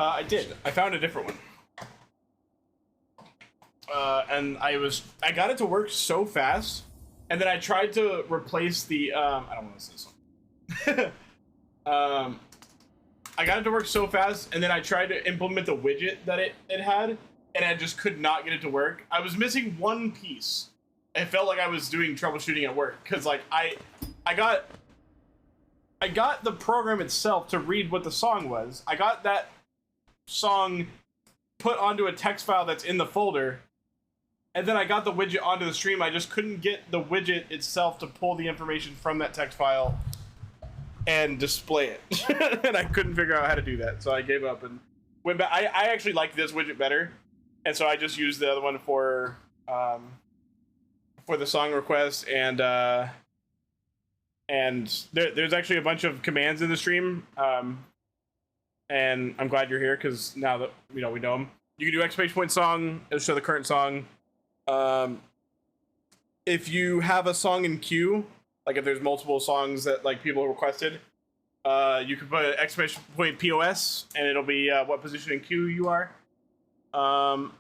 I did. I found a different one. And I got it to work so fast, and then I tried to replace the, I don't want to say this one. I got it to work so fast, and then I tried to implement the widget that it had, and I just could not get it to work. I was missing one piece. It felt like I was doing troubleshooting at work, because like I got the program itself to read what the song was. I got that song put onto a text file that's in the folder, and then I got the widget onto the stream. I just couldn't get the widget itself to pull the information from that text file and display it. And I couldn't figure out how to do that, so I gave up and went back. I actually like this widget better, and so I just used the other one for the song request, and there's actually a bunch of commands in the stream, and I'm glad you're here, because now that we know them. You can do exclamation point song, it'll show the current song. If you have a song in queue, like if there's multiple songs that like people requested, you can put exclamation point POS, and it'll be what position in queue you are. And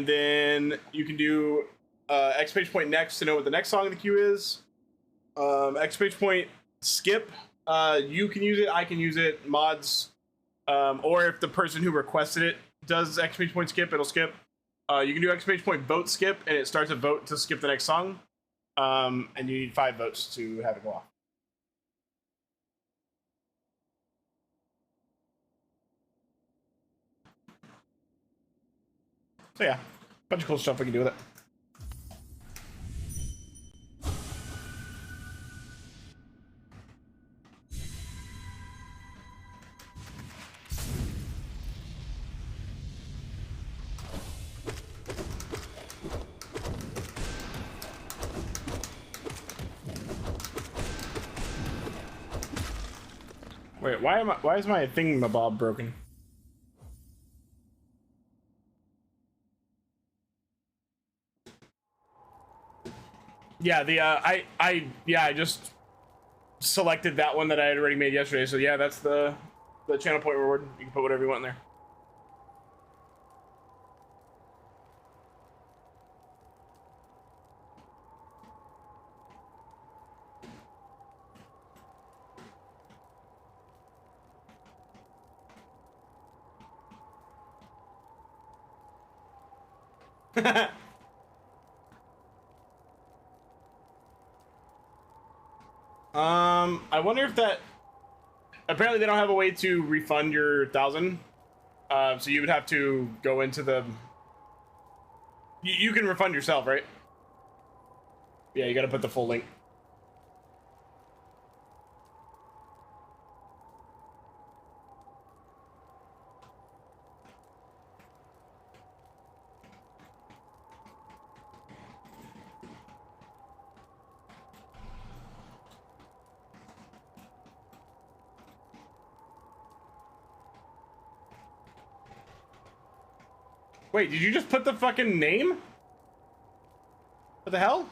then you can do exclamation point next to know what the next song in the queue is. Exclamation point skip, you can use it, I can use it, mods, or if the person who requested it does exclamation point skip, it'll skip. You can do exclamation point vote skip, and it starts a vote to skip the next song. And you need 5 votes to have it go off. So yeah, bunch of cool stuff we can do with it. Wait, why is my thingamabob broken? Yeah, I just selected that one that I had already made yesterday. So yeah, that's the channel point reward. You can put whatever you want in there. I wonder if that... Apparently they don't have a way to refund your 1,000. So you would have to go into the... You can refund yourself, right? Yeah, you gotta put the full link. Wait, did you just put the fucking name? What the hell?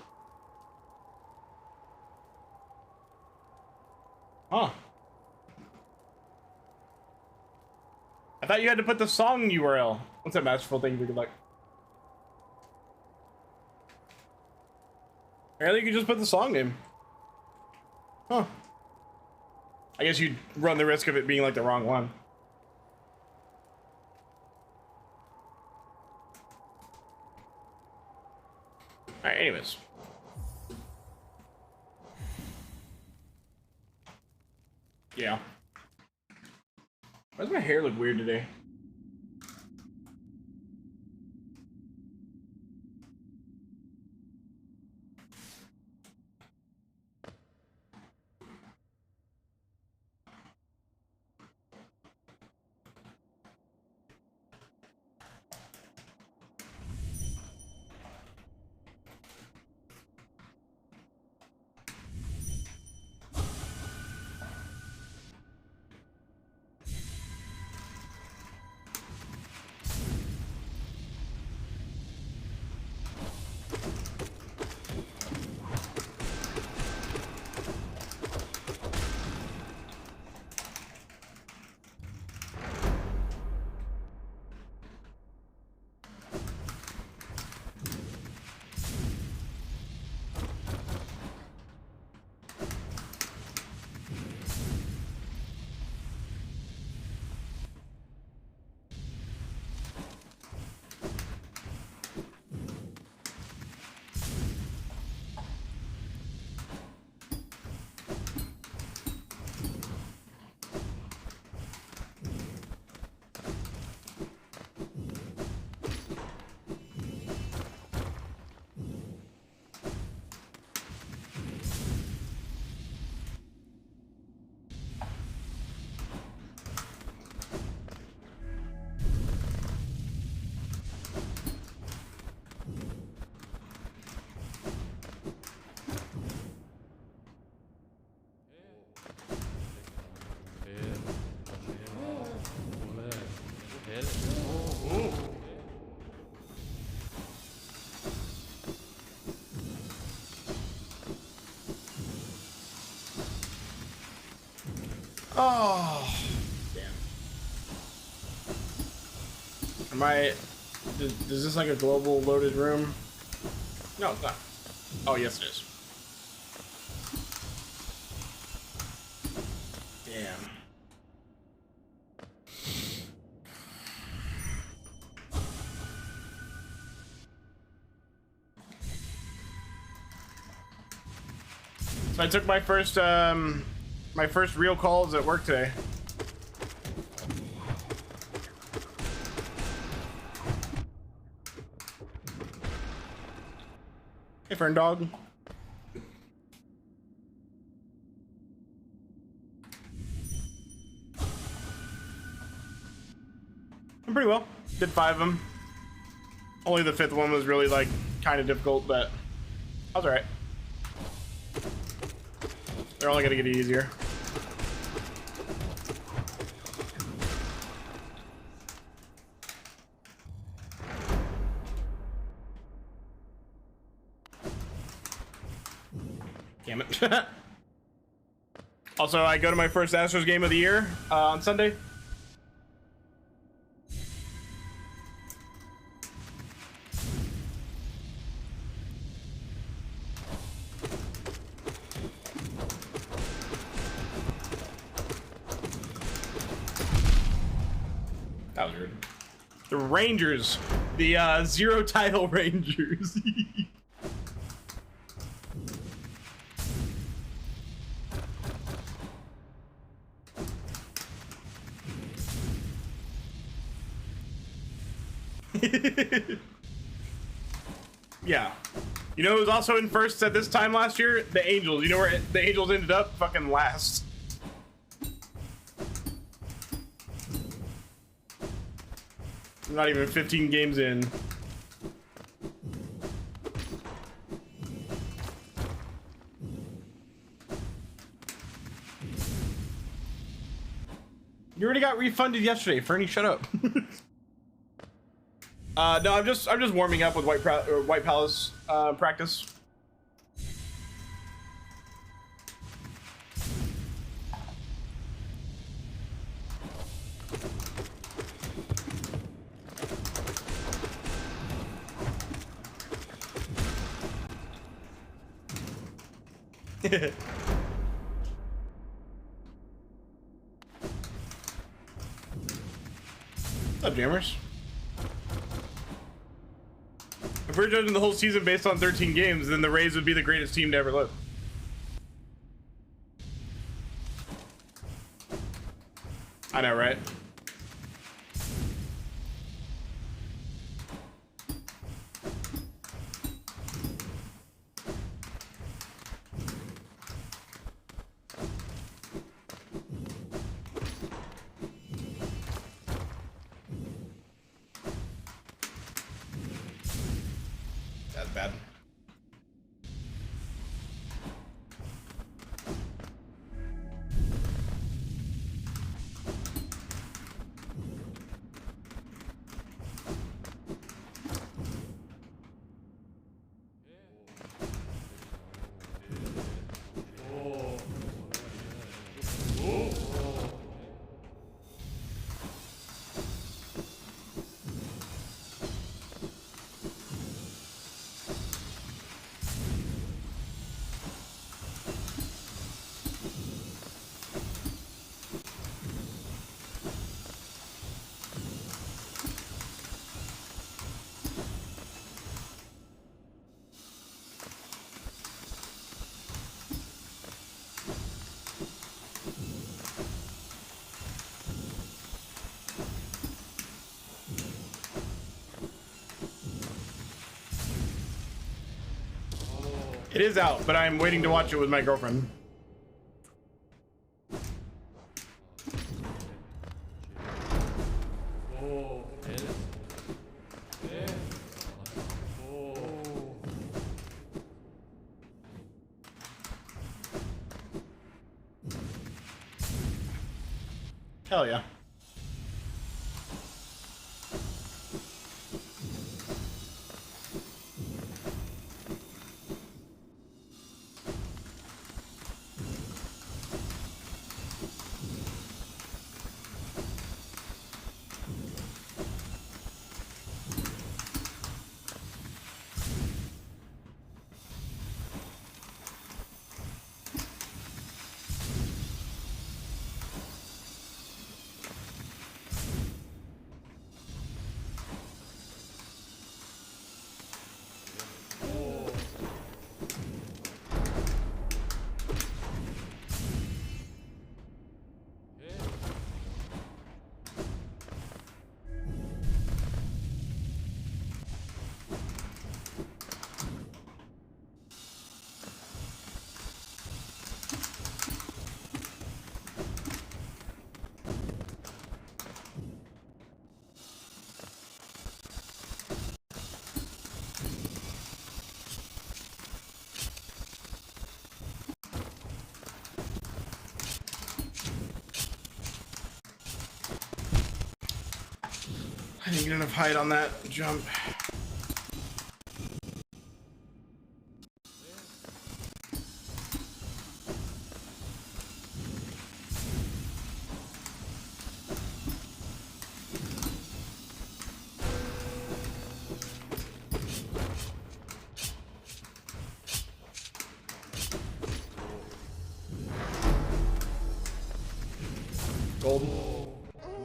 Huh. I thought you had to put the song URL. What's that masterful thing? Good luck. Apparently you can just put the song name. Huh. I guess you'd run the risk of it being like the wrong one. Alright, anyways. Yeah. Why does my hair look weird today? Oh, damn. Am I? Is this like a global loaded room? No, it's not. Oh, yes, it is. Damn. So I took my first real calls at work today. Hey, fern dog. I'm pretty well. Did 5 of them. Only the 5th one was really like kind of difficult, but I was alright. They're only gonna get easier. Damn it. Also, I go to my first Astros game of the year on Sunday. That was rude. The Rangers. The 0 title Rangers. Yeah. You know who was also in first at this time last year? The Angels. You know where the Angels ended up? Fucking last. I'm not even 15 games in. You already got refunded yesterday, Fernie. Shut up. No, I'm just warming up with White Palace practice. What's up, jammers? If we're judging the whole season based on 13 games, then the Rays would be the greatest team to ever live. I know, right? That's bad. It is out, but I'm waiting to watch it with my girlfriend. Hell yeah. didn't get enough height on that jump. Golden.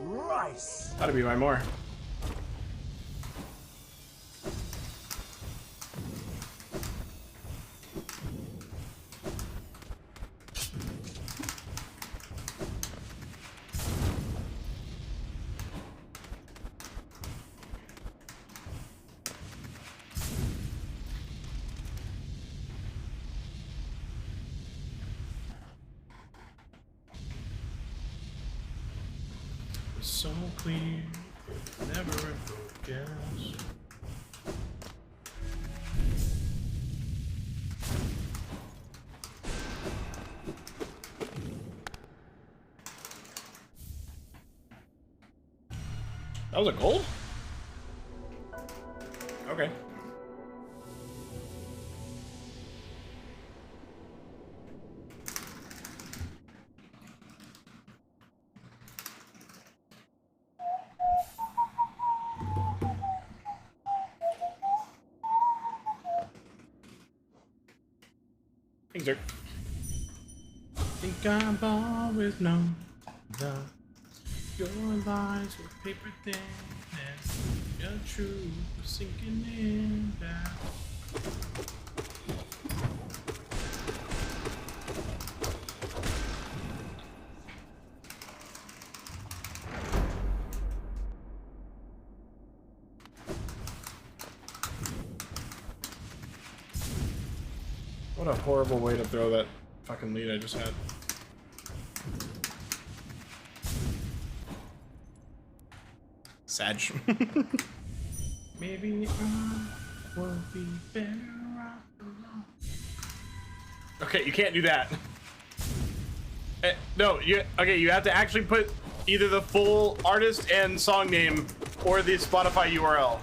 Rice. Gotta be my more. So clear, never forgets. That was a gold? Okay. Thanks, sir. Think I've always known that your lies were paper thin and your truth was sinking in down. What a horrible way to throw that fucking lead I just had. Sag. Maybe I will be better off alone. Okay, you can't do that. No, you have to actually put either the full artist and song name or the Spotify URL.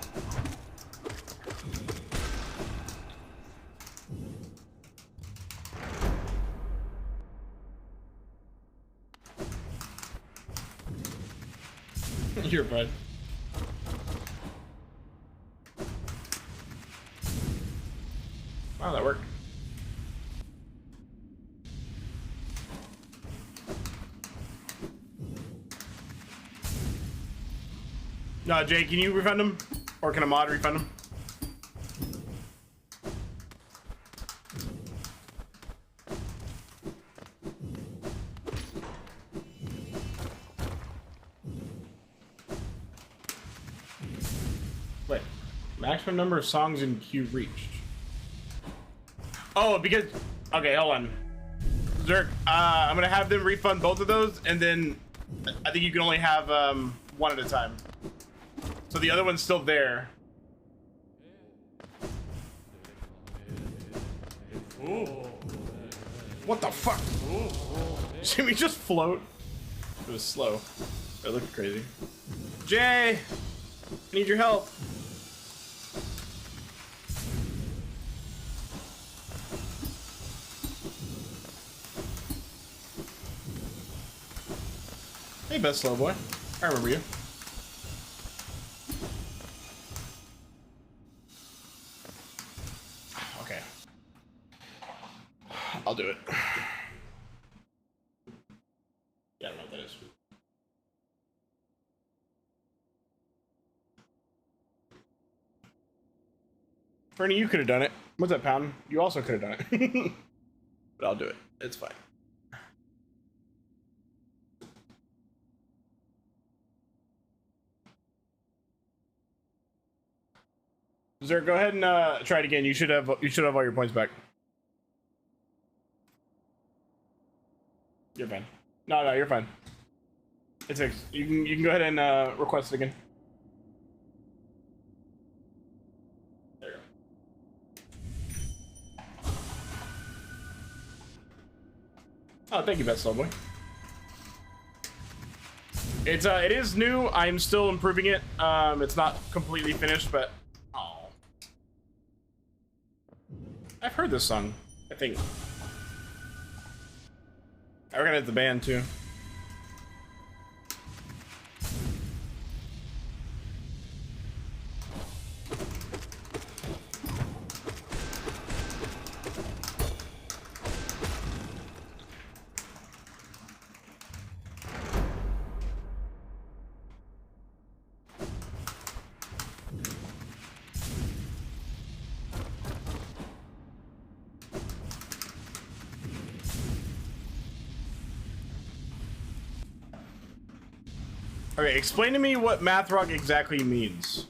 Here, bud. Wow, that worked. No, Jay, can you refund him? Or can a mod refund him? Wait, maximum number of songs in queue reached. Oh, because, okay, hold on. Zerk, I'm gonna have them refund both of those, and then I think you can only have one at a time. So the other one's still there. Ooh. What the fuck? Should we just float? It was slow. It looked crazy. Jay, I need your help. Hey, best slow boy. I remember you. Okay. I'll do it. Yeah, I don't know what that is. Fernie, you could have done it. What's that, Pound? You also could have done it. But I'll do it. It's fine. Zerk, go ahead and try it again. You should have all your points back. You're fine. No, you're fine. It's fixed. You can go ahead and request it again. There you go. Oh, thank you, best slow boy. It is new. I'm still improving it. It's not completely finished, but oh, I've heard this song. I think I recognize the band too. Okay, explain to me what math rock exactly means.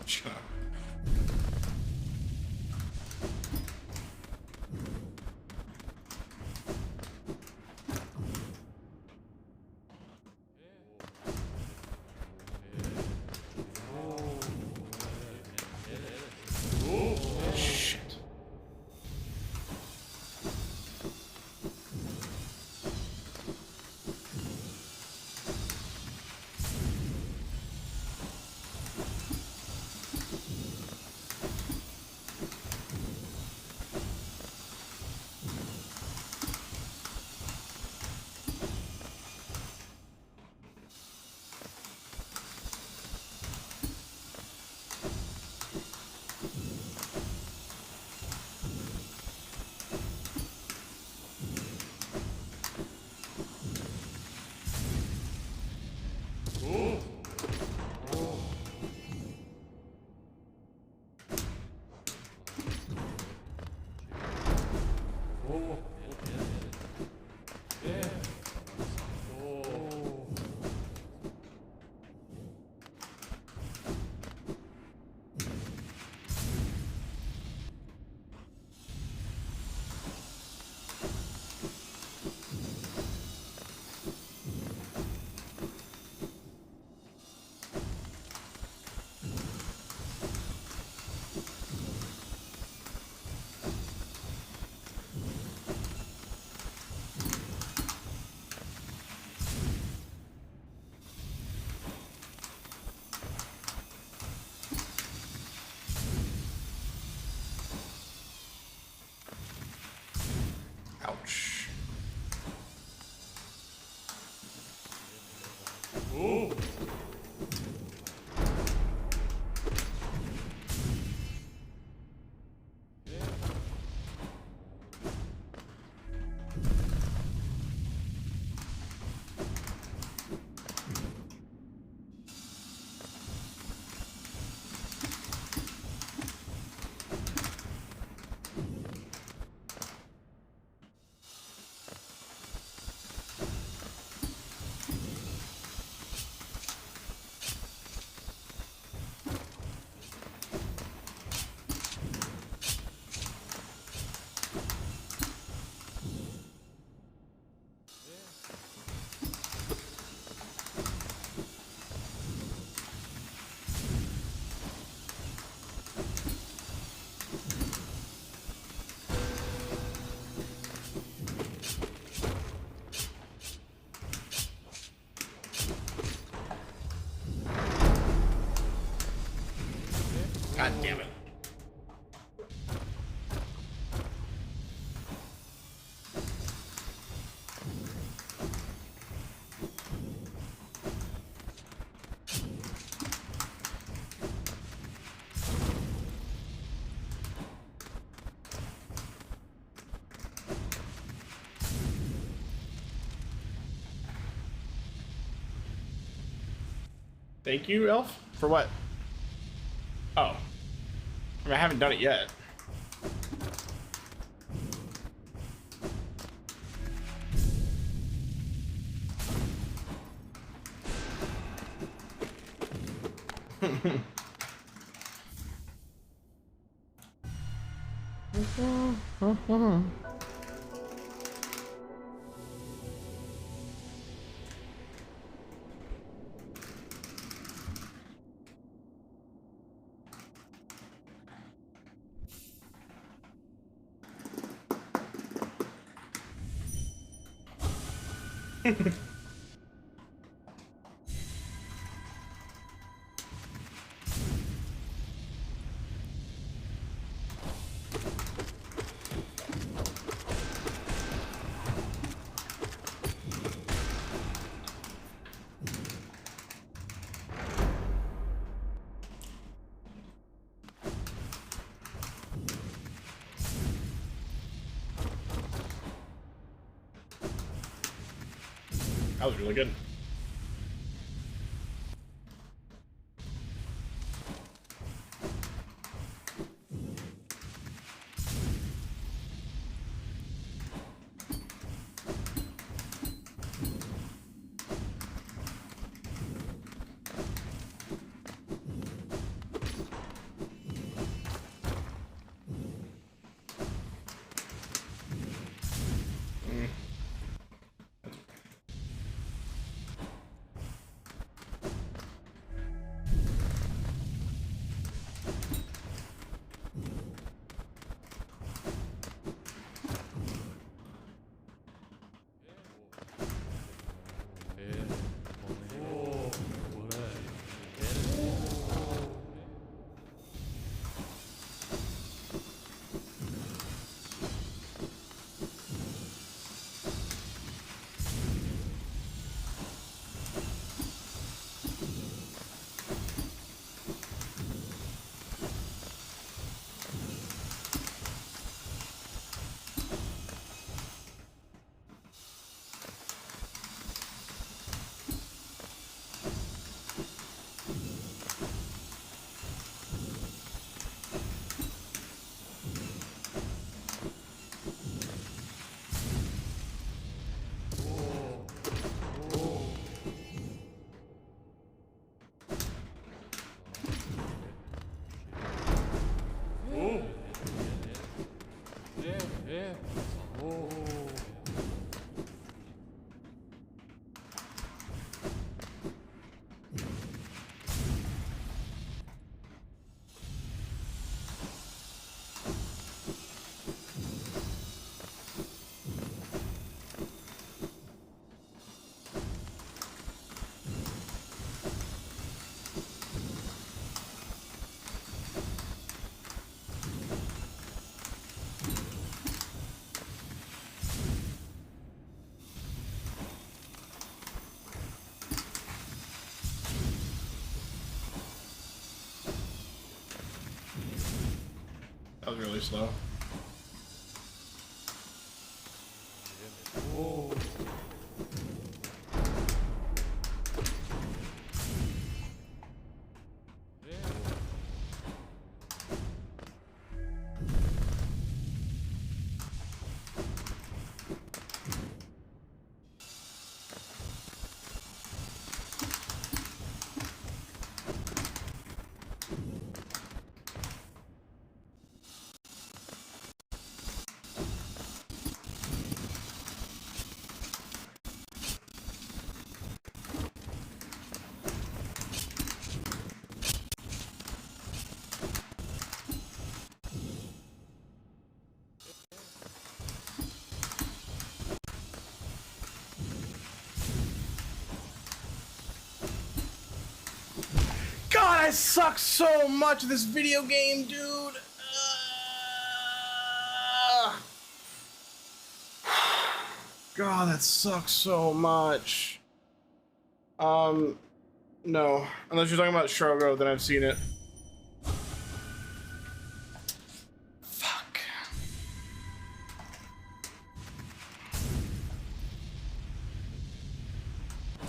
Shut up. Shit. Ouch. Ooh. God damn it. Thank you, Elf? For what? Oh. I mean, I haven't done it yet. That was really good. That was really slow. God, I suck so much at this video game, dude. God, that sucks so much. No. Unless you're talking about Strogo, then I've seen it. Fuck.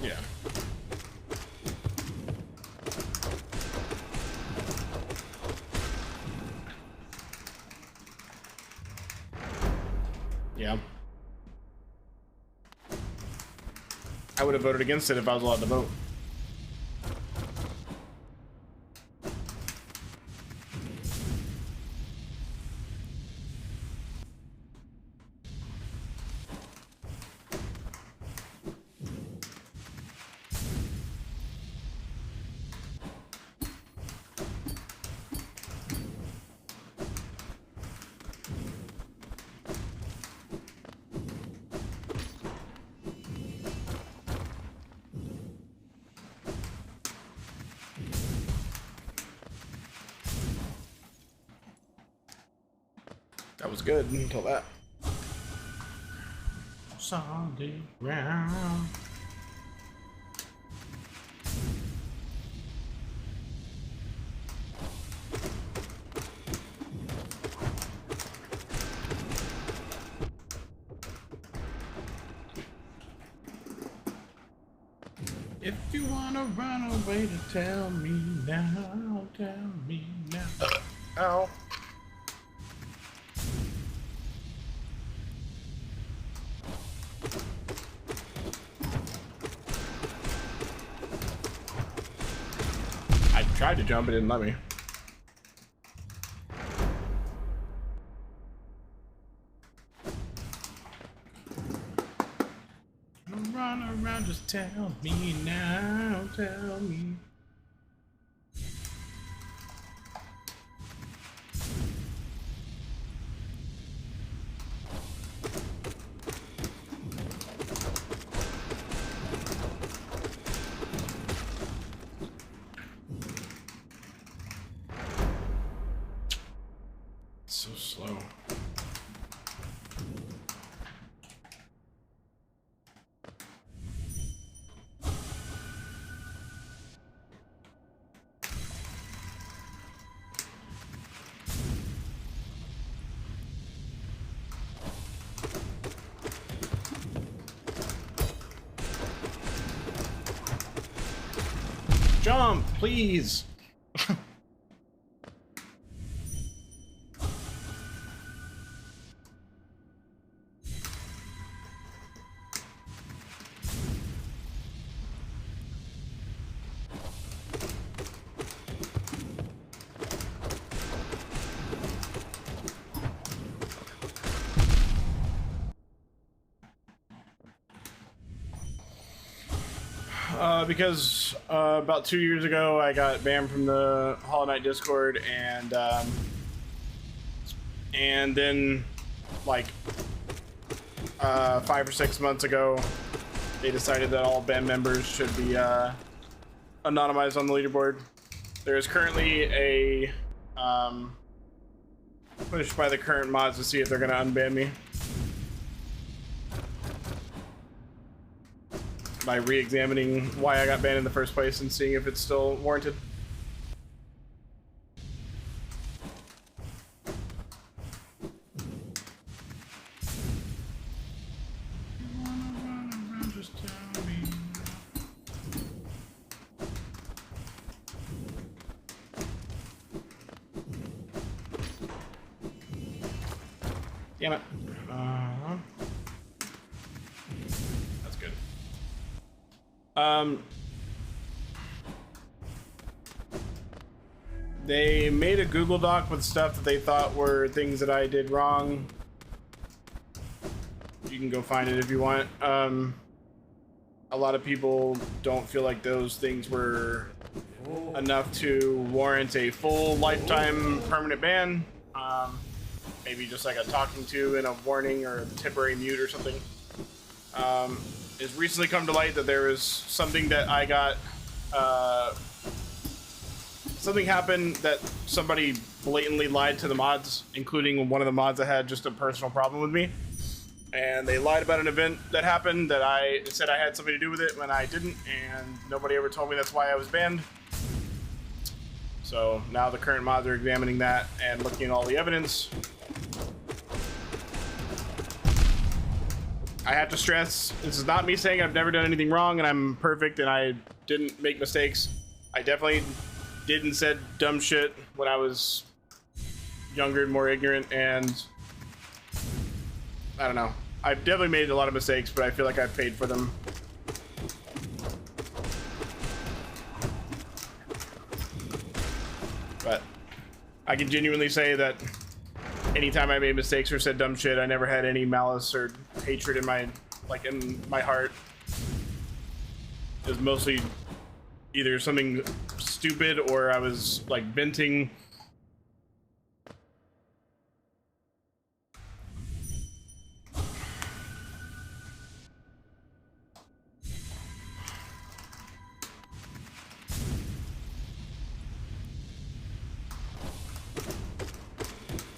Yeah. Yeah. I would have voted against it if I was allowed to vote. That was good until that. Solid ground. If you wanna run away to tell me now, tell me now. Ow. I tried to jump, it didn't let me. Run around, just tell me now, tell me. So slow. Jump, please. Because about 2 years ago I got banned from the Hollow Knight Discord, and then like 5 or 6 months ago they decided that all band members should be anonymized on the leaderboard. There is currently a push by the current mods to see if they're going to unban me by re-examining why I got banned in the first place and seeing if it's still warranted. Damn it. That's good. They made a Google Doc with stuff that they thought were things that I did wrong. You can go find it if you want. A lot of people don't feel like those things were enough to warrant a full lifetime permanent ban. Maybe just like a talking to and a warning or a temporary mute or something. It's recently come to light that there was something that I got, something happened that somebody blatantly lied to the mods, including one of the mods that had just a personal problem with me. And they lied about an event that happened that I said I had something to do with it when I didn't, and nobody ever told me that's why I was banned. So now the current mods are examining that and looking at all the evidence. I have to stress, this is not me saying I've never done anything wrong and I'm perfect and I didn't make mistakes. I definitely did and said dumb shit when I was younger and more ignorant, and I don't know. I've definitely made a lot of mistakes, but I feel like I've paid for them. But I can genuinely say that anytime I made mistakes or said dumb shit, I never had any malice or hatred in my heart. It was mostly either something stupid or I was like venting.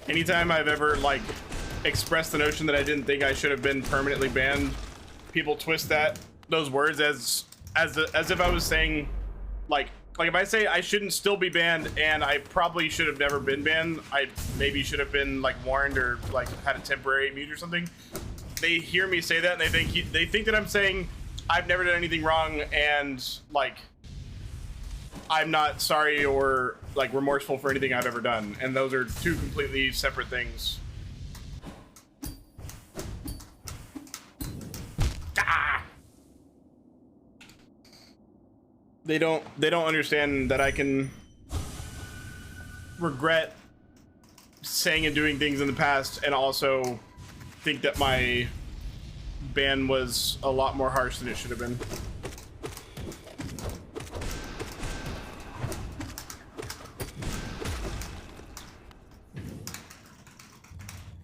Anytime I've ever like expressed the notion that I didn't think I should have been permanently banned, people twist those words as if I was saying like if I say I shouldn't still be banned and I probably should have never been banned, I maybe should have been like warned or like had a temporary mute or something. They hear me say that and they think that I'm saying I've never done anything wrong and like I'm not sorry or like remorseful for anything I've ever done, and those are two completely separate things. Ah! They don't understand that I can regret saying and doing things in the past and also think that my ban was a lot more harsh than it should have been.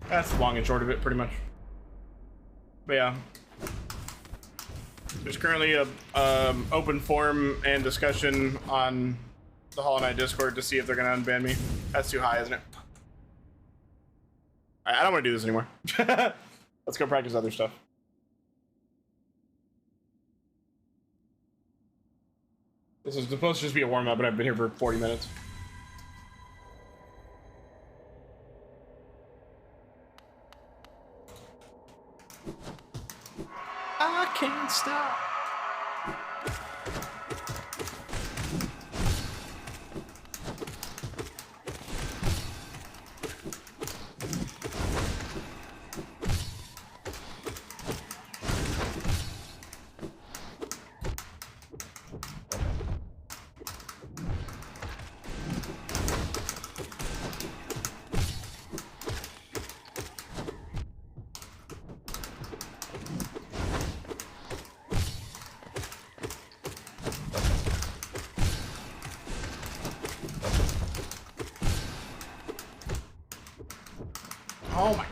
That's the long and short of it, pretty much. But yeah, there's currently a open forum and discussion on the Hollow Knight Discord to see if they're gonna unban me. That's too high, isn't it? Alright, I don't want to do this anymore. Let's go practice other stuff. This is supposed to just be a warm-up, but I've been here for 40 minutes. I can't stop. Oh my.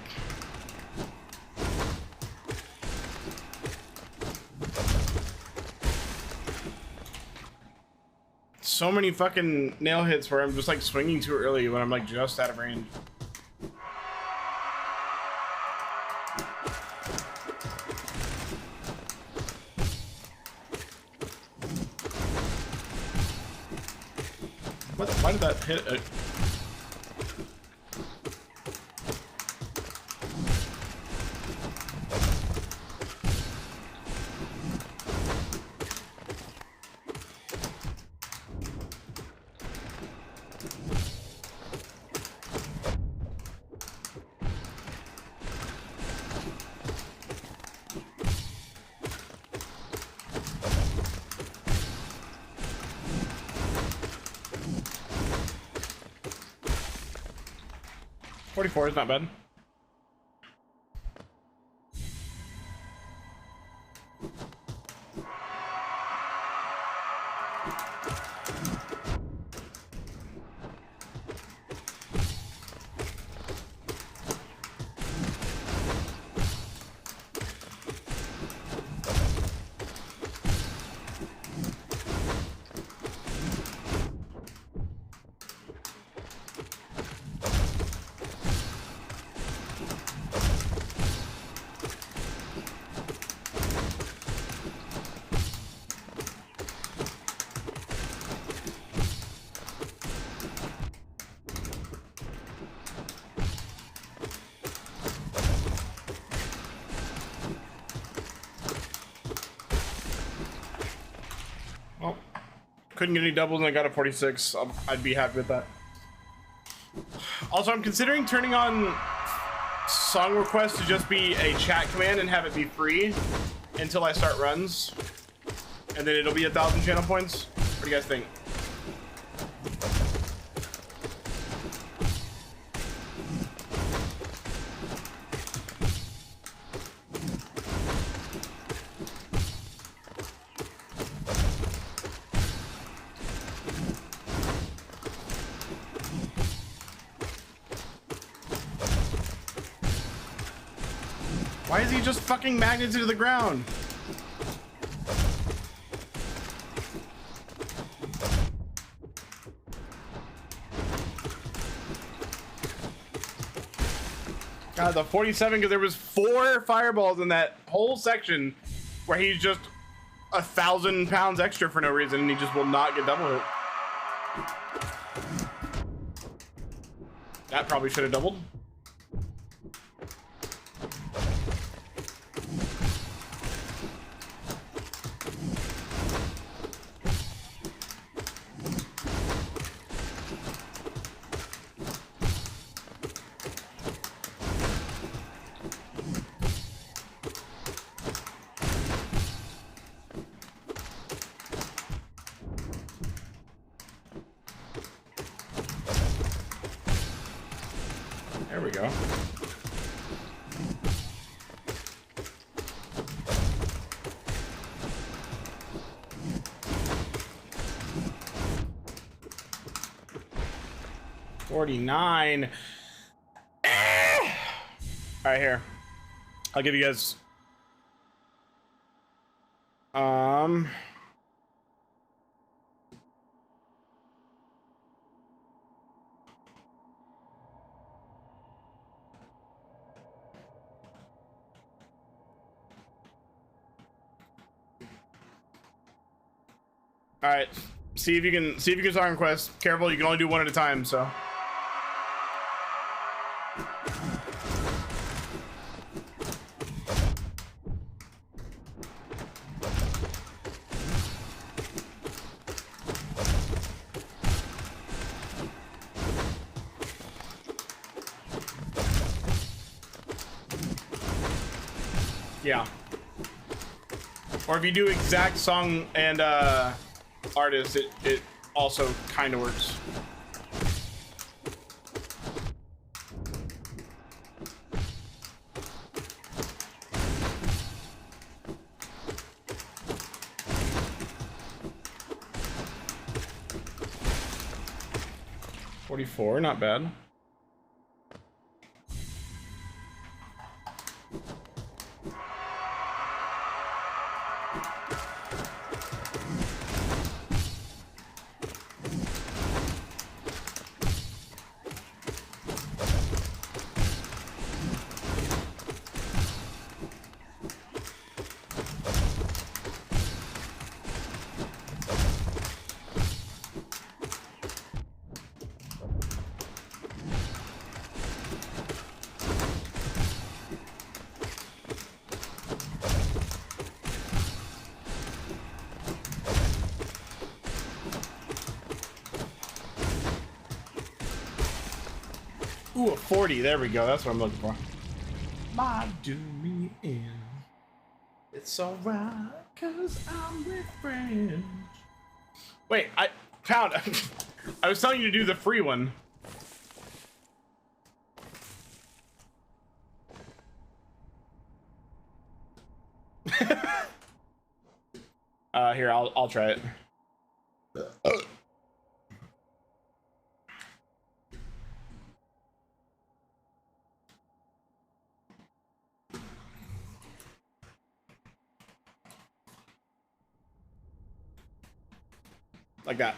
So many fucking nail hits where I'm just like swinging too early when I'm like just out of range. What? Why did that hit it? .44 is not bad. Couldn't get any doubles and I got a 46. I'd be happy with that. Also, I'm considering turning on song requests to just be a chat command and have it be free until I start runs. And then it'll be 1,000 channel points. What do you guys think? Why is he just fucking magnets into the ground? God, the 47, because there was 4 fireballs in that whole section where he's just 1,000 pounds extra for no reason, and he just will not get double hit. That probably should have doubled. There we go. $49. All right, here. I'll give you guys. All right, see if you can song request. Careful, you can only do one at a time. So. Yeah. Or if you do exact song and artist, it also kind of works. $44, not bad. Ooh, a 40. There we go. That's what I'm looking for. My do me in. It's alright, cause I'm with friends. Wait, Pound. I was telling you to do the free one. Here, I'll try it. Like that.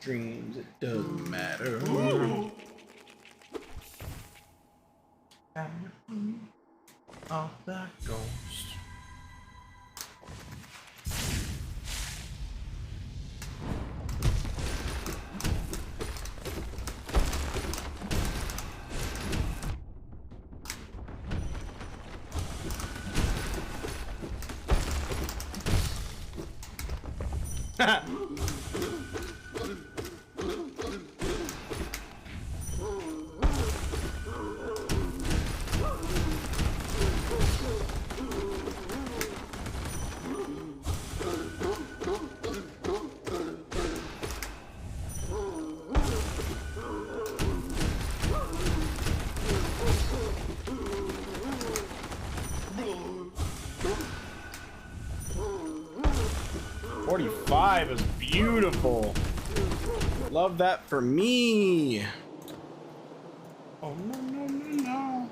Dreams, it doesn't matter. Off that ghost. 45 is beautiful. Love that for me. Oh no no no no.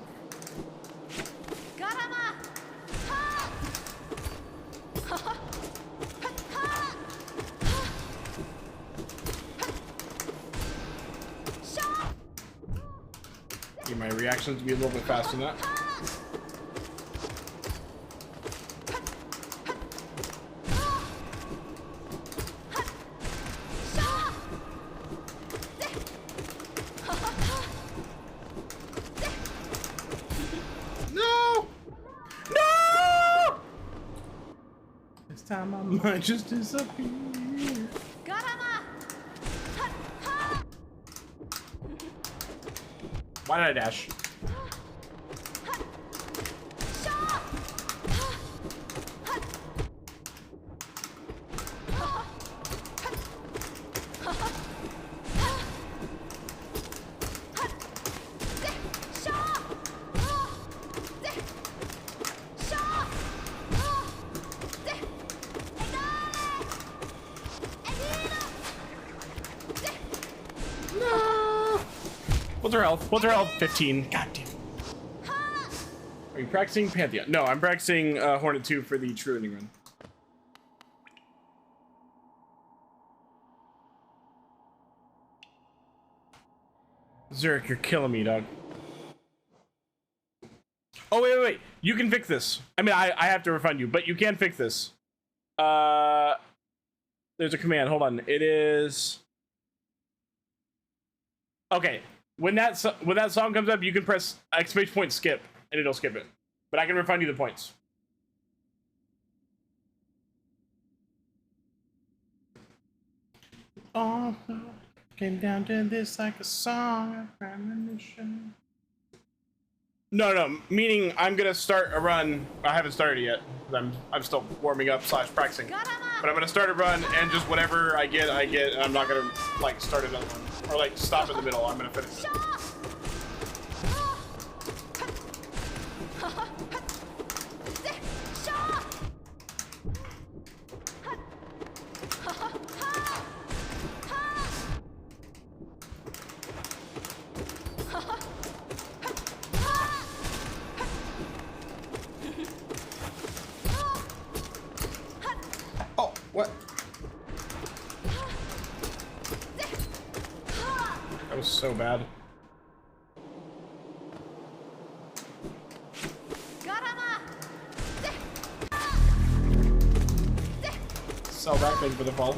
Need my reactions to be a little bit faster than that. No! No! This time I might just disappear. Why did I dash? What's her health? What's her health? 15. God damn. Are you practicing Pantheon? No, I'm practicing Hornet 2 for the True Ending run. Zurich, you're killing me, dog. Oh, wait, wait, wait. You can fix this. I mean, I have to refund you, but you can fix this. There's a command. Hold on. It is... Okay. When that song comes up, you can press exclamation point skip, and it'll skip it. But I can refund you the points. Oh, came down to this like a song of premonition. No, meaning I'm gonna start a run. I haven't started yet. I'm still warming up / practicing. But I'm gonna start a run, and just whatever I get. And I'm not gonna like start another one or like stop in the middle. I'm gonna finish it. Oh, what? That was so bad. Sell that thing for the fall.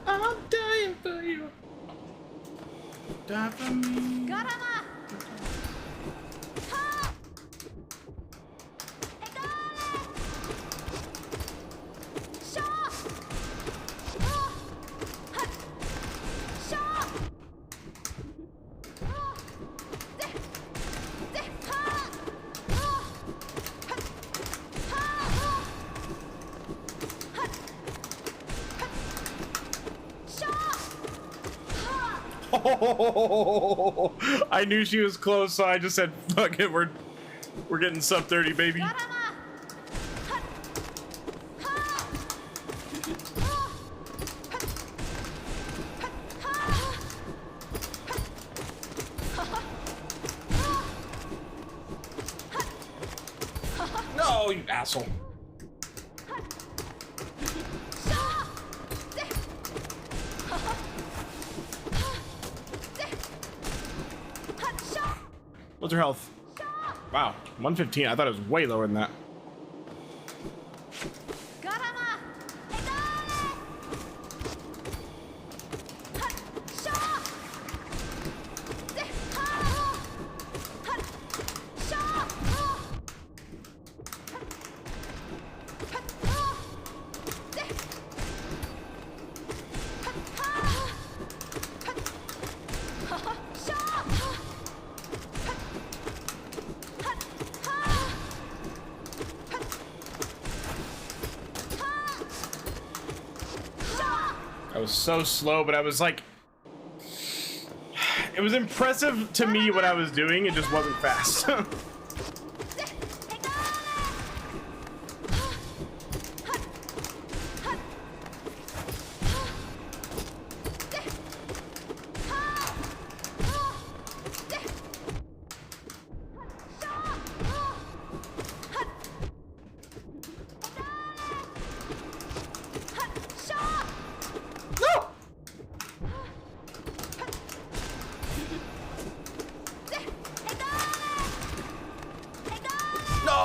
I'm dying for you. Die for me. Oh, I knew she was close, so I just said, "Fuck it, we're getting sub 30, baby." No, you asshole. What's her health? Wow, 115. I thought it was way lower than that. I was so slow, but I was like, it was impressive to me what I was doing. It just wasn't fast.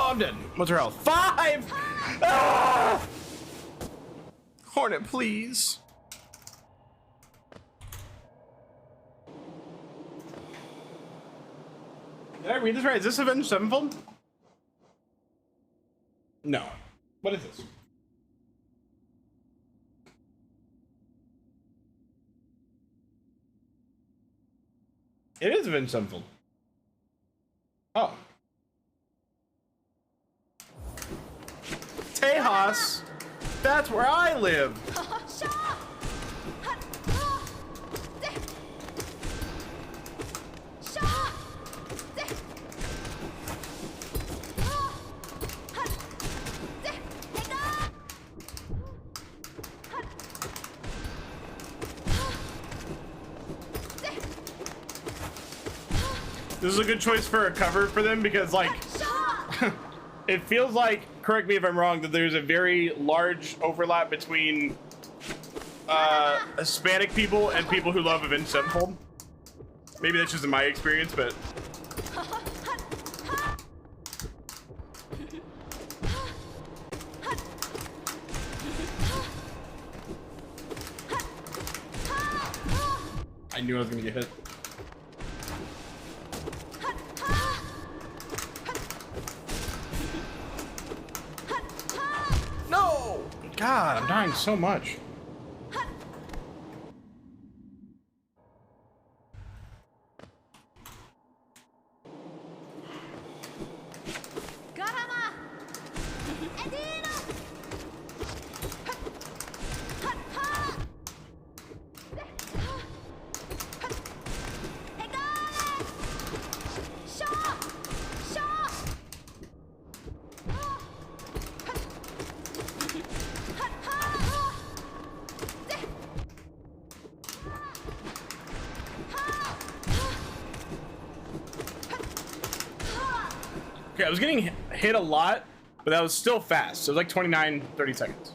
I'm dead. What's her health? 5! Ah! Hornet, please. Did I read this right? Is this Avenged Sevenfold? No. What is this? It is Avenged Sevenfold. Oh. Tejas, that's where I live. This is a good choice for a cover for them because, like, it feels like, correct me if I'm wrong, that there's a very large overlap between Hispanic people and people who love Avenged Sevenfold. Maybe that's just in my experience, but... I knew I was gonna get hit. No! God, I'm dying so much. Okay, I was getting hit a lot, but that was still fast. So it was like 29, 30 seconds.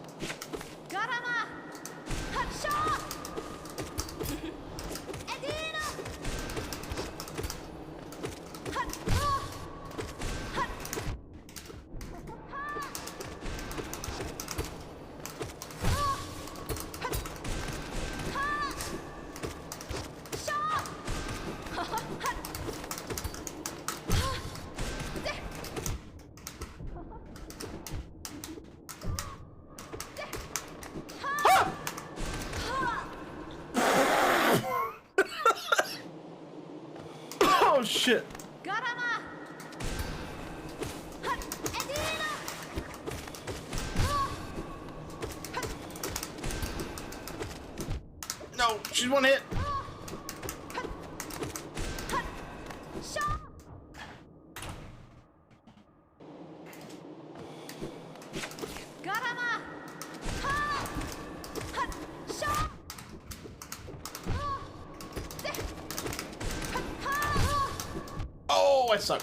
Oh shit. No, she's one hit. Oh, I suck.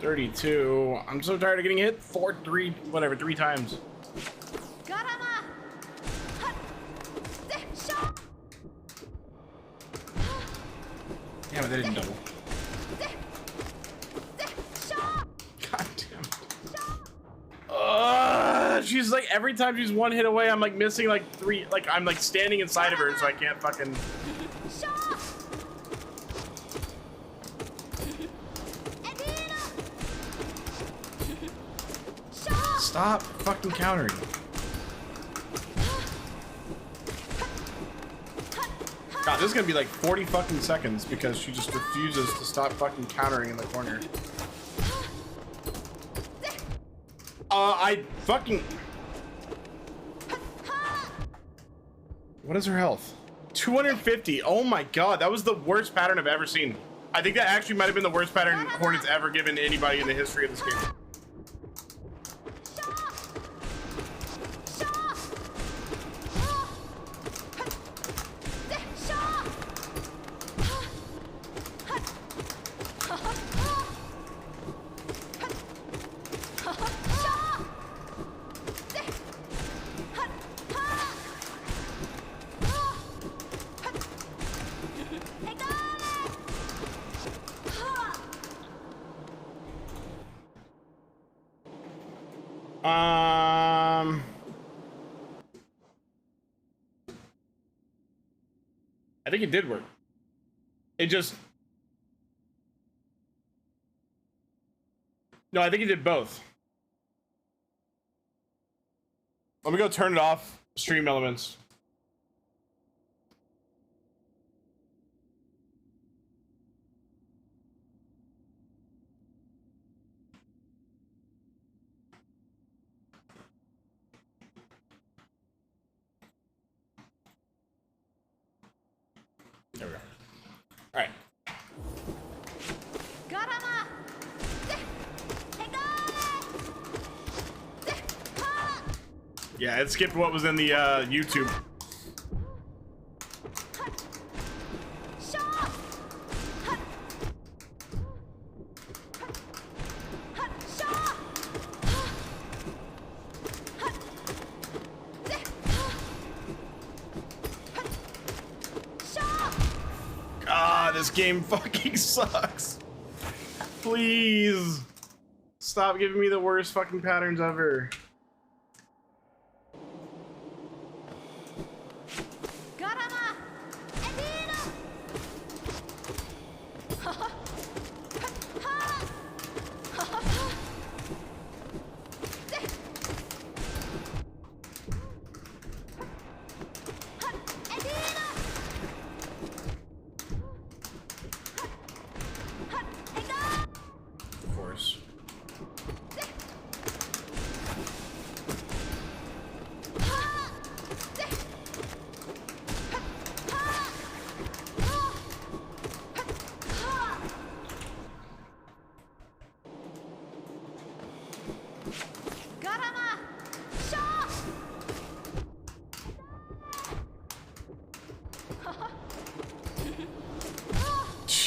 $32. I'm so tired of getting hit three times. Yeah, but they didn't double. God damn it. She's like, every time she's one hit away, I'm like missing like 3, like I'm like standing inside of her, so I can't fucking... Stop fucking countering. God, this is gonna be like 40 fucking seconds because she just refuses to stop fucking countering in the corner. I fucking... What is her health? 250. Oh my god, that was the worst pattern I've ever seen. I think that actually might have been the worst pattern Hornet's ever given to anybody in the history of this game. I think it did work. It just... No, I think it did both. Let me go turn it off. Stream elements. There we go. All right. Yeah, it skipped what was in the YouTube. This game fucking sucks. Please stop giving me the worst fucking patterns ever.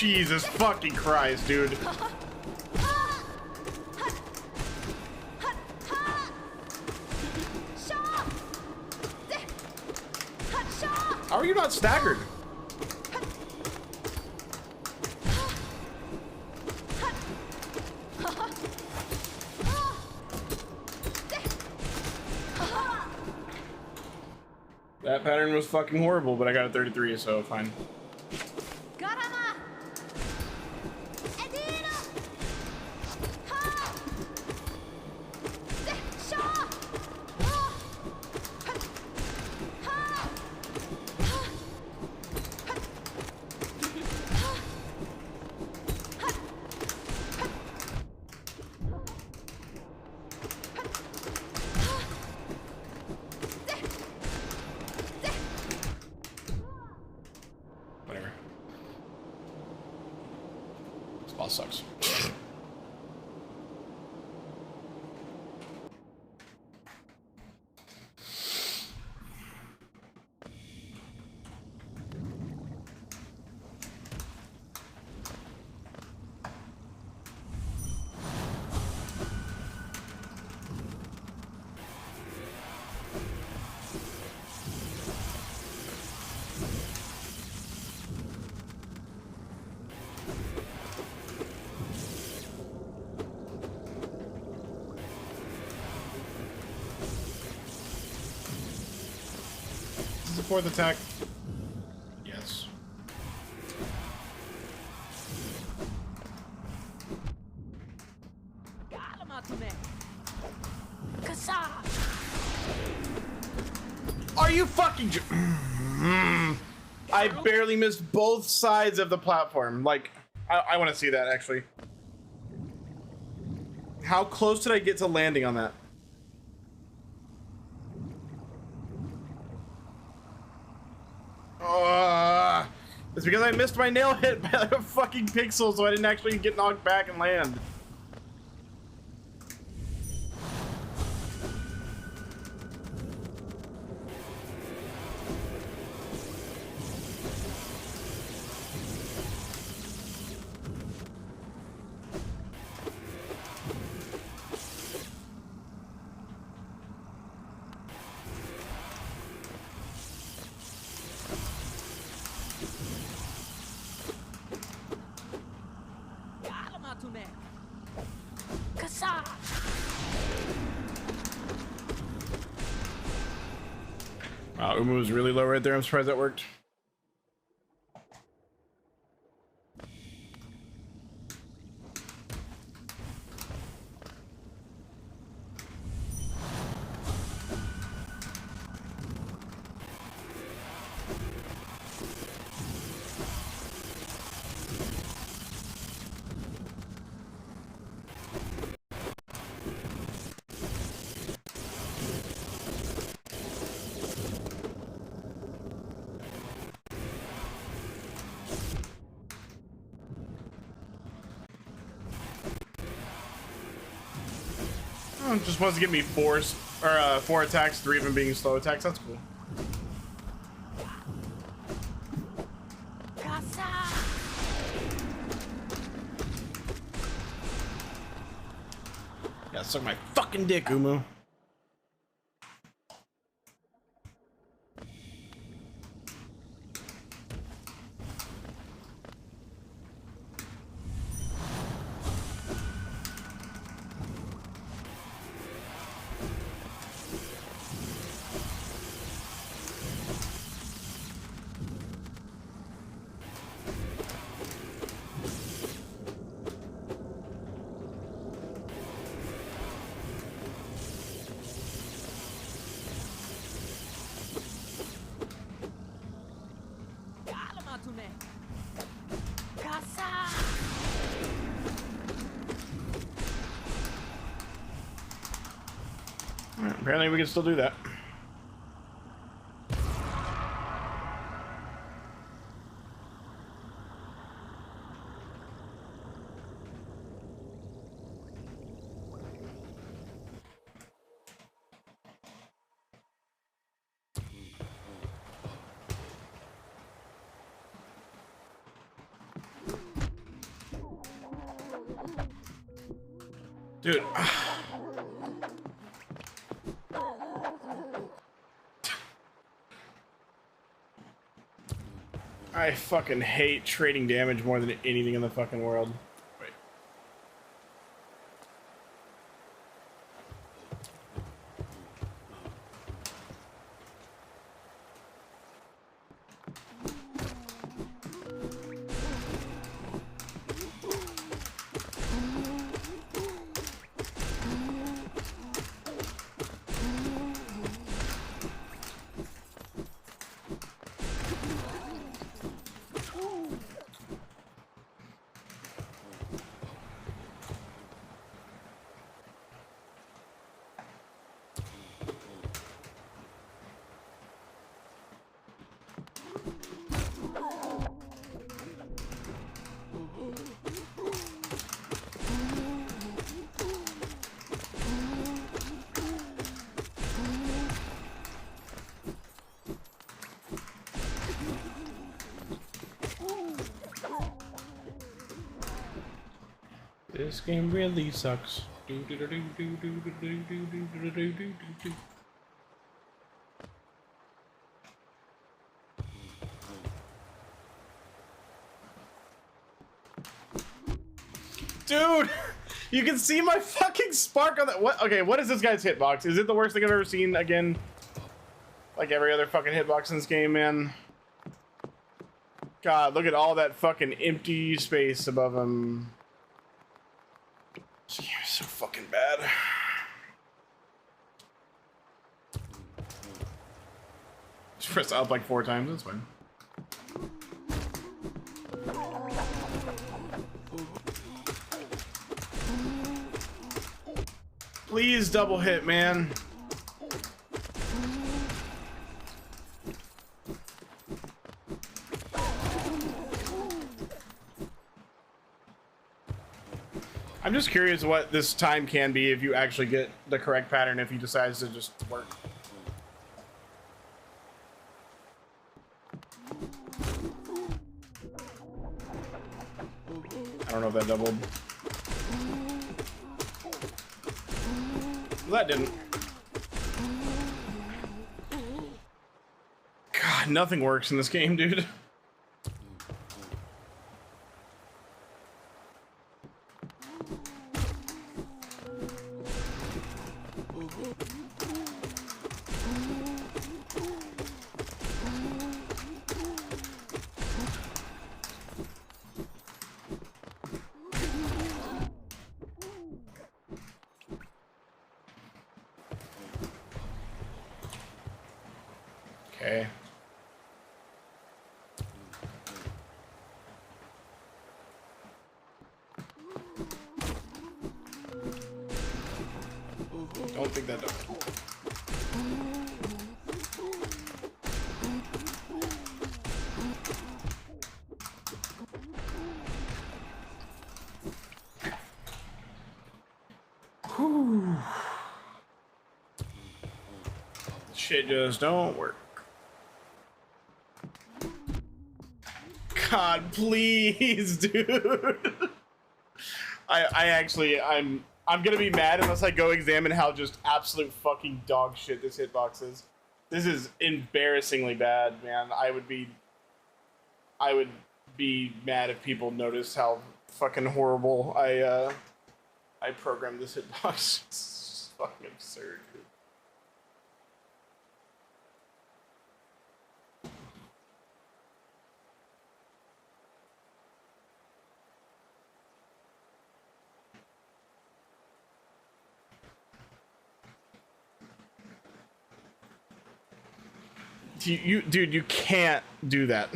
Jesus fucking Christ, dude. How are you not staggered? That pattern was fucking horrible, but I got a 33, so fine. Sucks. Fourth attack. Yes. Are you fucking? I barely missed both sides of the platform. Like, I want to see that actually. How close did I get to landing on that? It's because I missed my nail hit by like a fucking pixel, so I didn't actually get knocked back and land. Wow, Umu was really low right there. I'm surprised that worked. Just wants to give me four attacks, 3 of them being slow attacks. That's cool. Yeah, suck my fucking dick, Umu. Apparently we can still do that. Dude. I fucking hate trading damage more than anything in the fucking world. Wait. This game really sucks. Dude, you can see my fucking spark on that. What? Okay, what is this guy's hitbox? Is it the worst thing I've ever seen again? Like every other fucking hitbox in this game, man. God, look at all that fucking empty space above him. This game is so fucking bad. press up like 4 times, that's fine. Please double hit, man. I'm just curious what this time can be if you actually get the correct pattern, if he decides to just work. I don't know if that doubled. That didn't. God, nothing works in this game, dude. Okay. Don't think that doubled. Whew. Shit just don't work. God, please, dude. I'm gonna be mad unless I go examine how just absolute fucking dog shit this hitbox is. This is embarrassingly bad, man. I would be mad if people noticed how fucking horrible I programmed this hitbox. It's fucking absurd, dude. Dude, you can't do that.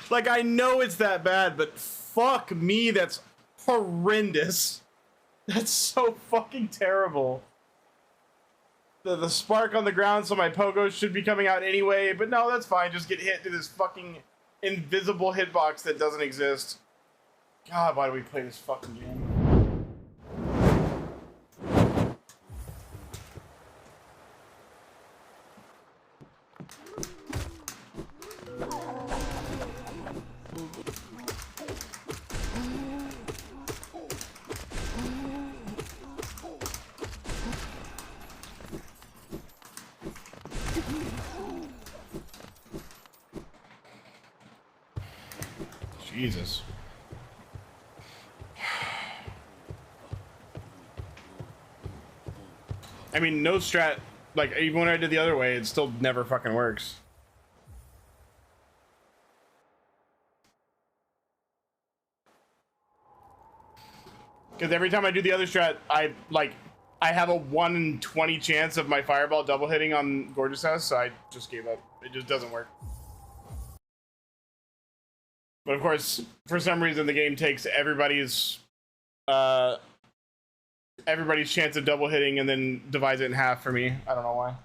Like, I know it's that bad, but fuck me, that's horrendous. That's so fucking terrible. The spark on the ground, so my pogo should be coming out anyway, but no, that's fine. Just get hit to this fucking invisible hitbox that doesn't exist. God, why do we play this fucking game? Jesus. I mean, no strat, like, even when I did the other way, it still never fucking works. Because every time I do the other strat, I have a 1 in 20 chance of my fireball double hitting on Gorgeous House, so I just gave up. It just doesn't work. But of course, for some reason, the game takes everybody's chance of double hitting and then divides it in half for me. I don't know why.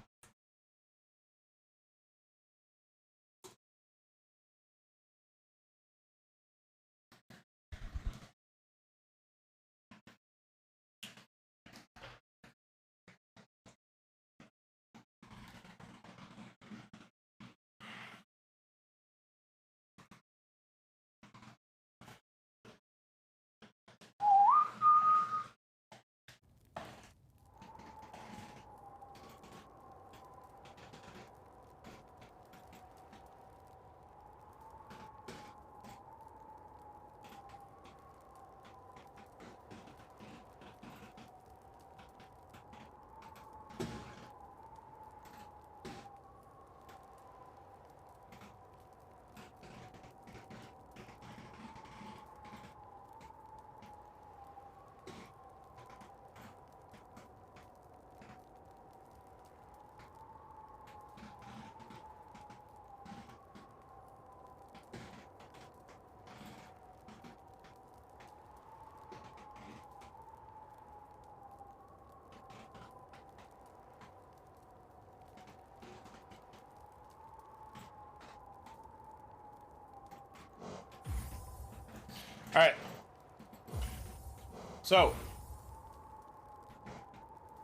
All right. So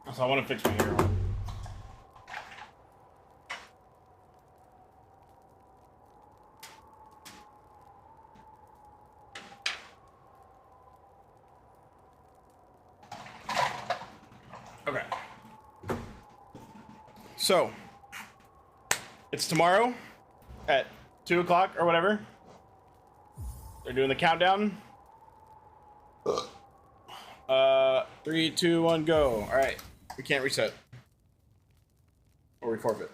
I want to fix my hair. Okay. So it's tomorrow at 2 o'clock or whatever. They're doing the countdown. 3, 2, 1, go. All right. We can't reset. Or we forfeit.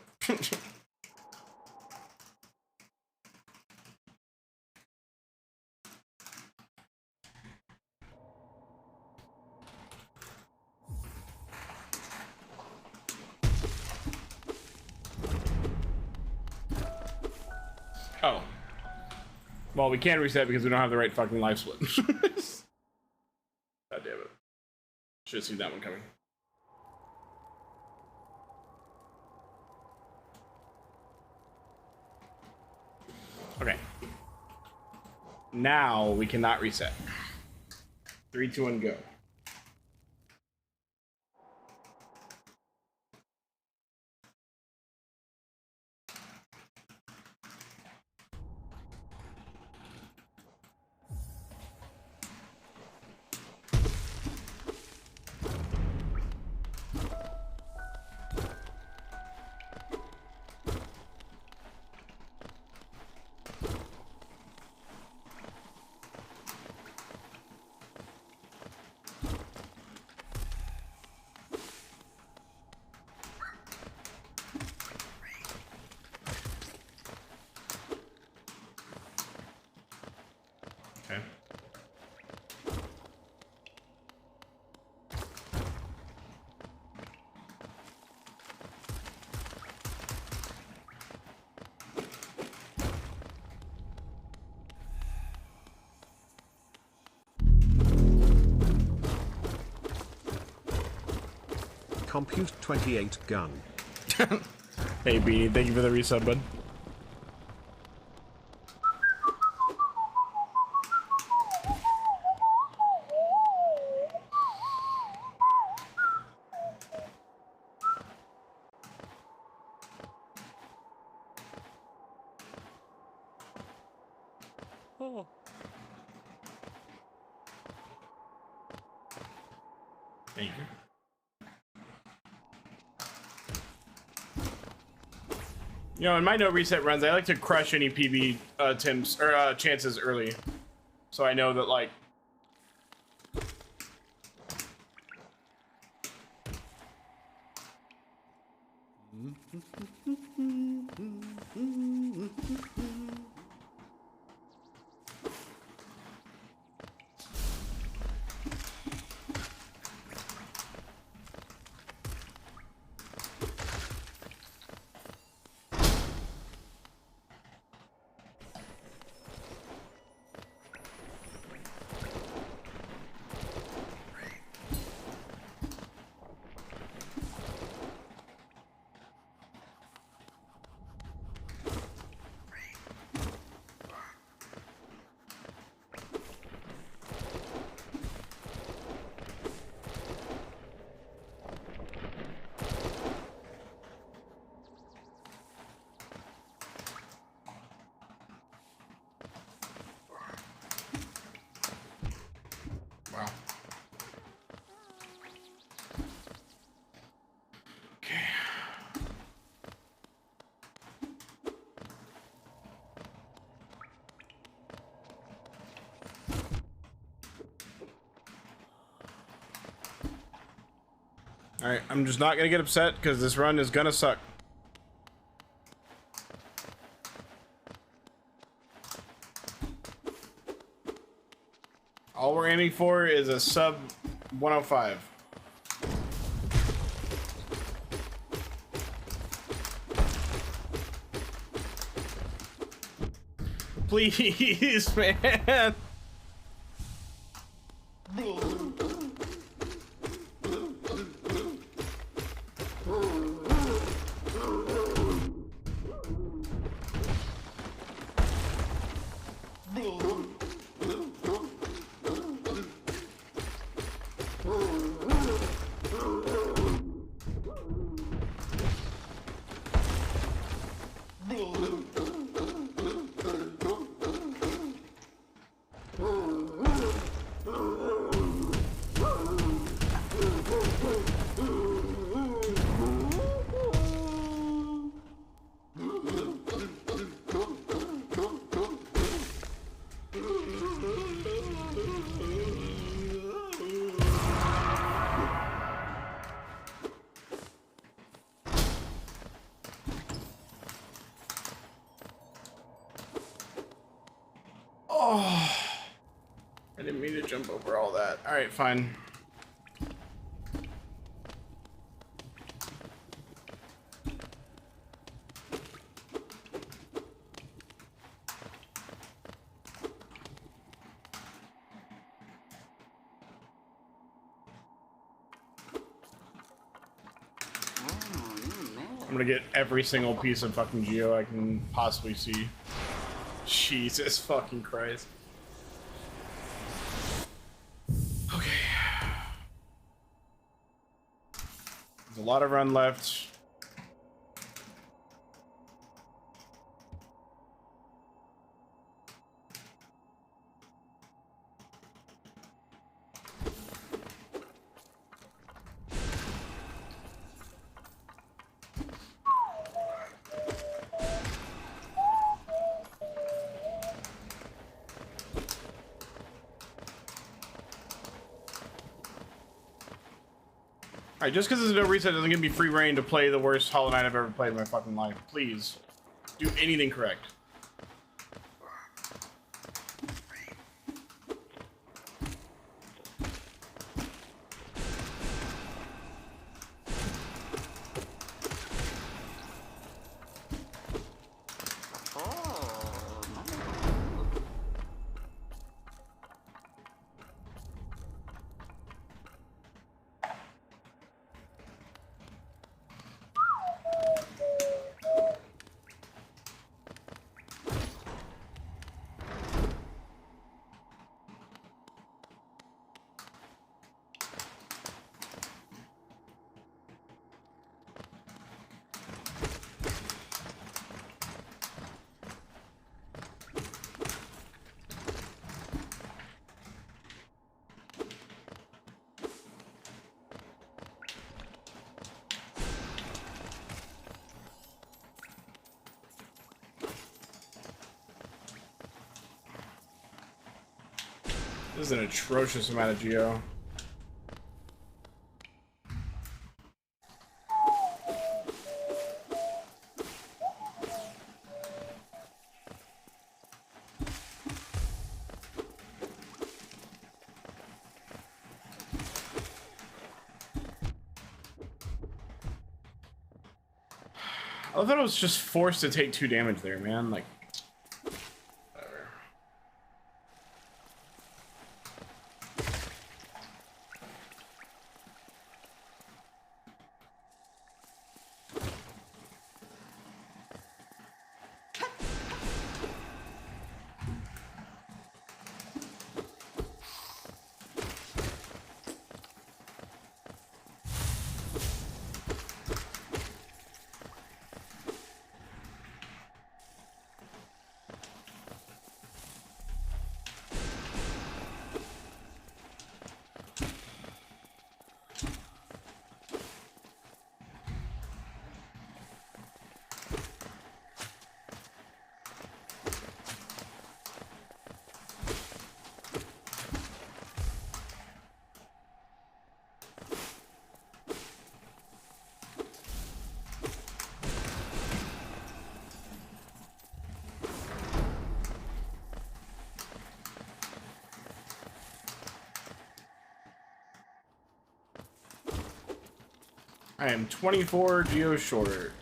Oh. Well, we can't reset because we don't have the right fucking life split. God damn it. Should have seen that one coming. Okay. Now we cannot reset. 3, 2, 1, go. Okay. Compute 28 gun. Hey Beanie, thank you for the resub, bud. Oh. Thank you. You know, in my no reset runs, I like to crush any PB attempts or chances early, so I know that like. Wow. Okay. All right, I'm just not gonna get upset because this run is gonna suck. All we're aiming for is a sub 105. Please, man. Oh, I didn't mean to jump over all that. All right, fine. I'm gonna get every single piece of fucking geo I can possibly see. Jesus fucking Christ. Okay. There's a lot of run left. Alright, just because there's no reset doesn't give me free reign to play the worst Hollow Knight I've ever played in my fucking life. Please, do anything correct. This is an atrocious amount of geo. I thought I was just forced to take 2 damage there, man. Like, whatever. I am 24 geo shorter.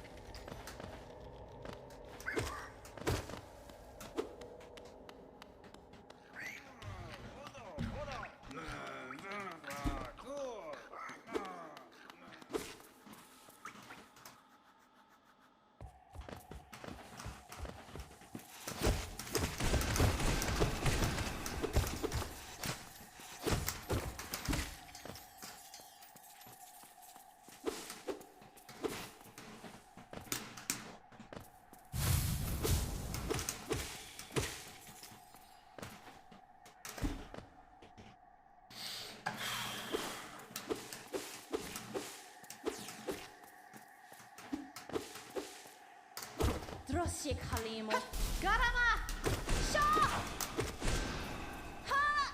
Droshik Halimo. Garama! Shaw! Ha!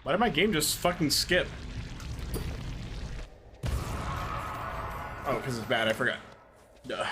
Why did my game just fucking skip? Oh, because it's bad. I forgot. Duh.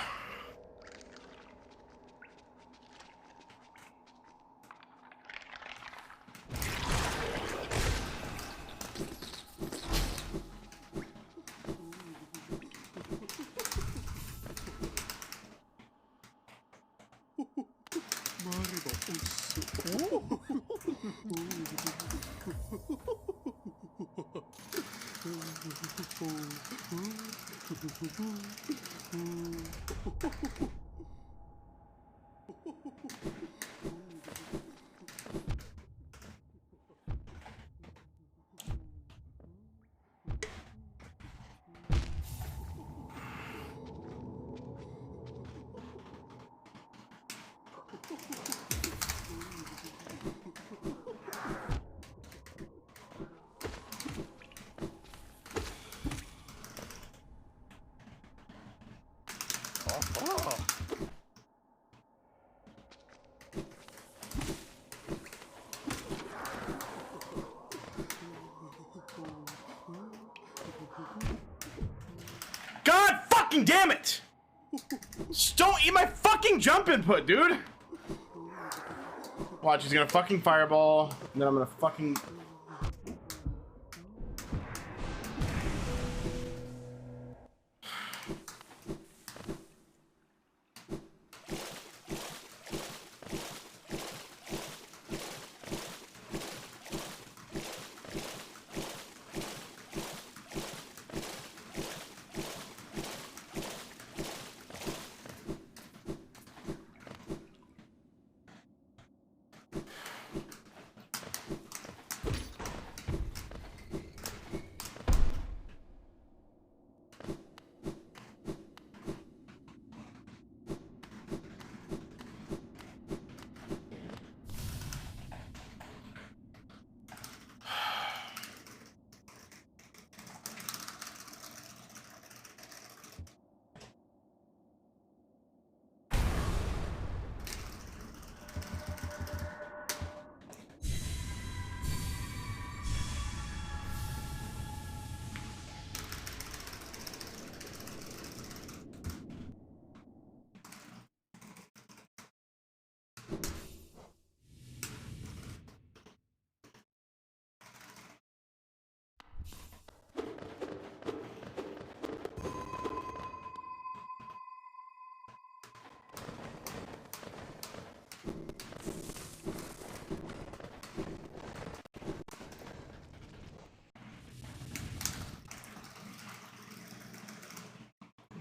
God fucking damn it! Just don't eat my fucking jump input, dude! Watch, he's gonna fucking fireball, and then I'm gonna fucking...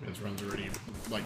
His run's already, like...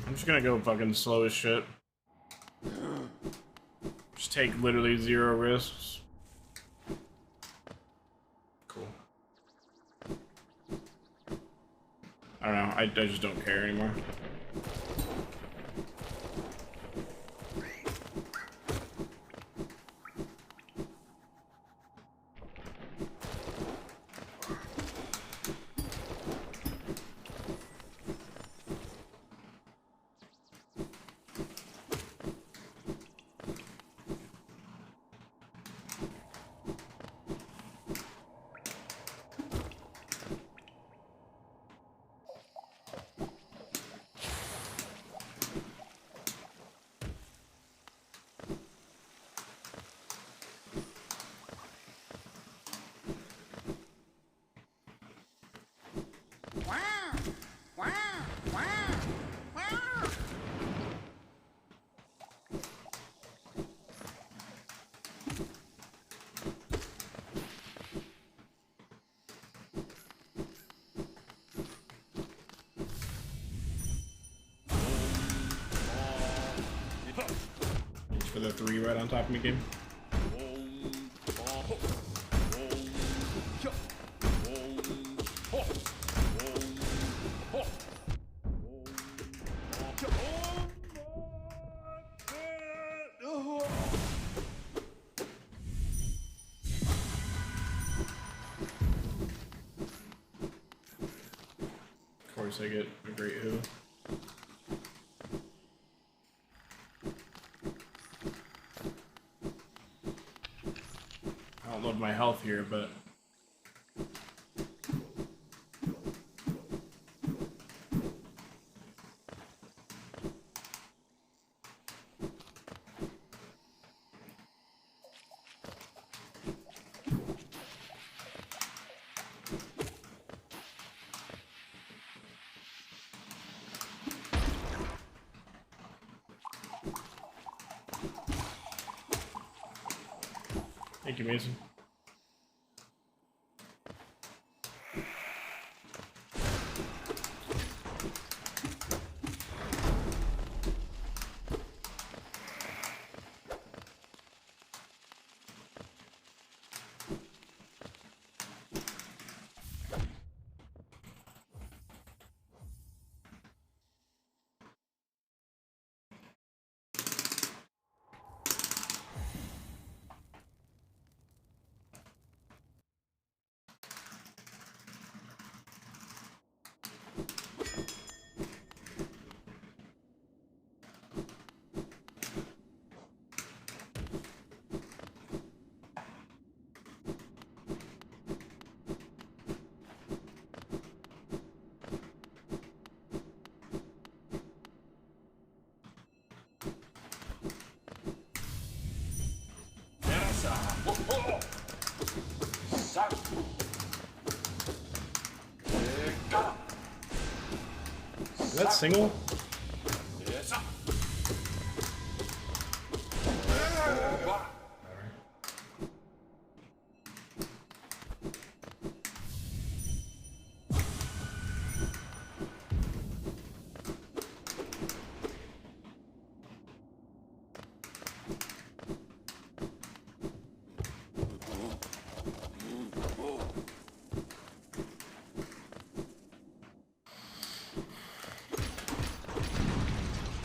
I'm just gonna go fucking slow as shit. Just take literally 0 risks. Cool. I don't know, I just don't care anymore. for the 3 right on top of me game. Of course I get a great who. I don't love my health here, but thank you, Mason. Is that single?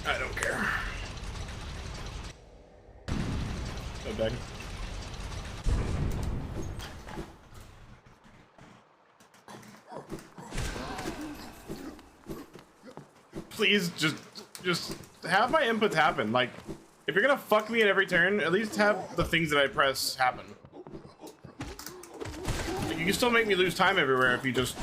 I don't care. Go back. Please just have my inputs happen. Like, if you're gonna fuck me at every turn, at least have the things that I press happen. Like, you can still make me lose time everywhere if you just...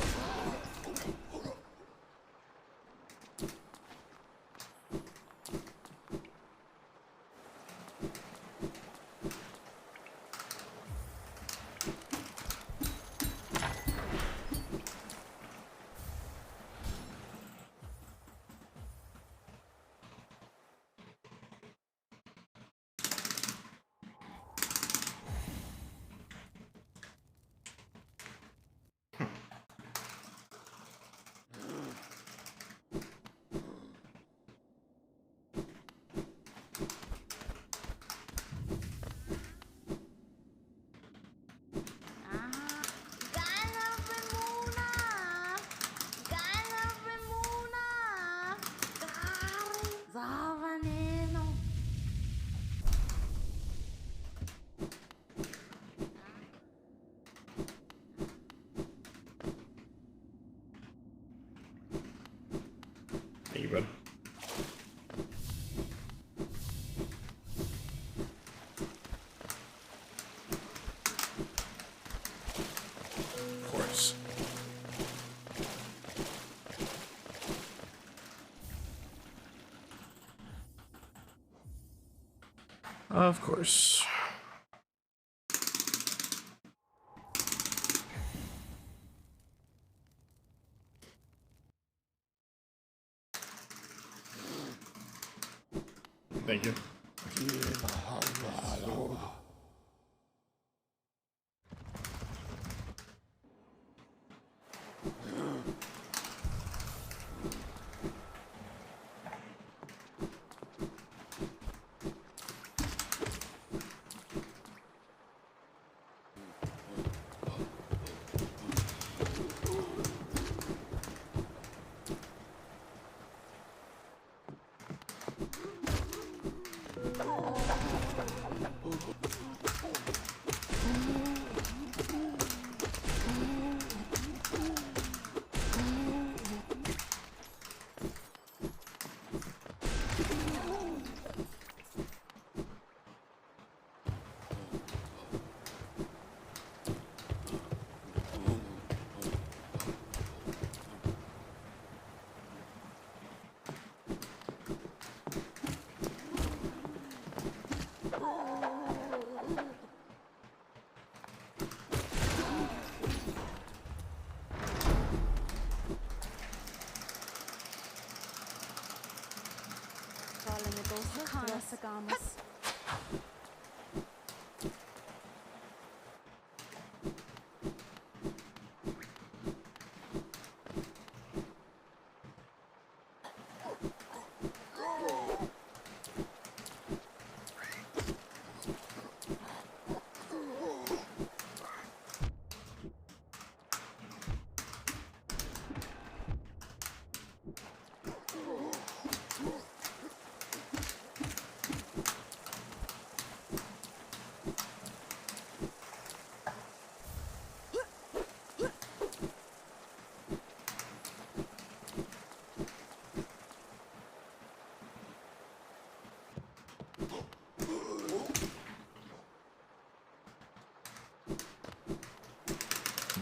Thank you, bud. Of course. Of course. Thank you.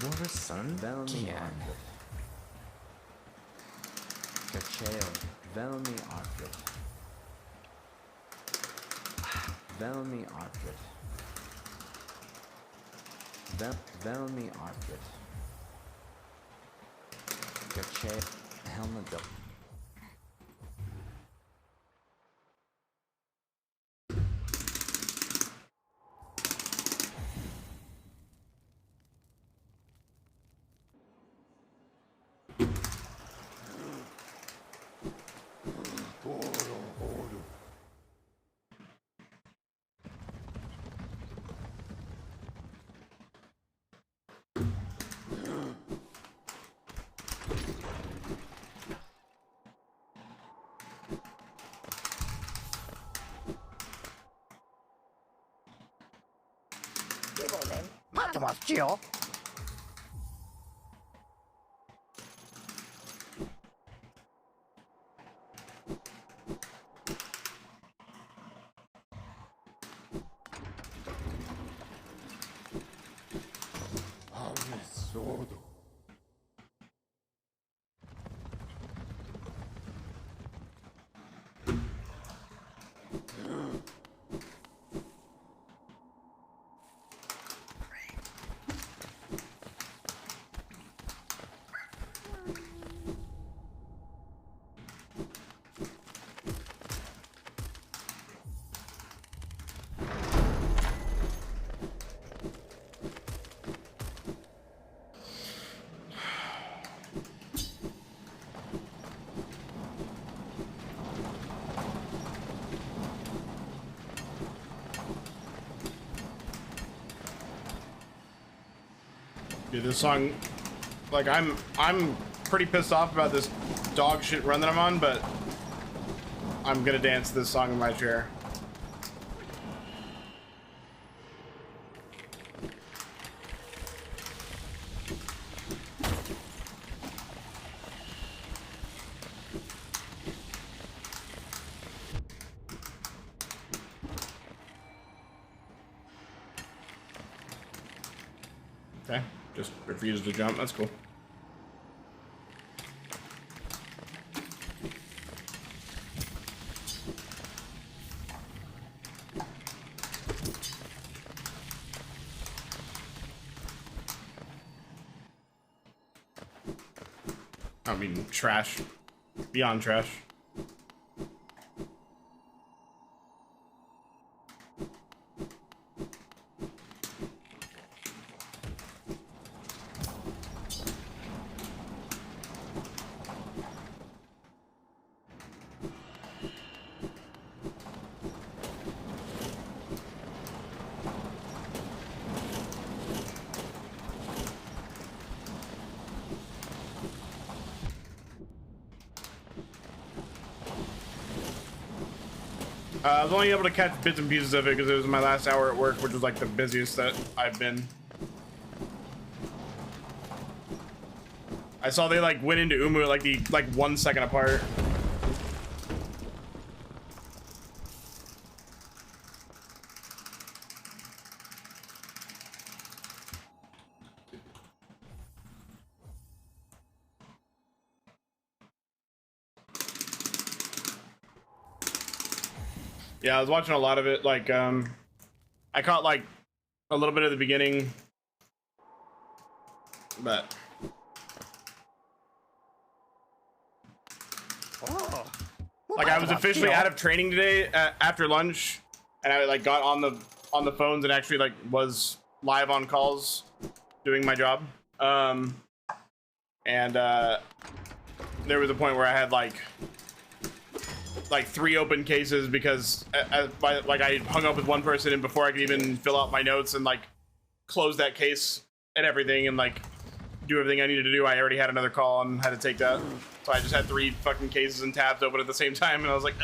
Vår son velmi arvet. Kacheo velmi arvet. Velmi arvet. Velmi arvet. Kacheo helmet. 맞죠? Dude, this song, like, I'm pretty pissed off about this dog shit run that I'm on, but I'm gonna dance this song in my chair. Okay, just refuse to jump. That's cool. I mean, trash. Beyond trash. I was only able to catch bits and pieces of it because it was my last hour at work, which was like the busiest that I've been. I saw they like went into Umu at like 1 second apart. Yeah, I was watching a lot of it. Like, I caught like a little bit of the beginning, but Like I was officially out of training today after lunch, and I like got on the phones and actually like was live on calls doing my job. And there was a point where I had like 3 open cases because I hung up with one person, and before I could even fill out my notes and like close that case and everything and like do everything I needed to do, I already had another call and had to take that. So I just had 3 fucking cases and tabs open at the same time, and I was like,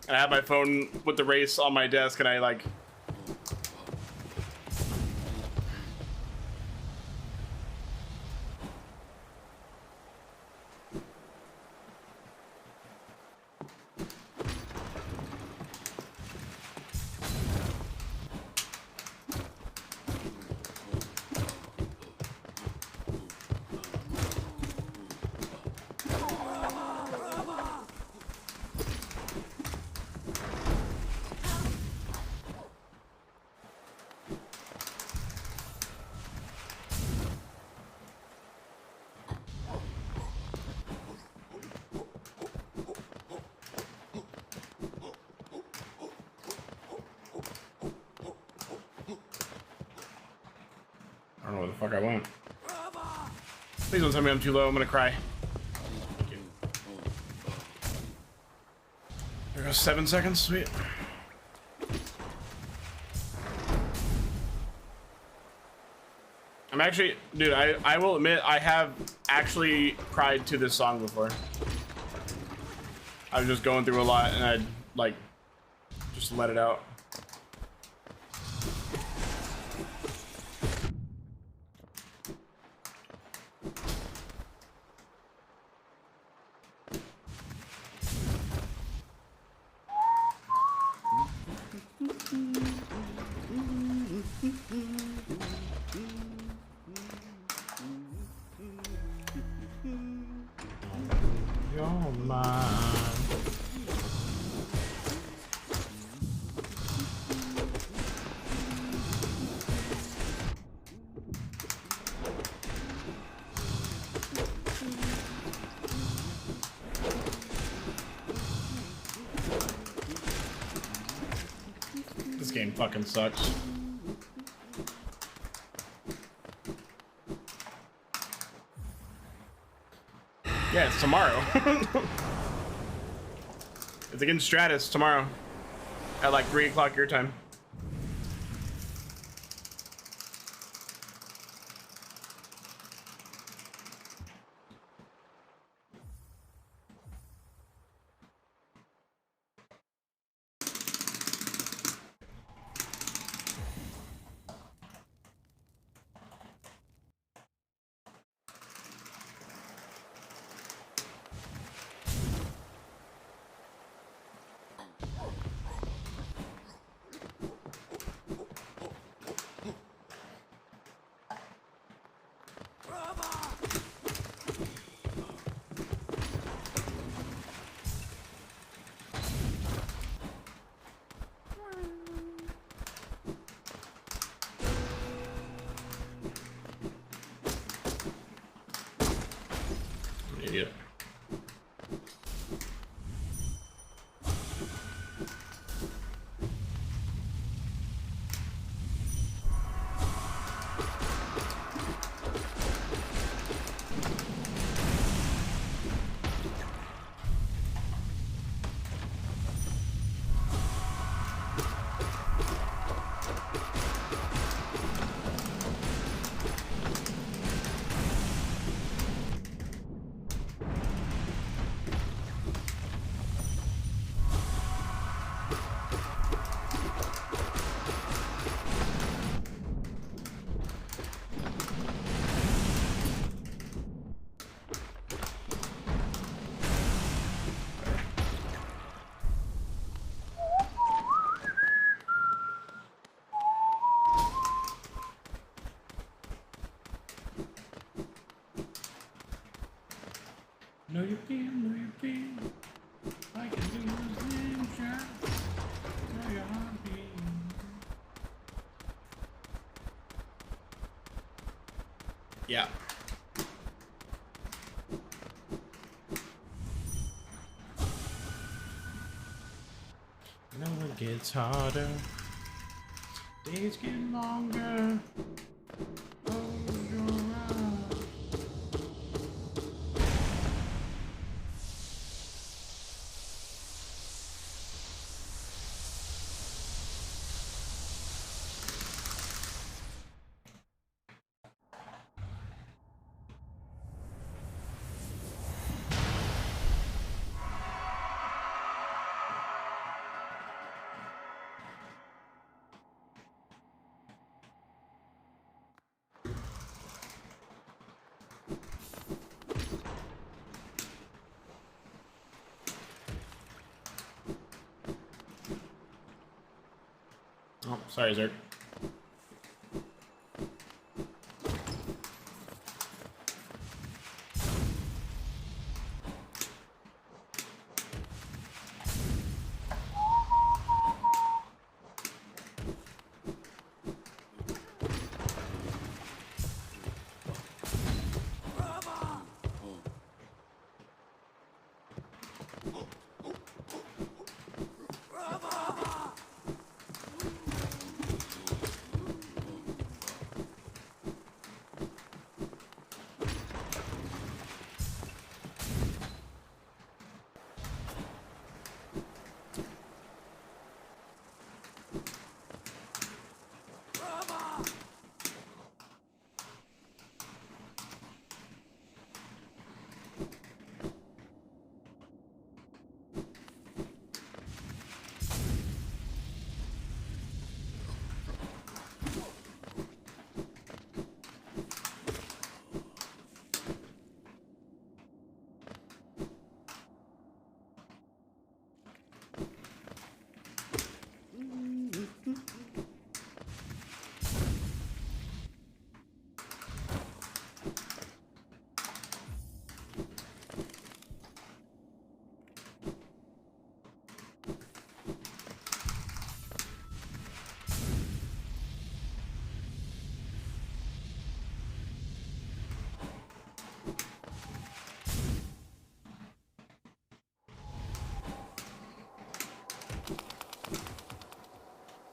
and I had my phone with the race on my desk, and I like. I don't know where the fuck I went. Please don't tell me I'm too low. I'm gonna cry. Thank you. There goes 7 seconds. Sweet. I'm actually, dude, I will admit I have actually cried to this song before. I was just going through a lot and I'd like just let it out. You're mine. This game fucking sucks. Yeah, it's tomorrow. It's against Stratus tomorrow at like 3 o'clock your time. Idiot. No, you can't, no, you can't. I can do the same shot. Know your heartbeat. Yeah. It gets harder. Days get longer. Close your eyes. Oh, sorry, Zerk.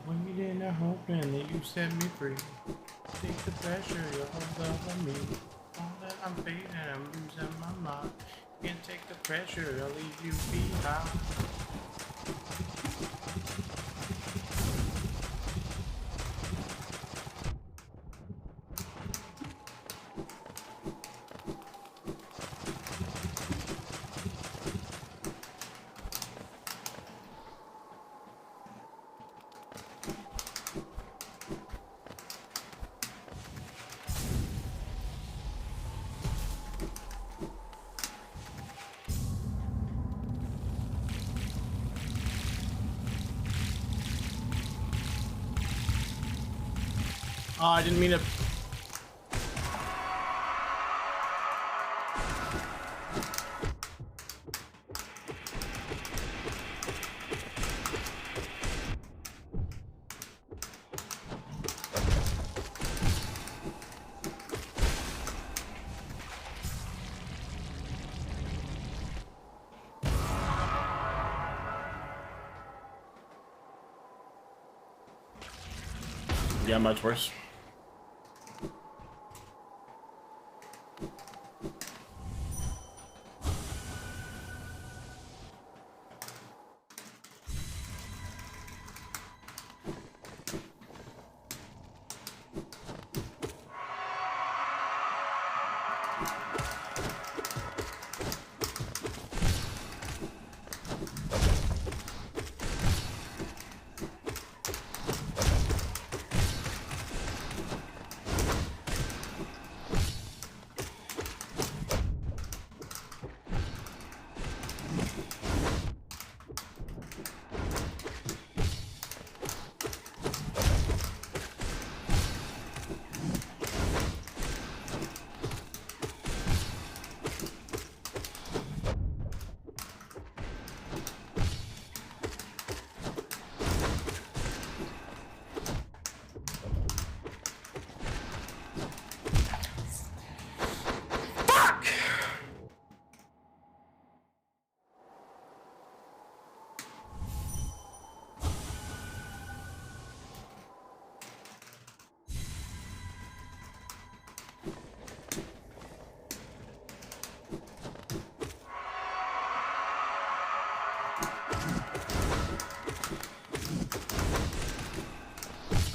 Waiting and hoping that you set me free. Take the pressure, you hold over me. All that I'm fading, I'm losing my mind. Can't take the pressure, I'll leave you behind. Oh, I didn't mean to. Yeah, much worse.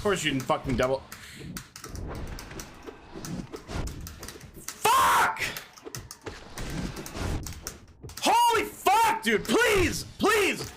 course you didn't fucking double. Fuck! Holy fuck, dude! Please! Please!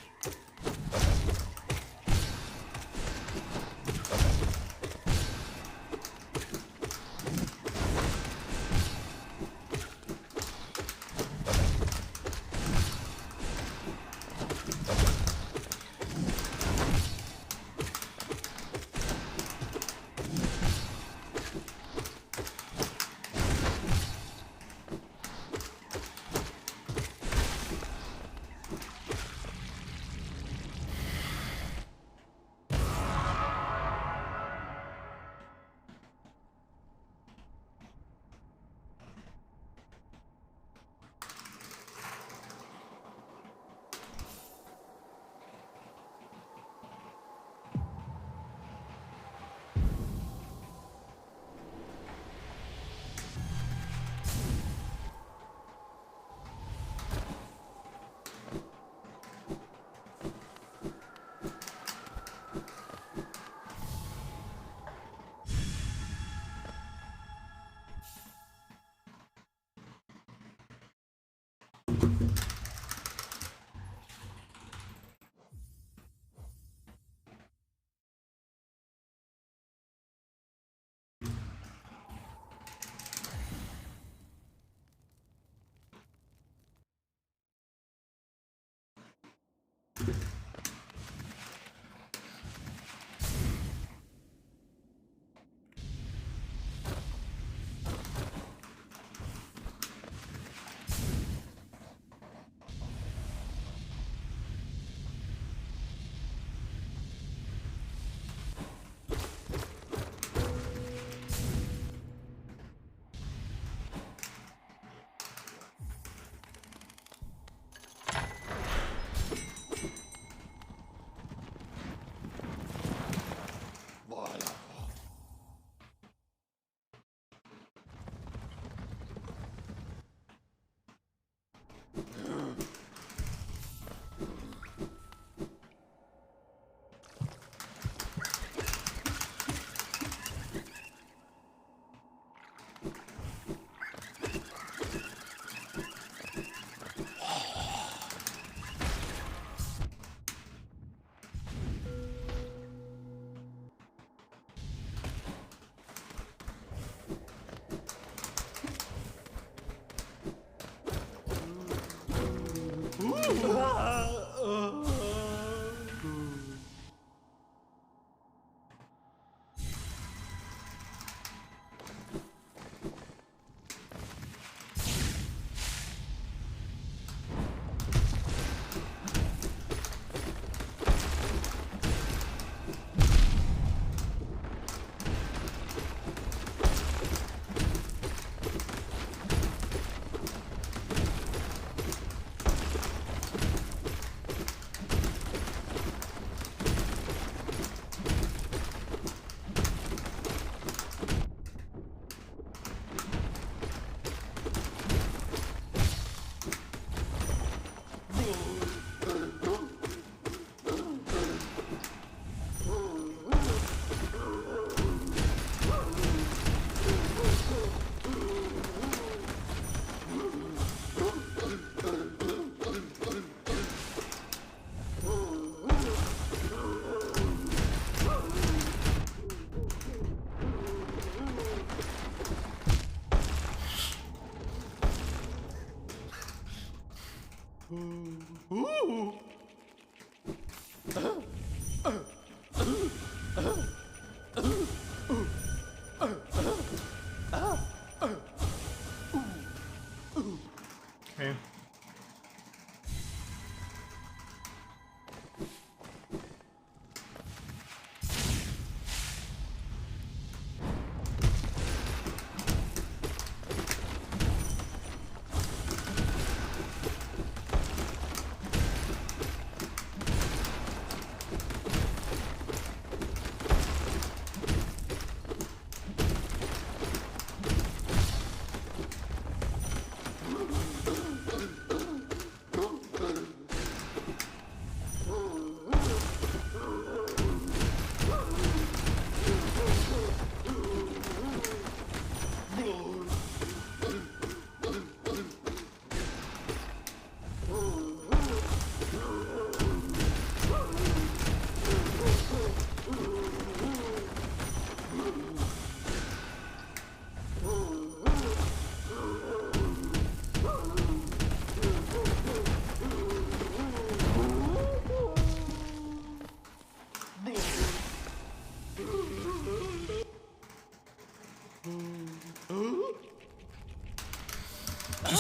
Okay.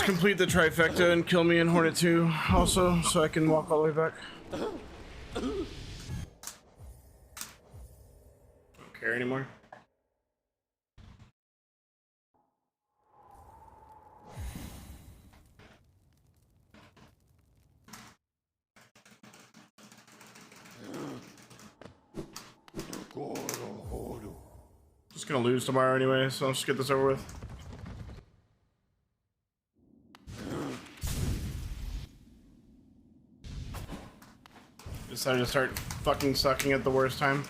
complete the trifecta and kill me in Hornet 2 also, so I can walk all the way back. Don't care anymore. Just gonna lose tomorrow anyway, so let's get this over with. Decided to start fucking sucking at the worst time.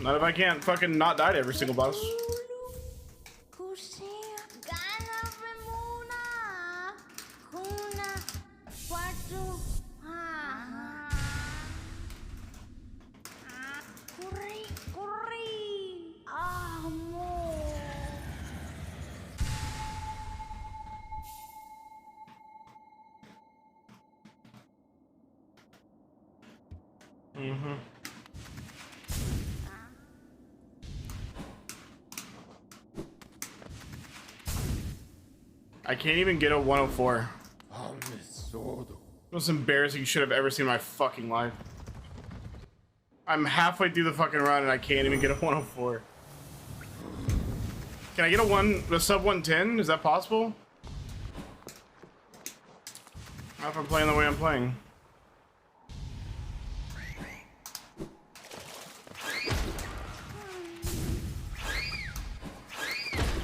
Not if I can't fucking not die to every single boss. I can't even get a 104. Most embarrassing shit I've ever seen in my fucking life. I'm halfway through the fucking run and I can't even get a 104. Can I get a sub 110? Is that possible? Not if I'm playing the way I'm playing.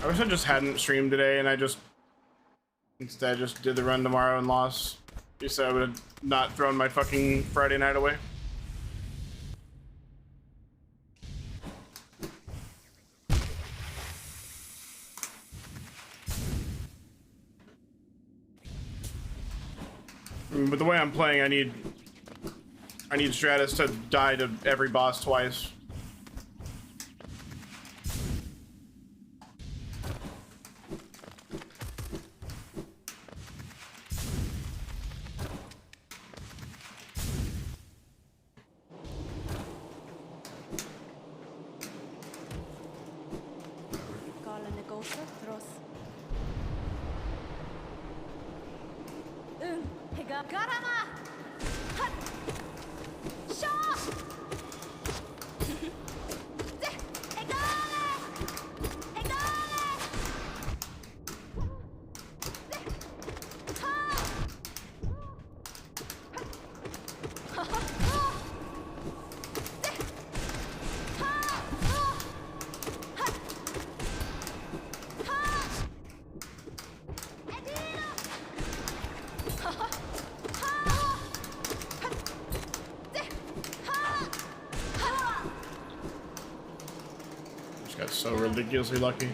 I wish I just hadn't streamed today and I just instead just did the run tomorrow and lost. Just so I would have not thrown my fucking Friday night away. But the way I'm playing, I need Stratus to die to every boss twice. Got so ridiculously lucky.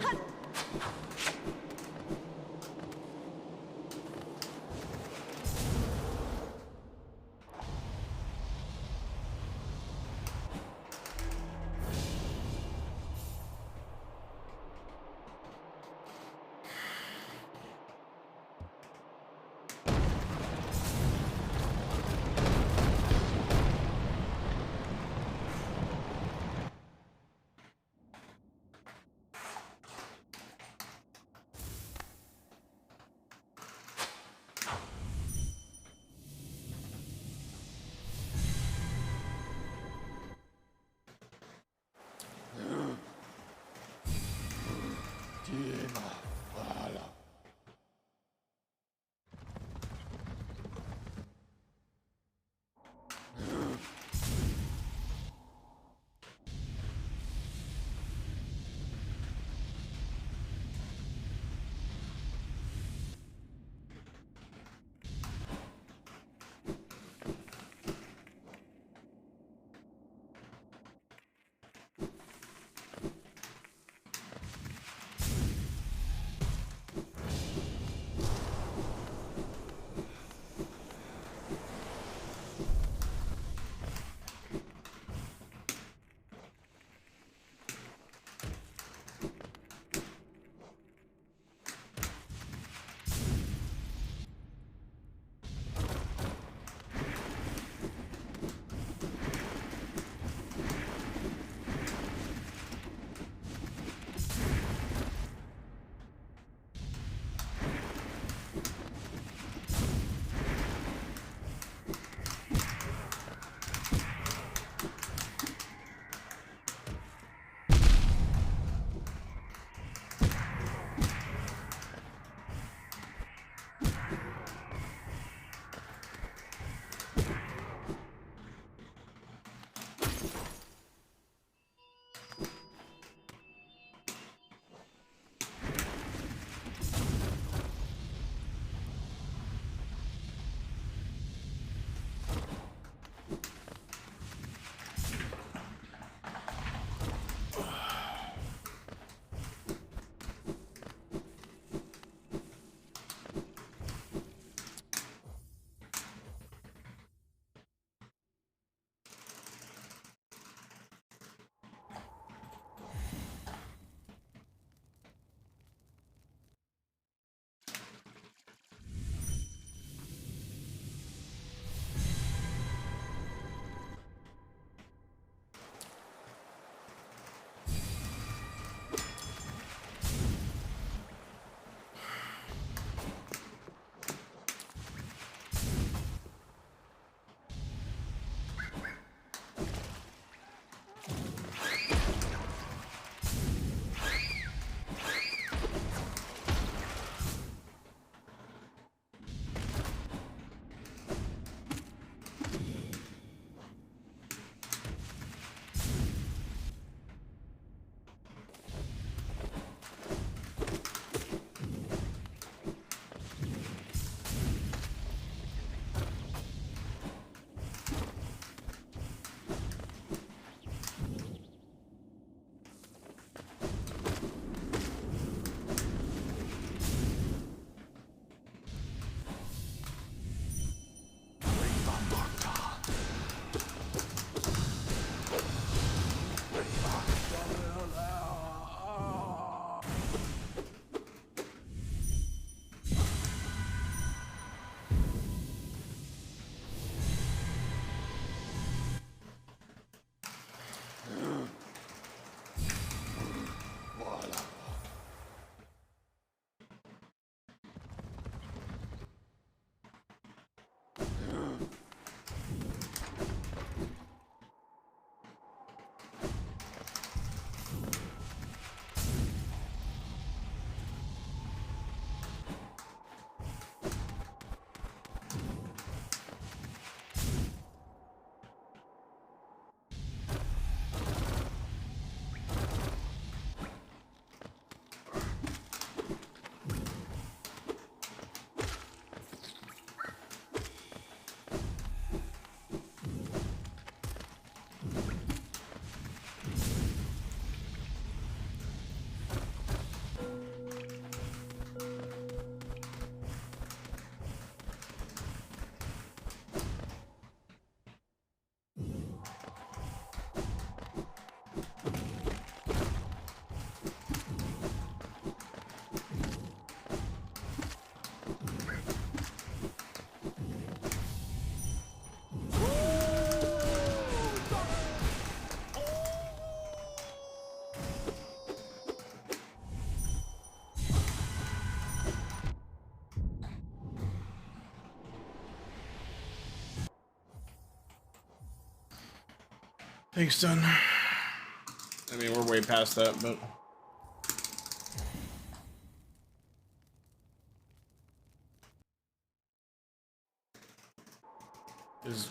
Thanks, son. I mean, we're way past that, but...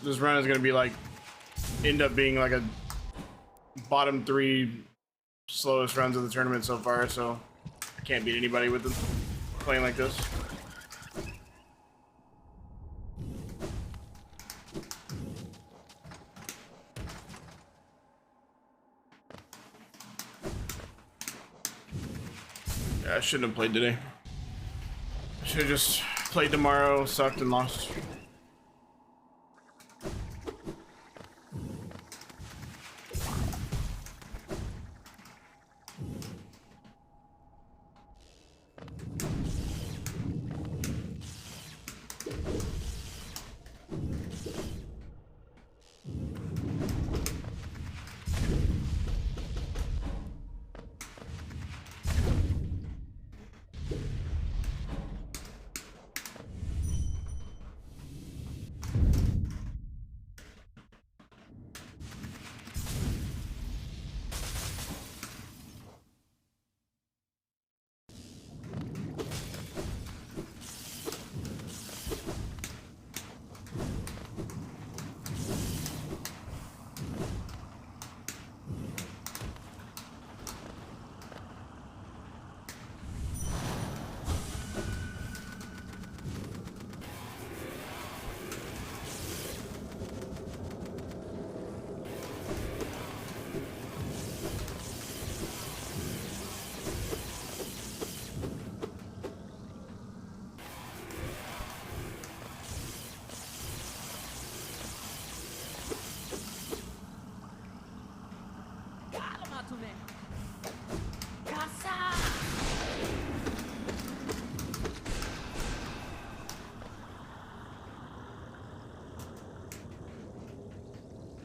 This run is gonna be like... end up being like a... bottom 3 slowest runs of the tournament so far, so... I can't beat anybody with them playing like this. Yeah, I shouldn't have played today. I should have just played tomorrow, sucked and lost.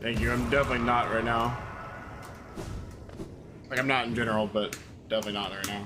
Thank you. I'm definitely not right now. Like, I'm not in general, but definitely not right now.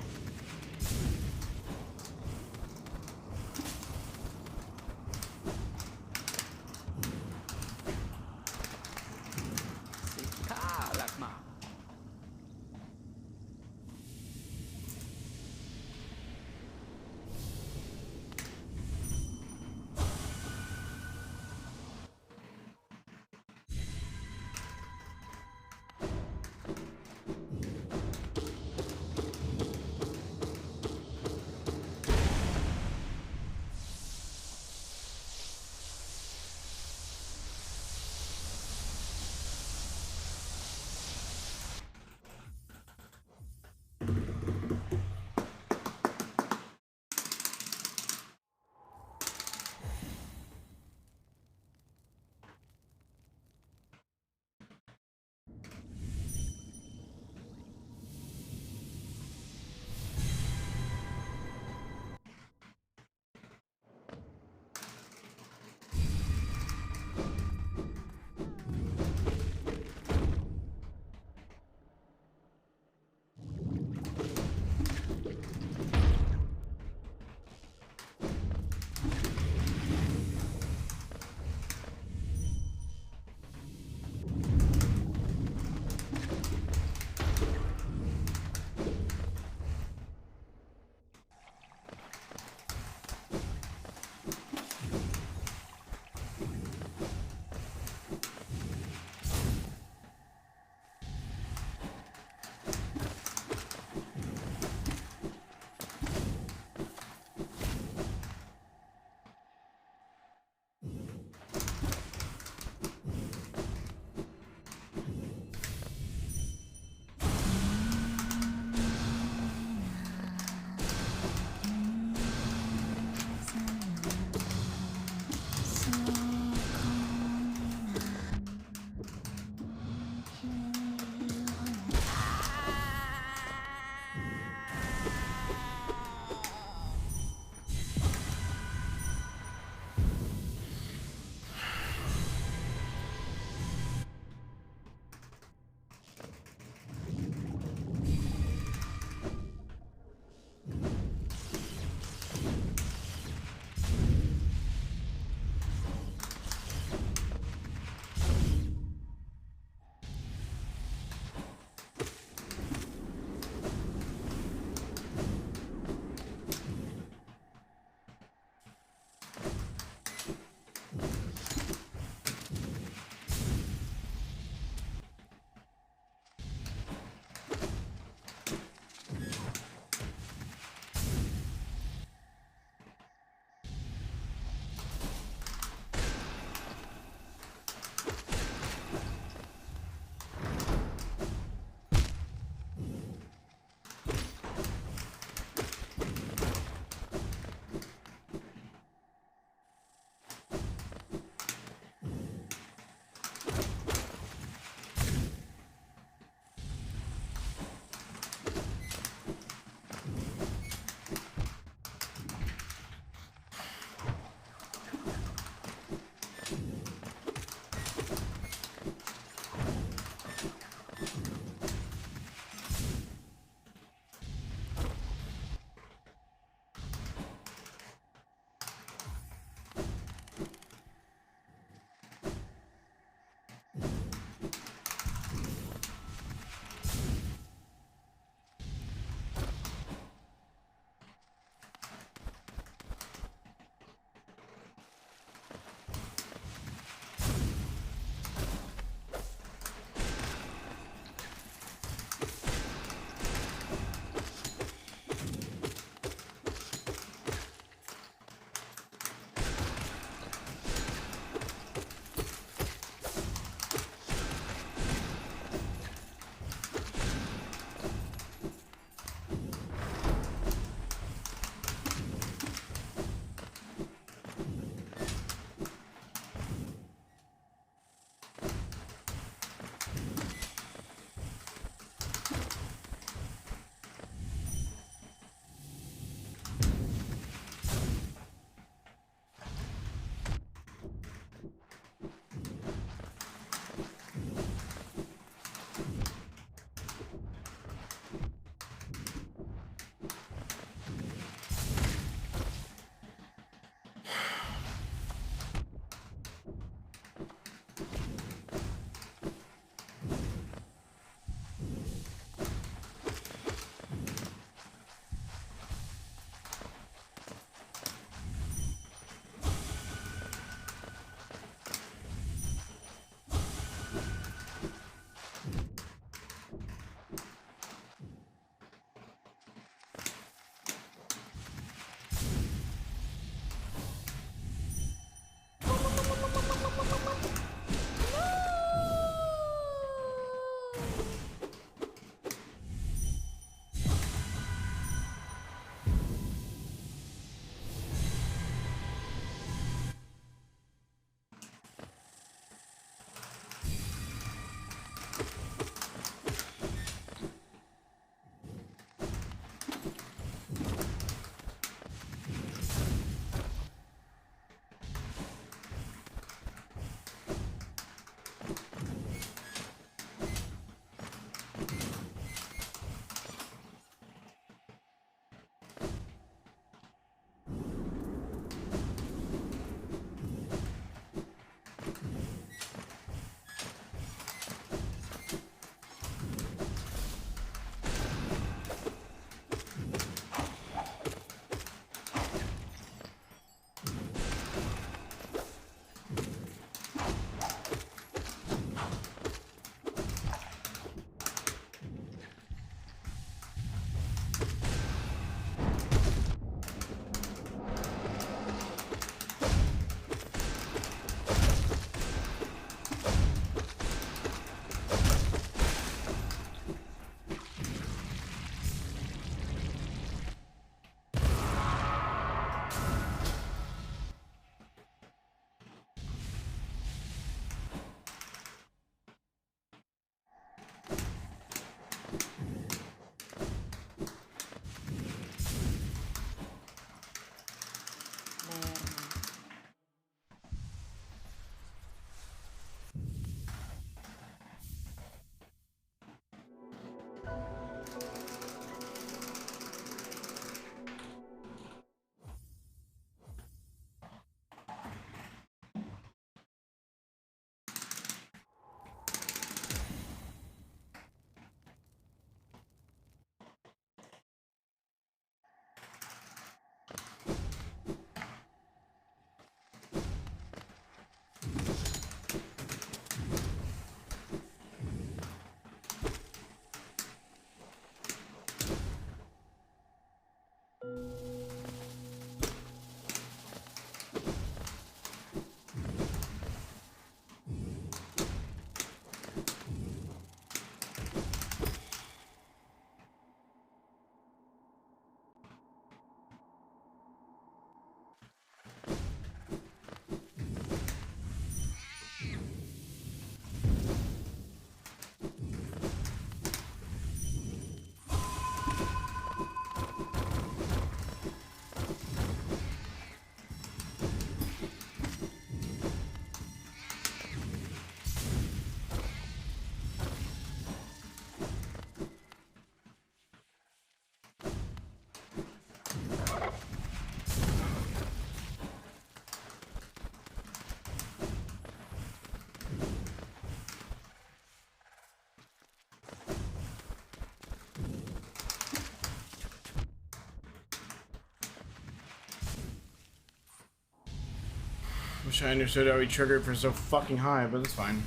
Wish I understood how he triggered for so fucking high, but it's fine.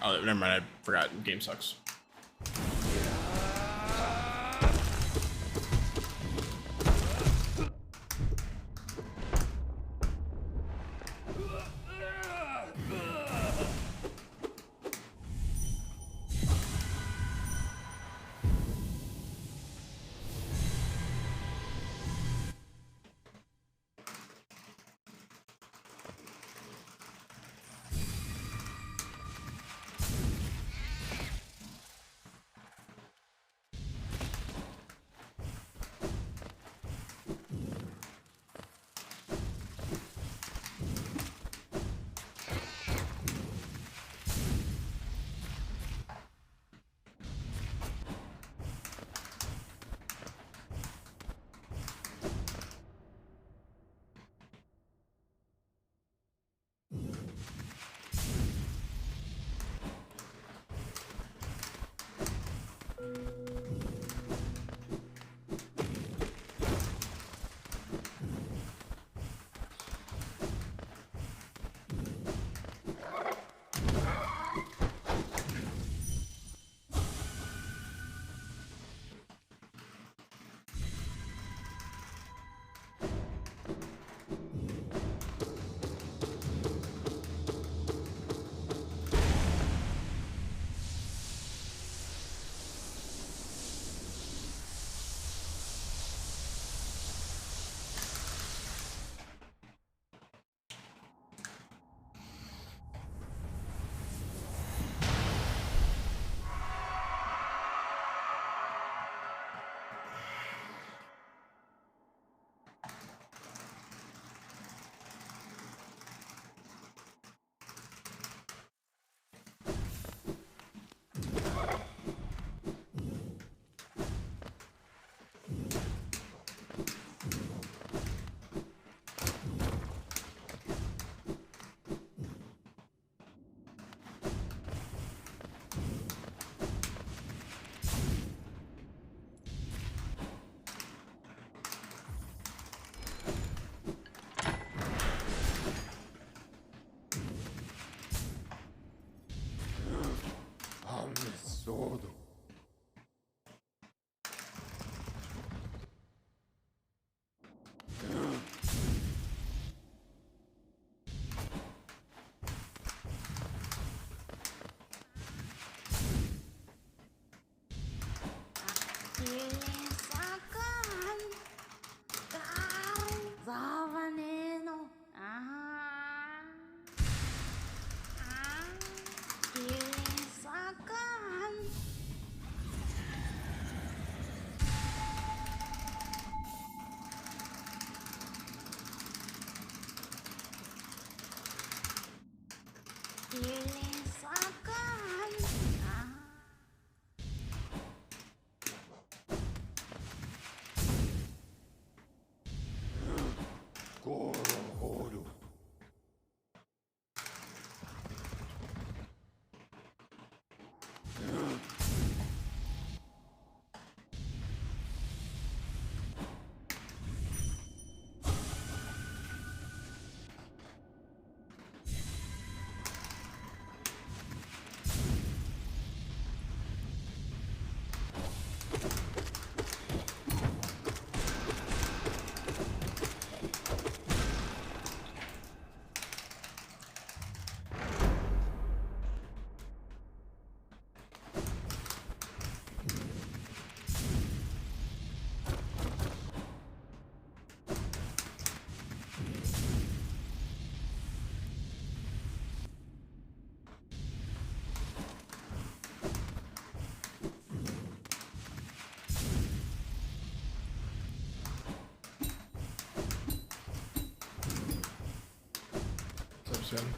Oh, never mind. I forgot. Game sucks. What's up, Sam?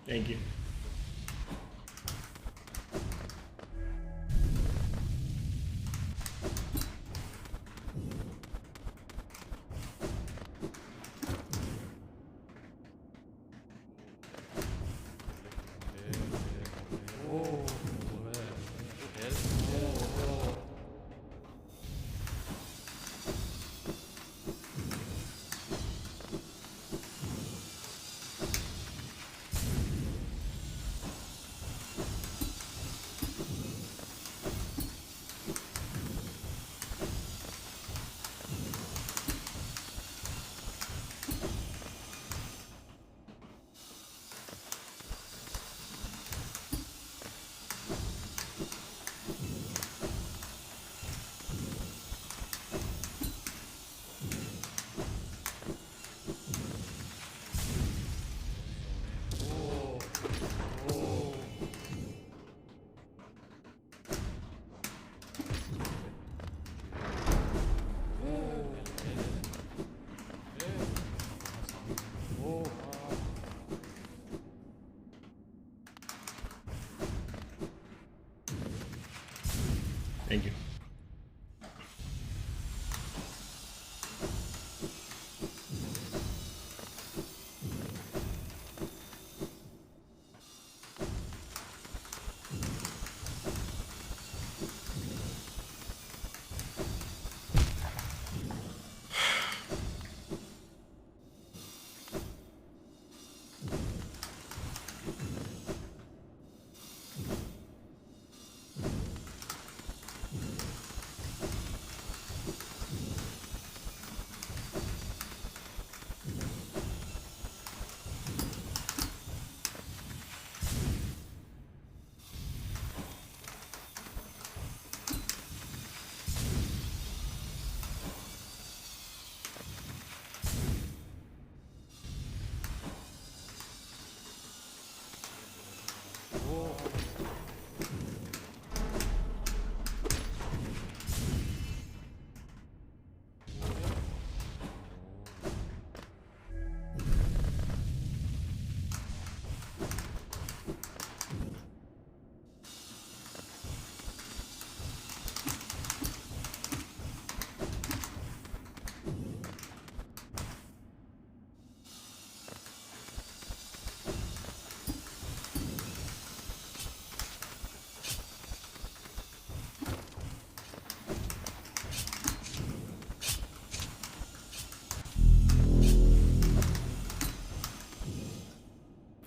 Thank you. Thank you.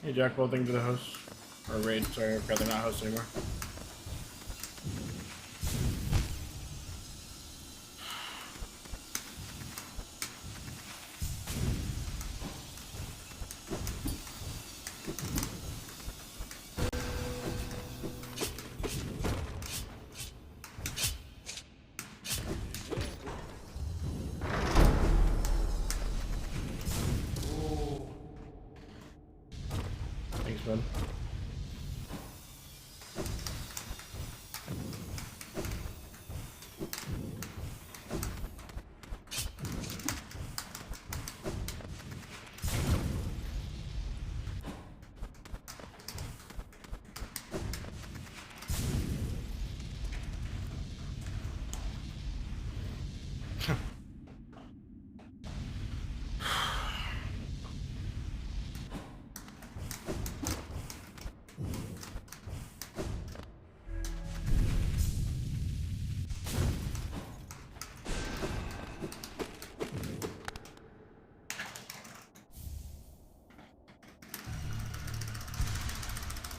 Hey Jack, well, thank you for the host. Or raid, sorry, I forgot they're not hosts anymore. Thanks, bud.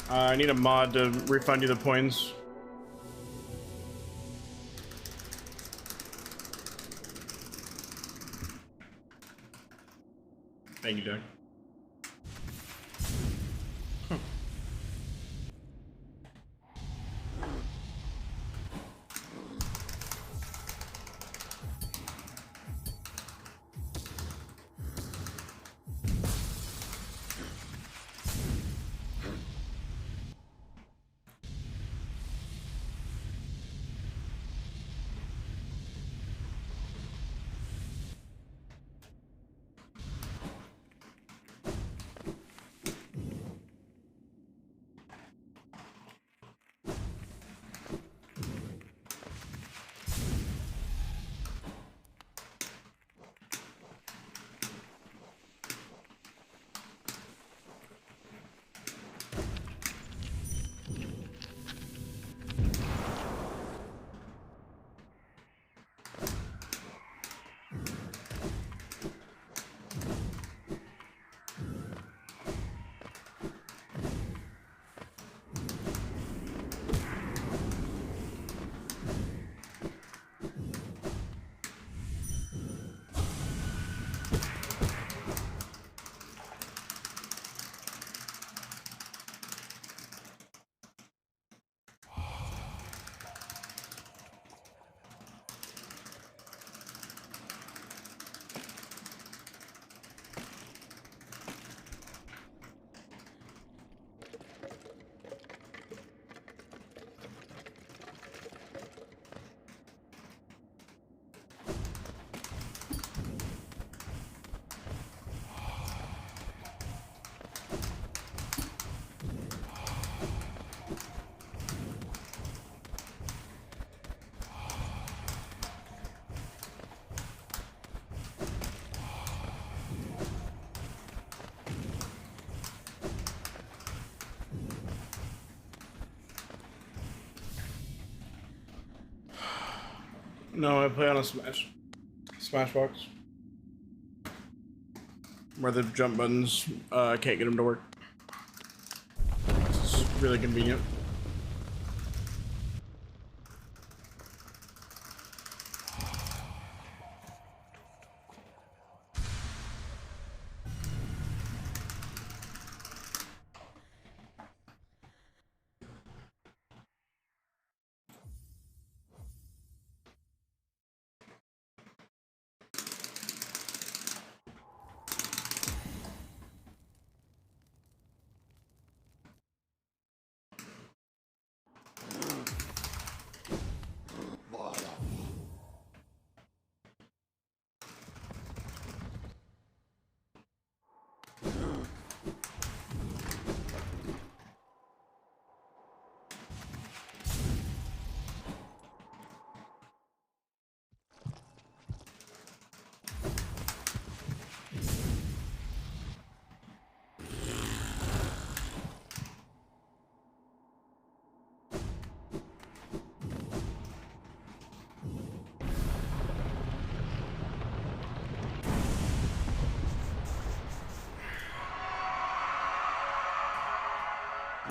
I need a mod to refund you the points. Thank you, Jack. No, I play on a Smashbox. Where the jump buttons, I can't get them to work. It's really convenient.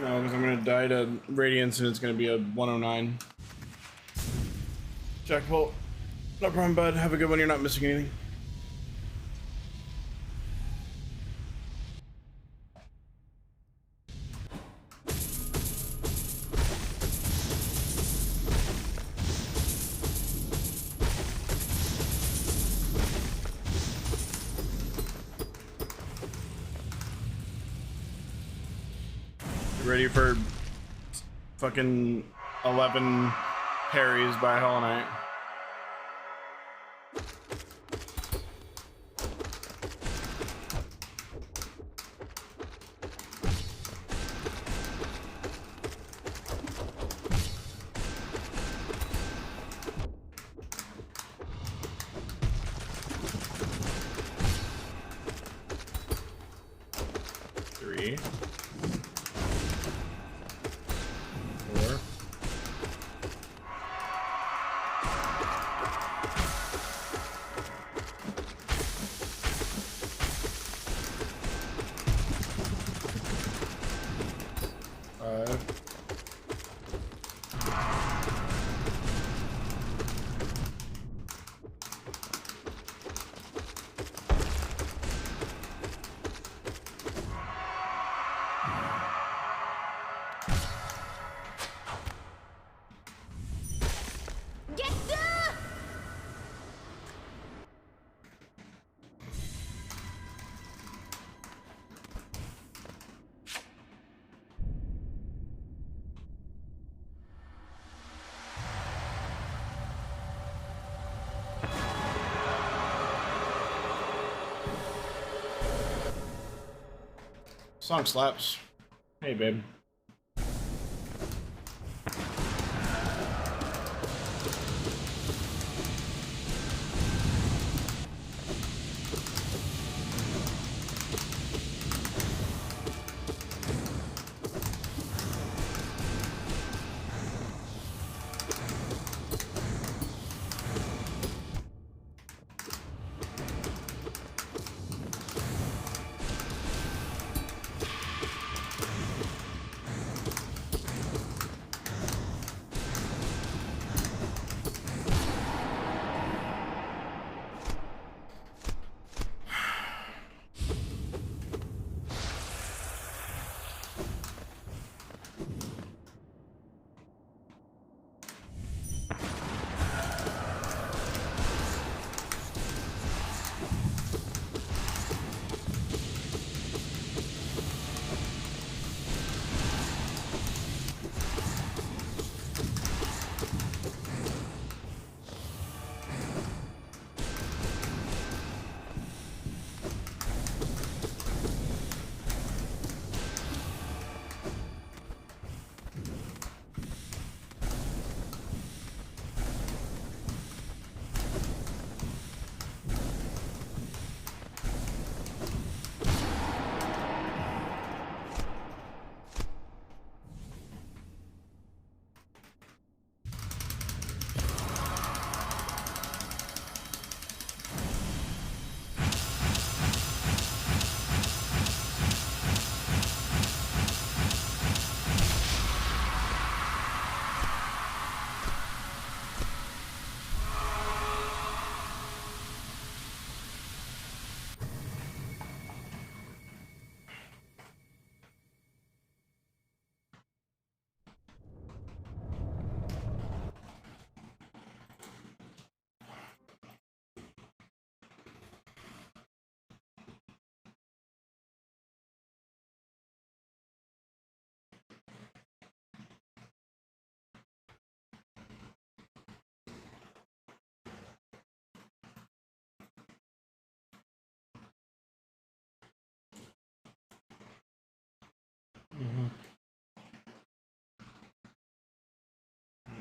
No, because I'm gonna die to Radiance and it's gonna be a 109. Jackpot. No problem, bud. Have a good one. You're not missing anything. Ready for fucking 11 parries by Hollow Knight. Three. 4. Song slaps. Hey, babe.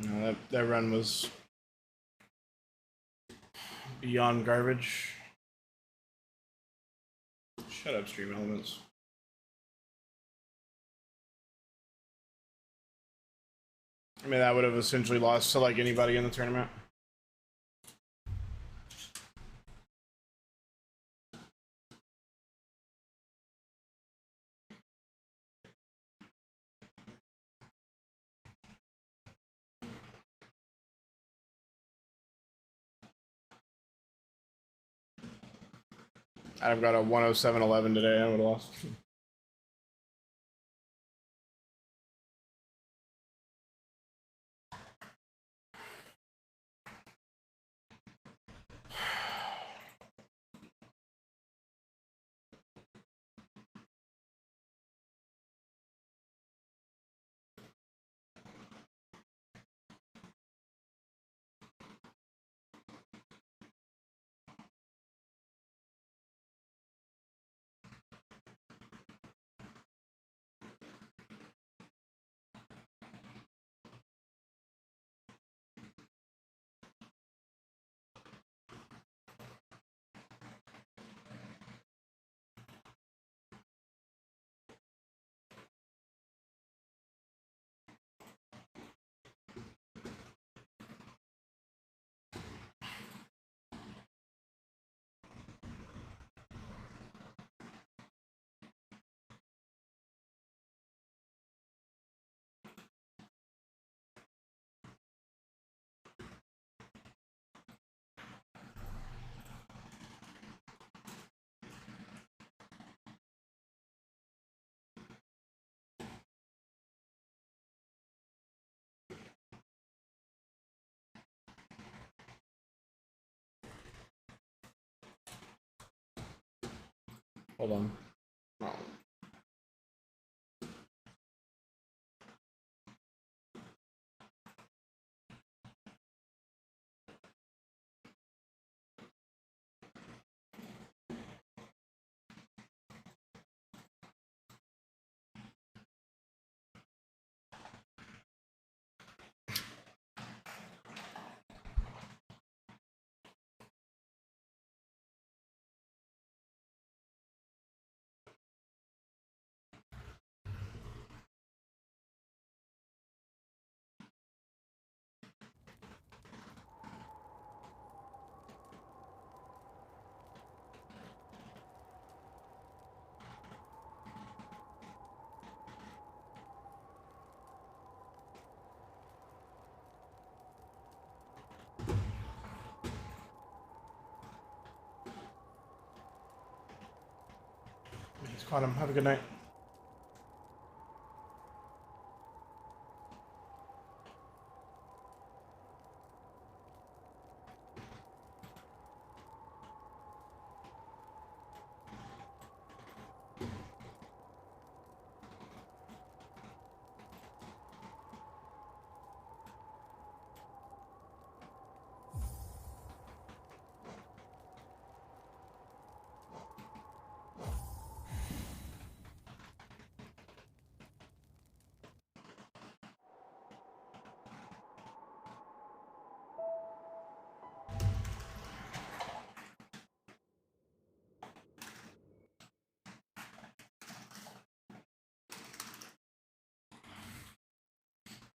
No, that run was beyond garbage. Shut up, Stream Elements. I mean, that would have essentially lost to like anybody in the tournament. I've got a 107.11 today. I would have lost. Hold on. Oh. Just caught him. Have a good night.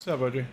What's up, OJ?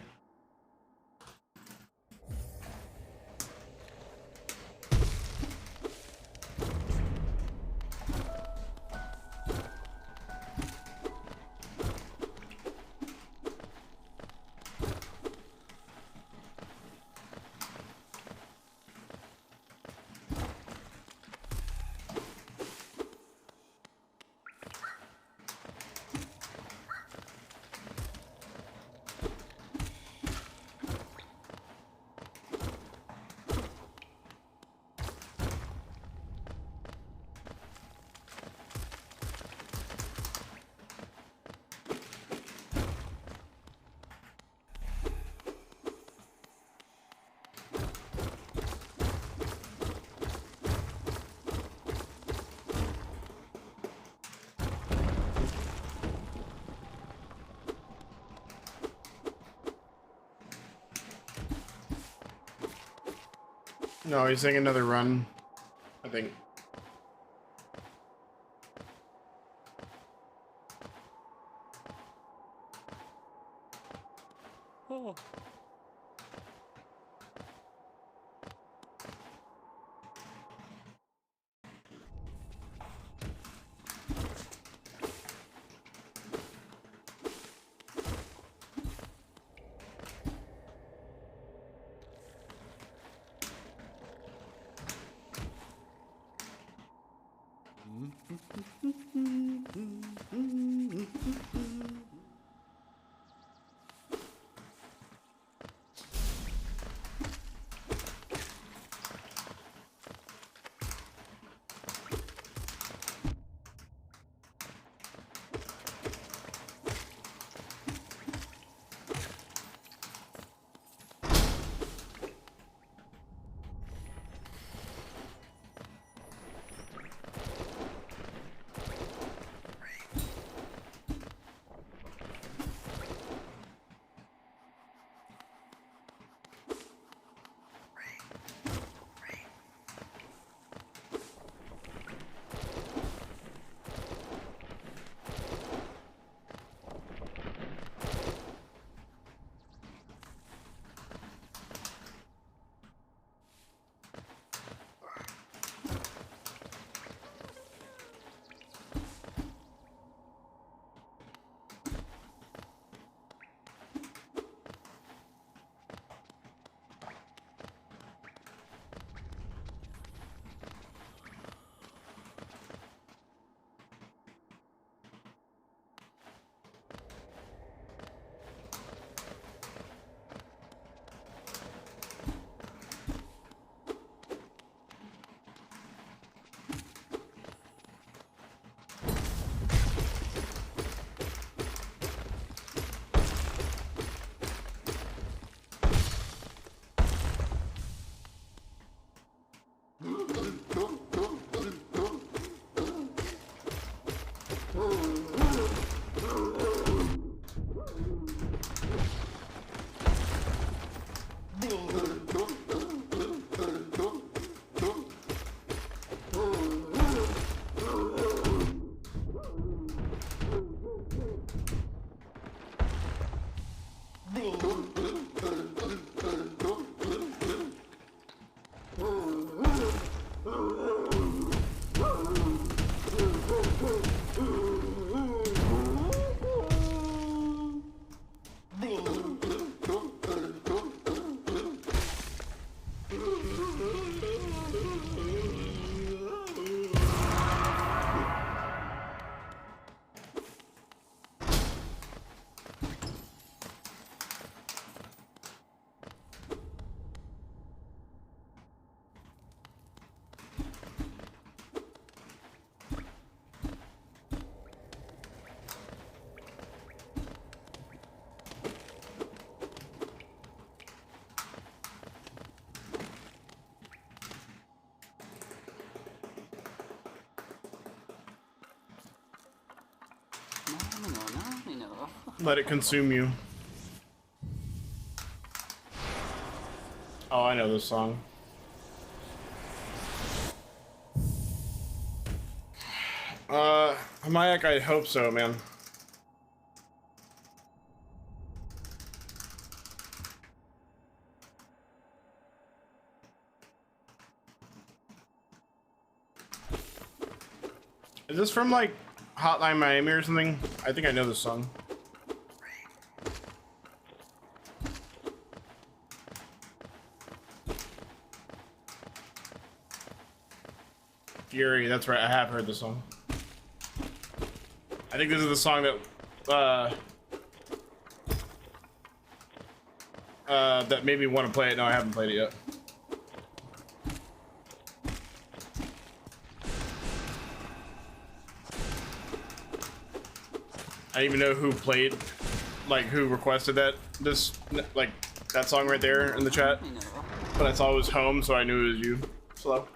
No, he's saying another run, I think. Oh. Let it consume you. Oh, I know this song. Mayak, I hope so, man. Is this from, like, Hotline Miami or something? I think I know this song. Fury, that's right, I have heard the song. I think this is the song that made me want to play it. No, I haven't played it yet. I don't even know who played, like, who requested that, that song right there in the chat. But I saw it was home, so I knew it was you. Slow.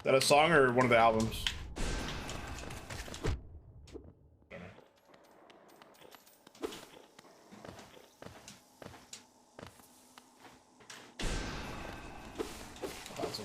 that a song or one of the albums? Thought so.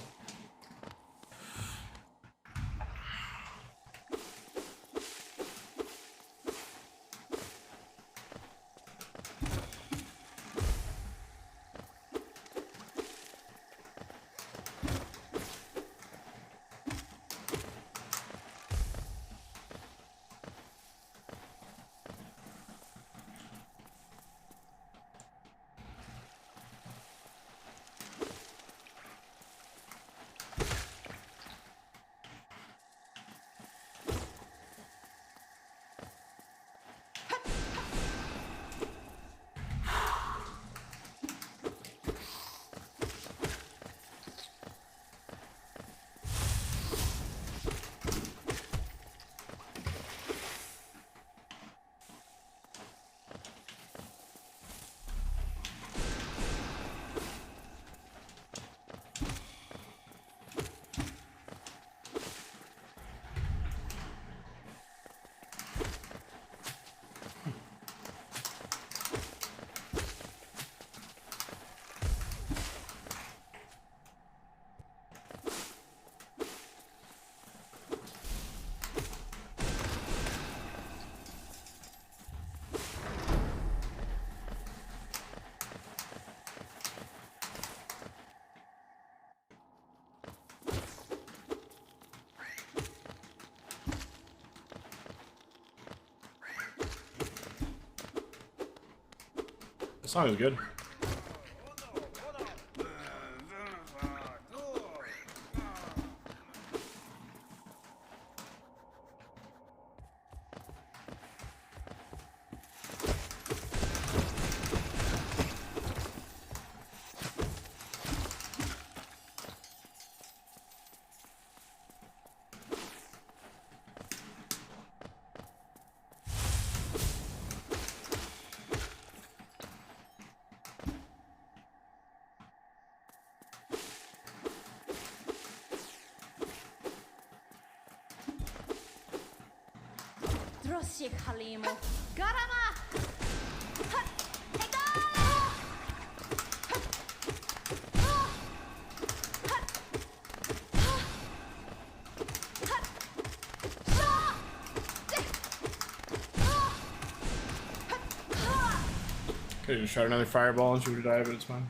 The song is good. Drosik Halimu. Garama! Could have just shot another fireball and she would have died, but it's fine.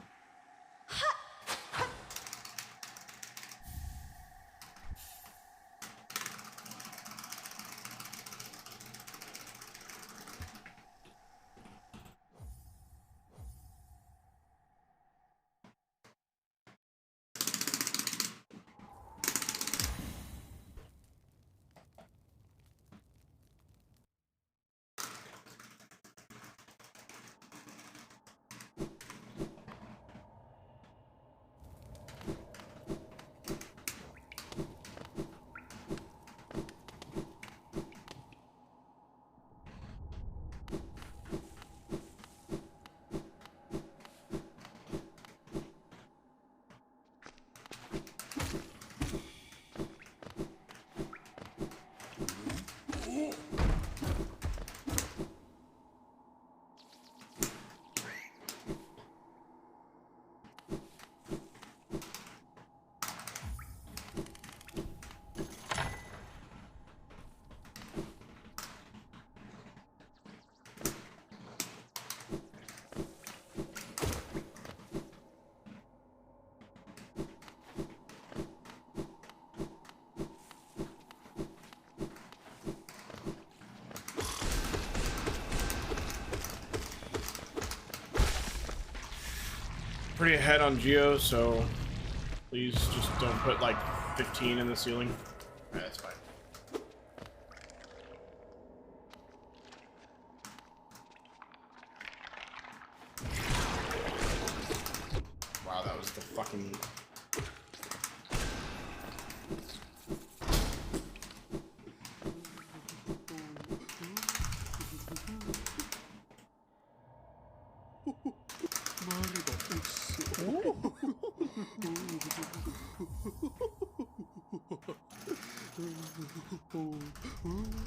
Pretty ahead on Geo, so please just don't put like 15 in the ceiling. Alright, that's fine. Wow, that was the fucking... Oh.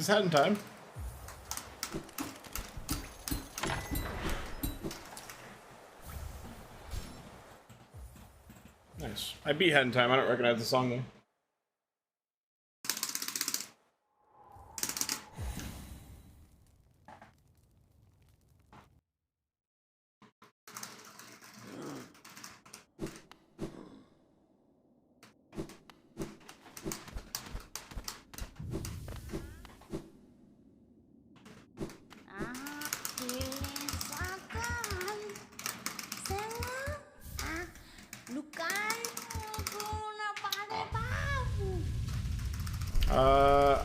this hat in time? Nice. I beat Hat in Time. I don't recognize the song though.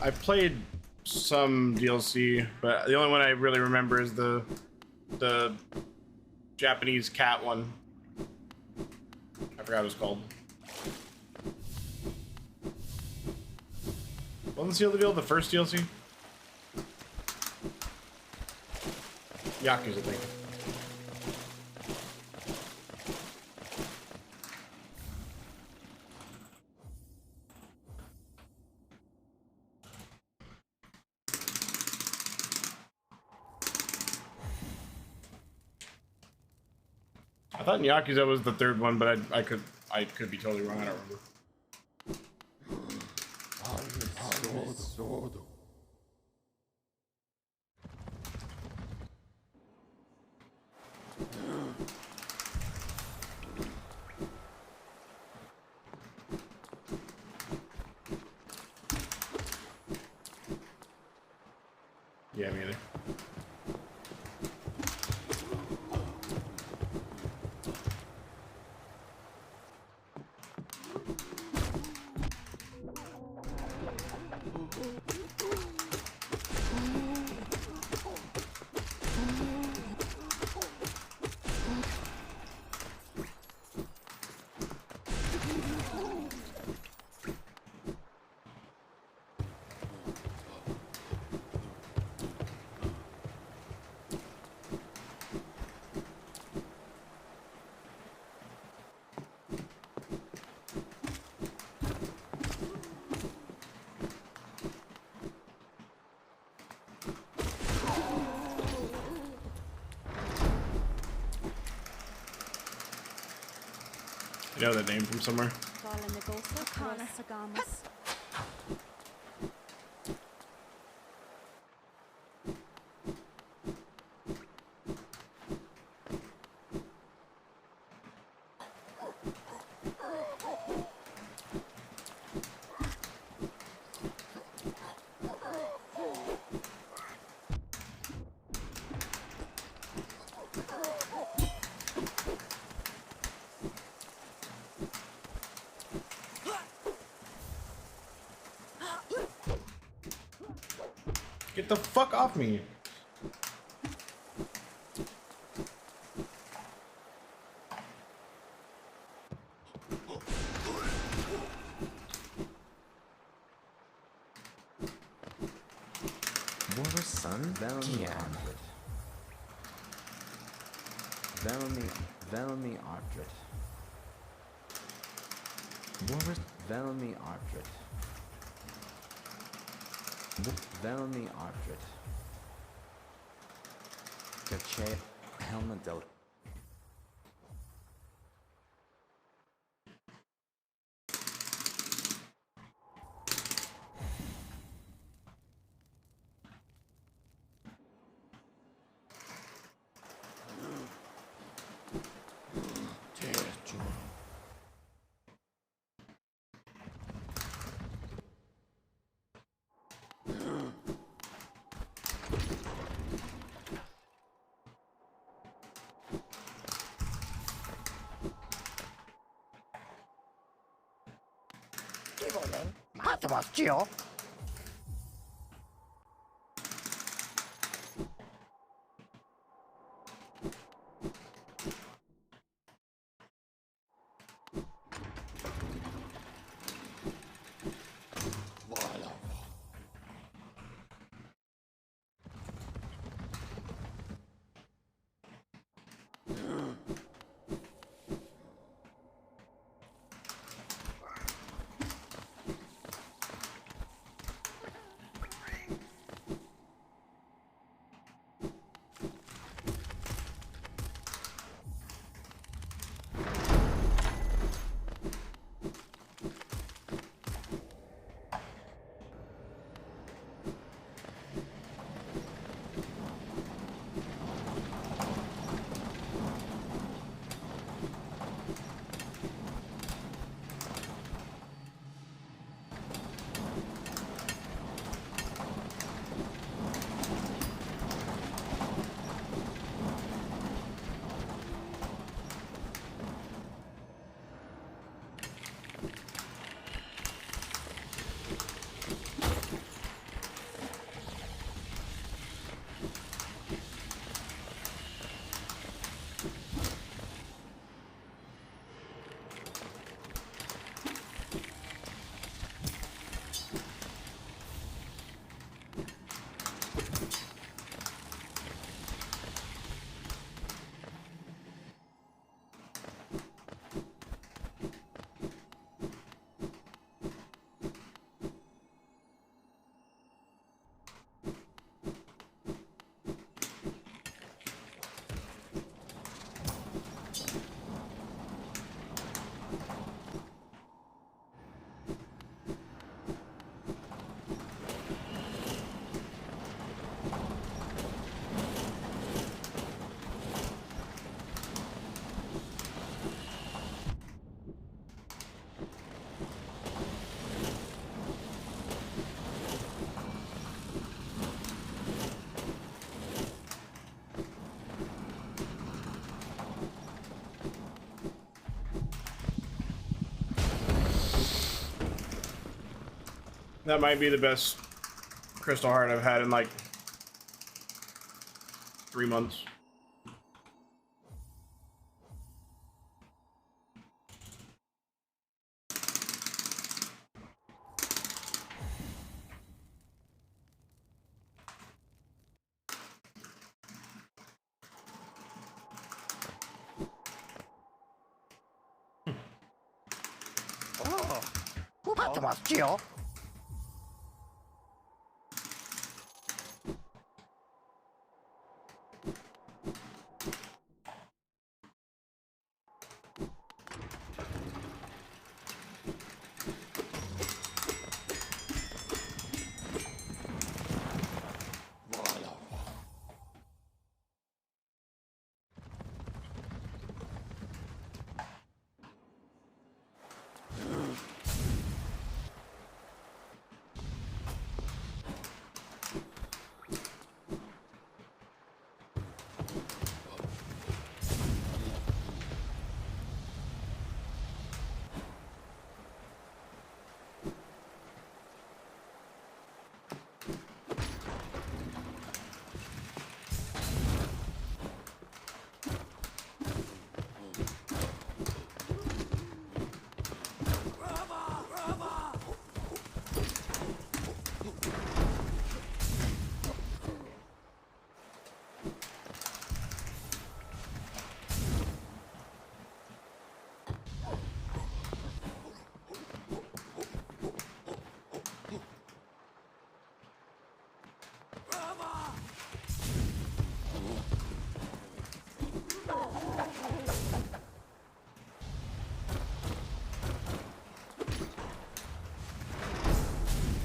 I played some DLC, but the only one I really remember is the Japanese cat one. I forgot what it was called. Wasn't Seal the Deal the first DLC? Yakuza, I think. I thought Yakuza was the third one, but I could be totally wrong. I don't remember. Yeah, me either. You know that name from somewhere? Get the fuck off me. War's son? Velmi Artrit. Velmi Artrit. War's Velmi Artrit. Velmi Artrit. Gache Helmadel. 기본은 맞죠? That might be the best Crystal Heart I've had in like 3 months. 맞죠?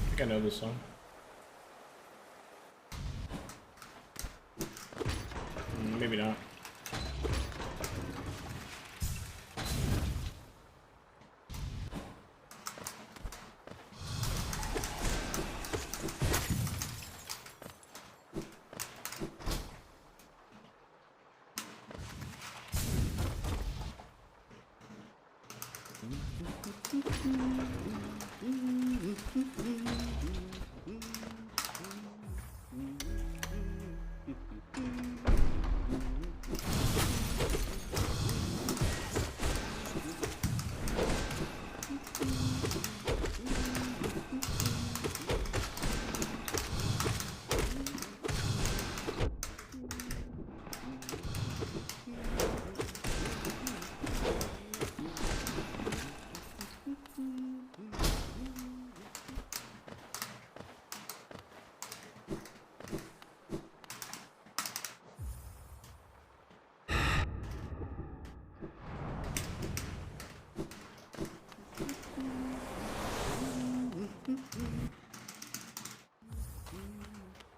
I think I know this song. Maybe not.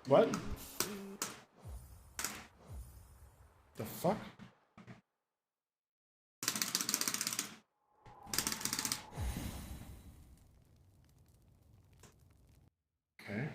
What? The fuck? Okay.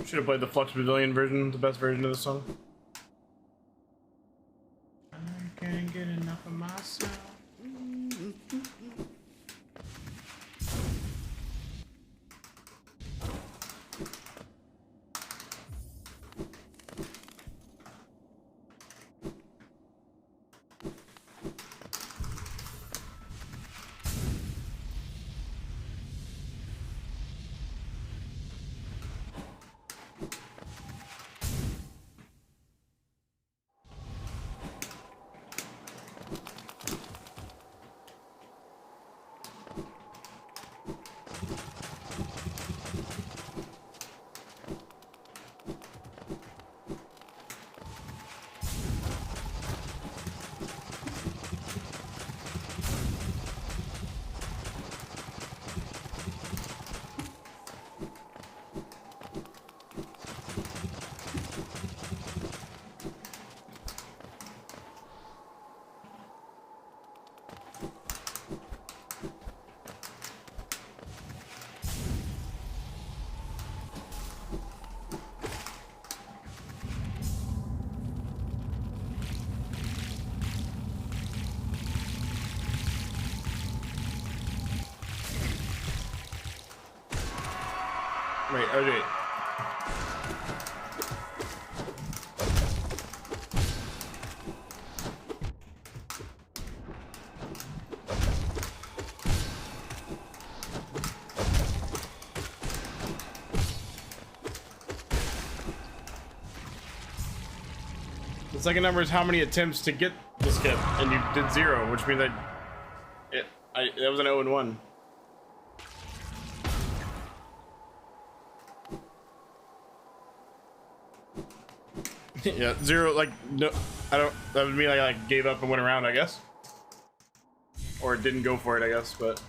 Should have played the Flux Pavilion version, the best version of the song. I can't get enough of myself. Wait, okay. The second number is how many attempts to get the skip, and you did 0, which means that was an 0 and 1. Yeah, 0, like, no, I don't, that would mean I like gave up and went around, I guess. Or didn't go for it, I guess, but.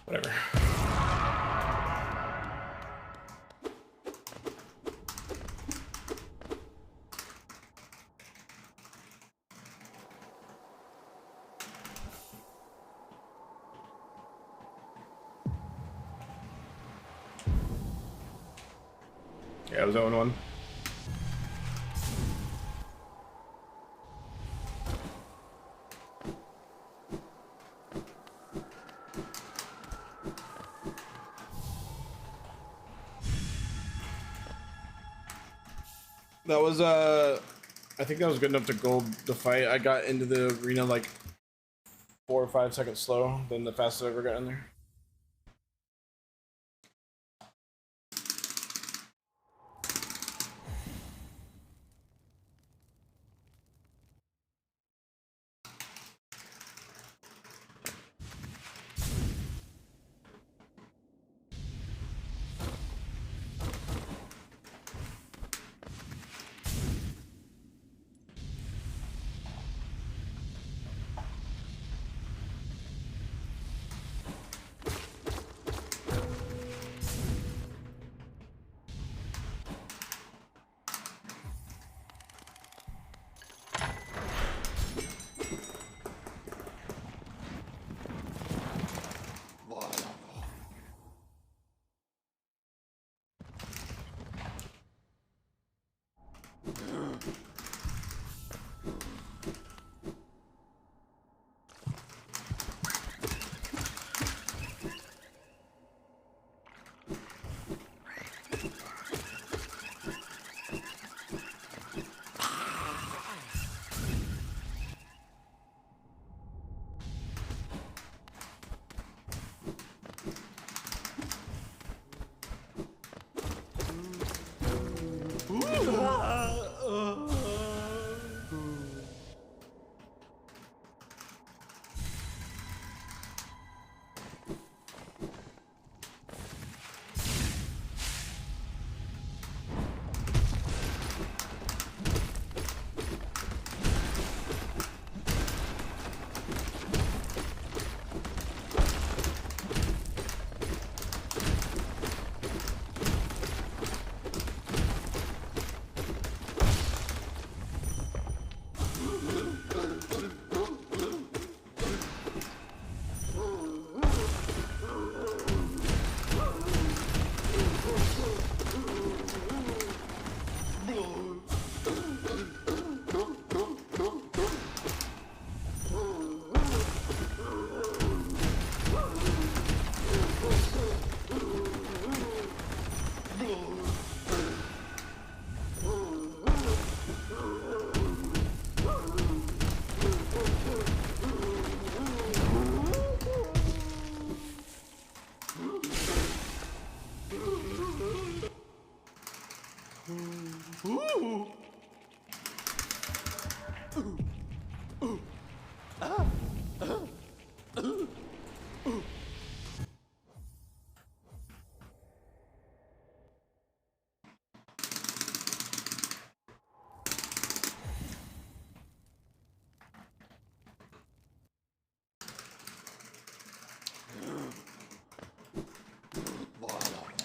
Whatever. Yeah, I was 0 and 1. That was I think that was good enough to gold the fight. I got into the arena like 4 or 5 seconds slow than the fastest I ever got in there.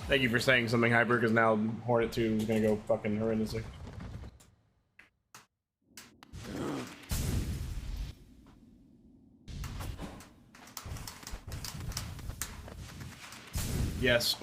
Thank you for saying something, Hyper, because now Hornet 2 is gonna go fucking horrendously. Yes.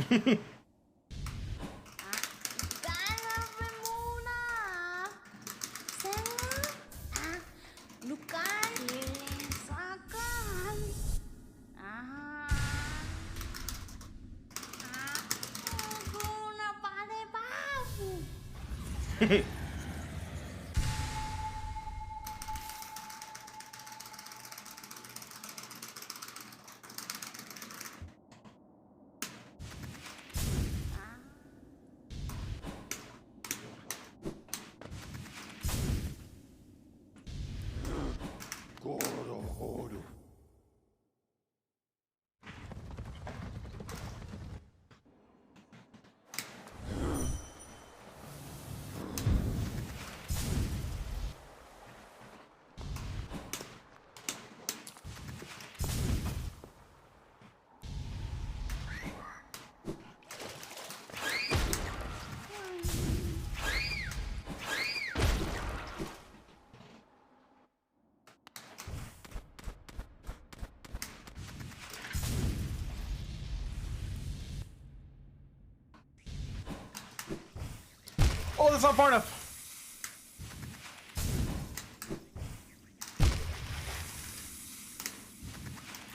Oh, that's not far enough.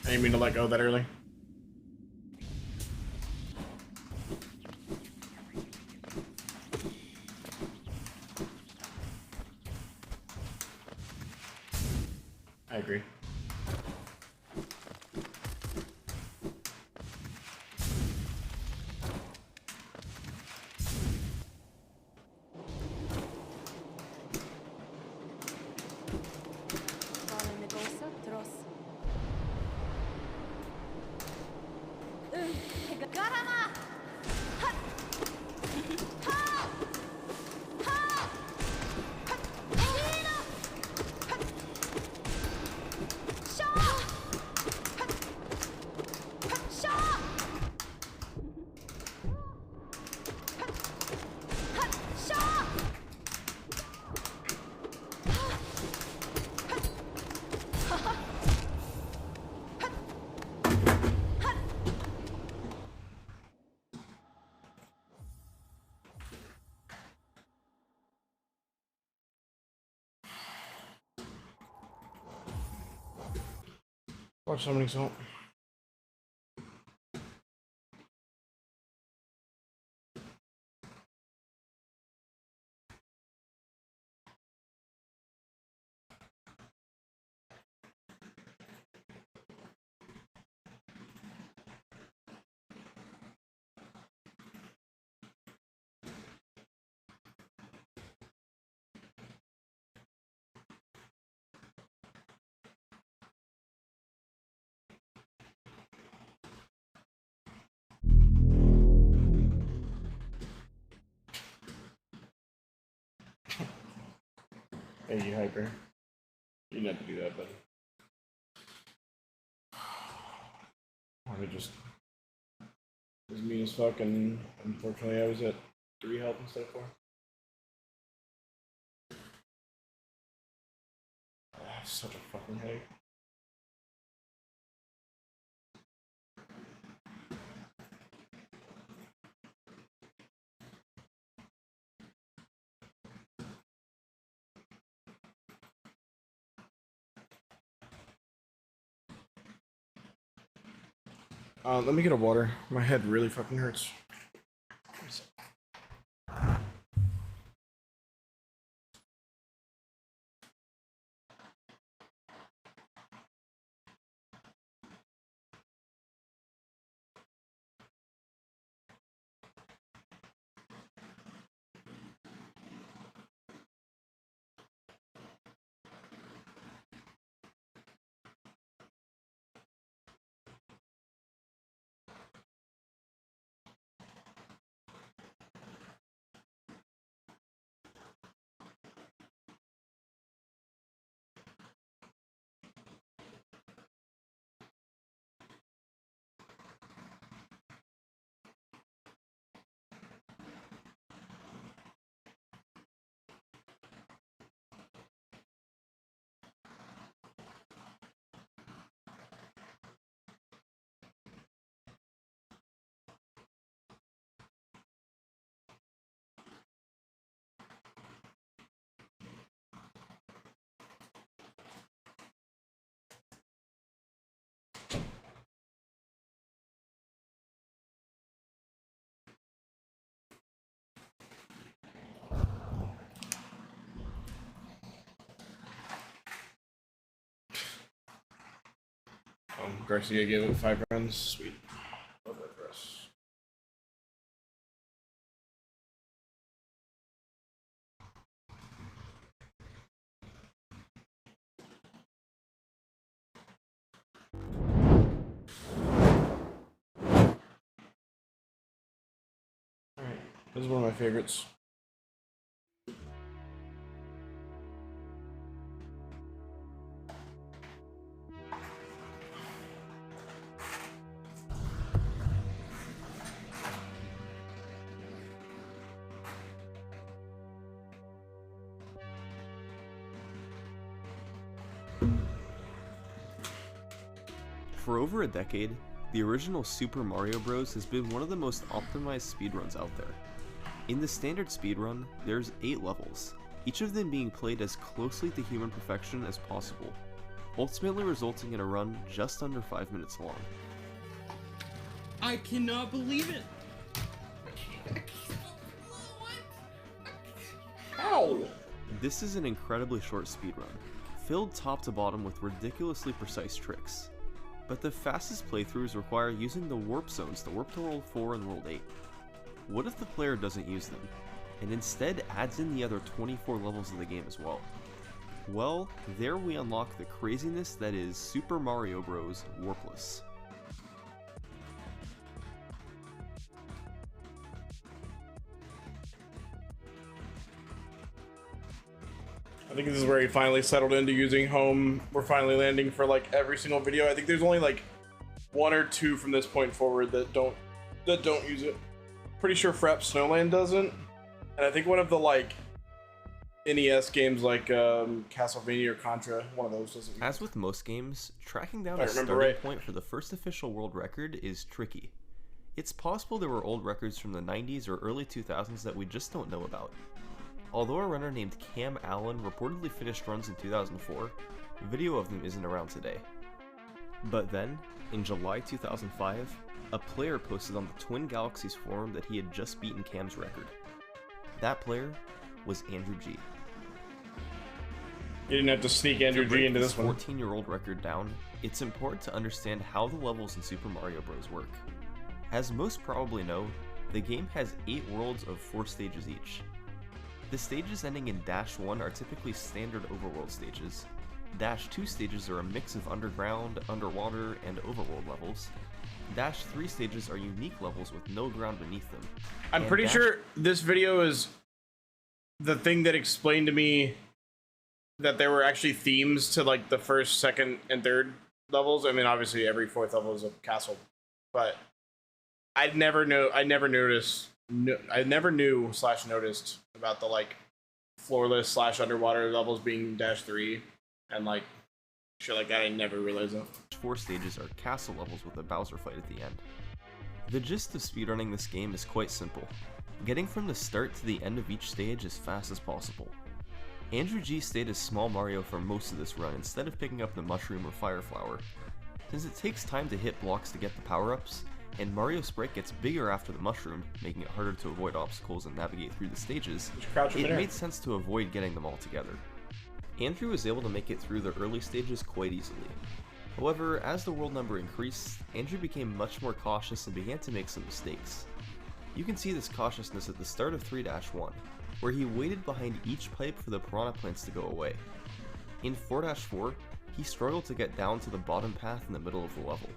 I didn't mean to let go that early. I agree. Watch somebody salt. Hey, you Hyper. You didn't have to do that, buddy. I just was mean as fuck, and unfortunately I was at 3 health instead of 4. Such a fucking headache. Let me get a water. My head really fucking hurts. Garcia gave it 5 runs. Sweet. Love that for us. Alright, this is one of my favorites. For over a decade, the original Super Mario Bros. Has been one of the most optimized speedruns out there. In the standard speedrun, there's 8 levels, each of them being played as closely to human perfection as possible, ultimately resulting in a run just under 5 minutes long. I cannot believe it! Ow! This is an incredibly short speedrun, filled top to bottom with ridiculously precise tricks. But the fastest playthroughs require using the warp zones to warp to World 4 and World 8. What if the player doesn't use them, and instead adds in the other 24 levels of the game as well? Well, there we unlock the craziness that is Super Mario Bros. Warpless. I think this is where he finally settled into using home. We're finally landing for like every single video. I think there's only like 1 or 2 from this point forward that don't use it. Pretty sure Frapp Snowland doesn't. And I think one of the like NES games like Castlevania or Contra, one of those doesn't use it. As with most games, tracking down I a remember starting right. point for the first official world record is tricky. It's possible there were old records from the 90s or early 2000s that we just don't know about. Although a runner named Cam Allen reportedly finished runs in 2004, video of them isn't around today. But then, in July 2005, a player posted on the Twin Galaxies forum that he had just beaten Cam's record. That player was Andrew G. You didn't have to sneak Andrew G into this one. 14-year-old record down, it's important to understand how the levels in Super Mario Bros. Work. As most probably know, the game has 8 worlds of 4 stages each. The stages ending in Dash 1 are typically standard overworld stages. Dash 2 stages are a mix of underground, underwater, and overworld levels. Dash 3 stages are unique levels with no ground beneath them. I'm pretty sure this video is the thing that explained to me that there were actually themes to like the first, second, and third levels. I mean, obviously every 4th level is a castle, but I never knew / noticed about the like floorless / underwater levels being Dash 3 and like shit like that. I never realized that. 4 stages are castle levels with a Bowser fight at the end. The gist of speedrunning this game is quite simple. Getting from the start to the end of each stage as fast as possible. Andrew G stayed as Small Mario for most of this run instead of picking up the Mushroom or Fire Flower. Since it takes time to hit blocks to get the power-ups, and Mario's sprite gets bigger after the mushroom, making it harder to avoid obstacles and navigate through the stages, it made sense to avoid getting them all together. Andrew was able to make it through the early stages quite easily. However, as the world number increased, Andrew became much more cautious and began to make some mistakes. You can see this cautiousness at the start of 3-1, where he waited behind each pipe for the piranha plants to go away. In 4-4, he struggled to get down to the bottom path in the middle of the level.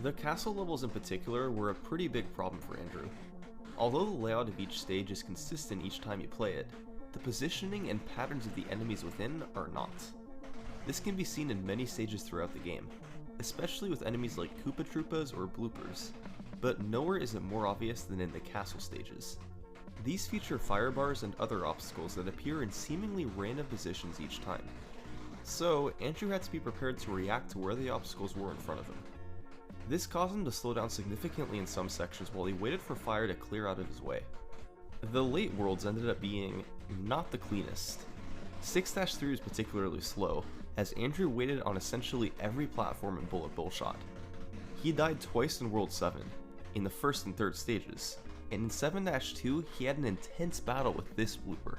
The castle levels in particular were a pretty big problem for Andrew. Although the layout of each stage is consistent each time you play it, the positioning and patterns of the enemies within are not. This can be seen in many stages throughout the game, especially with enemies like Koopa Troopas or bloopers, but nowhere is it more obvious than in the castle stages. These feature fire bars and other obstacles that appear in seemingly random positions each time. So, Andrew had to be prepared to react to where the obstacles were in front of him. This caused him to slow down significantly in some sections while he waited for fire to clear out of his way. The late worlds ended up being not the cleanest. 6-3 was particularly slow, as Andrew waited on essentially every platform in bullet bill shot. He died twice in World 7, in the first and third stages, and in 7-2 he had an intense battle with this blooper.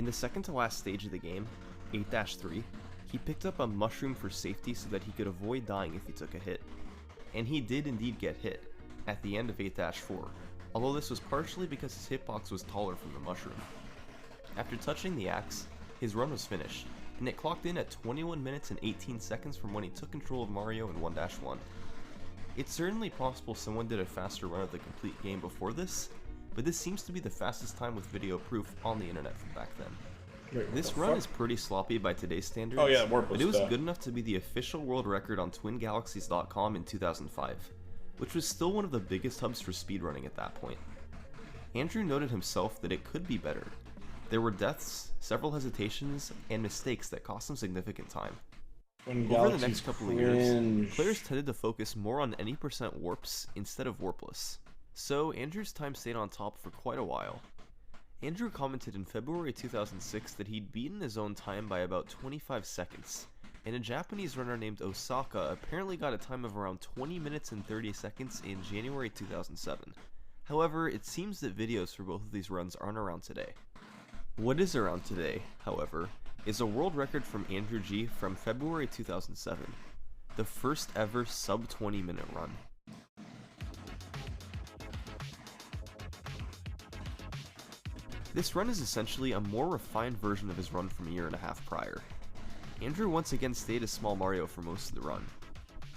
In the second to last stage of the game, 8-3, he picked up a mushroom for safety so that he could avoid dying if he took a hit. And he did indeed get hit, at the end of 8-4, although this was partially because his hitbox was taller from the mushroom. After touching the axe, his run was finished, and it clocked in at 21 minutes and 18 seconds from when he took control of Mario in 1-1. It's certainly possible someone did a faster run of the complete game before this, but this seems to be the fastest time with video proof on the internet from back then. Wait, this run is pretty sloppy by today's standards, Oh yeah, warp was but it was stuck. good enough to be the official world record on twingalaxies.com in 2005, which was still one of the biggest hubs for speedrunning at that point. Andrew noted himself that it could be better. There were deaths, several hesitations, and mistakes that cost him significant time. Over the next couple of years, players tended to focus more on any % warps instead of warpless, so Andrew's time stayed on top for quite a while. Andrew commented in February 2006 that he'd beaten his own time by about 25 seconds, and a Japanese runner named Osaka apparently got a time of around 20 minutes and 30 seconds in January 2007. However, it seems that videos for both of these runs aren't around today. What is around today, however, is a world record from Andrew G from February 2007, the first ever sub 20 minute run. This run is essentially a more refined version of his run from a year and a half prior. Andrew once again stayed as Small Mario for most of the run.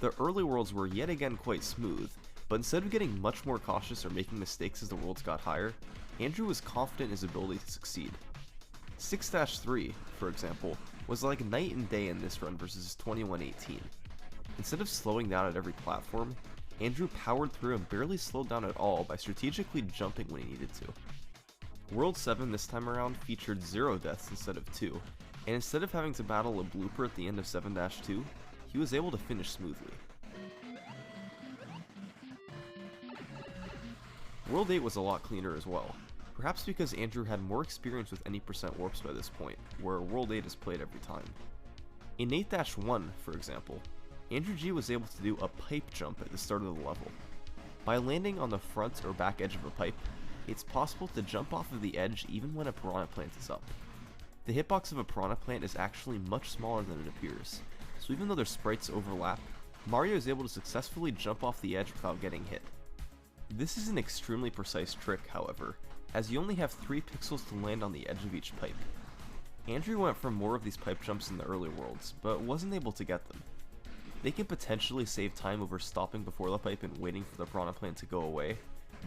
The early worlds were yet again quite smooth, but instead of getting much more cautious or making mistakes as the worlds got higher, Andrew was confident in his ability to succeed. 6-3, for example, was like night and day in this run versus 21-18. Instead of slowing down at every platform, Andrew powered through and barely slowed down at all by strategically jumping when he needed to. World 7 this time around featured 0 deaths instead of 2, and instead of having to battle a blooper at the end of 7-2, he was able to finish smoothly. World 8 was a lot cleaner as well, perhaps because Andrew had more experience with any % warps by this point, where World 8 is played every time. In 8-1, for example, Andrew G was able to do a pipe jump at the start of the level. By landing on the front or back edge of a pipe, it's possible to jump off of the edge even when a piranha plant is up. The hitbox of a piranha plant is actually much smaller than it appears, so even though their sprites overlap, Mario is able to successfully jump off the edge without getting hit. This is an extremely precise trick, however, as you only have 3 pixels to land on the edge of each pipe. Andrew went for more of these pipe jumps in the early worlds, but wasn't able to get them. They can potentially save time over stopping before the pipe and waiting for the piranha plant to go away,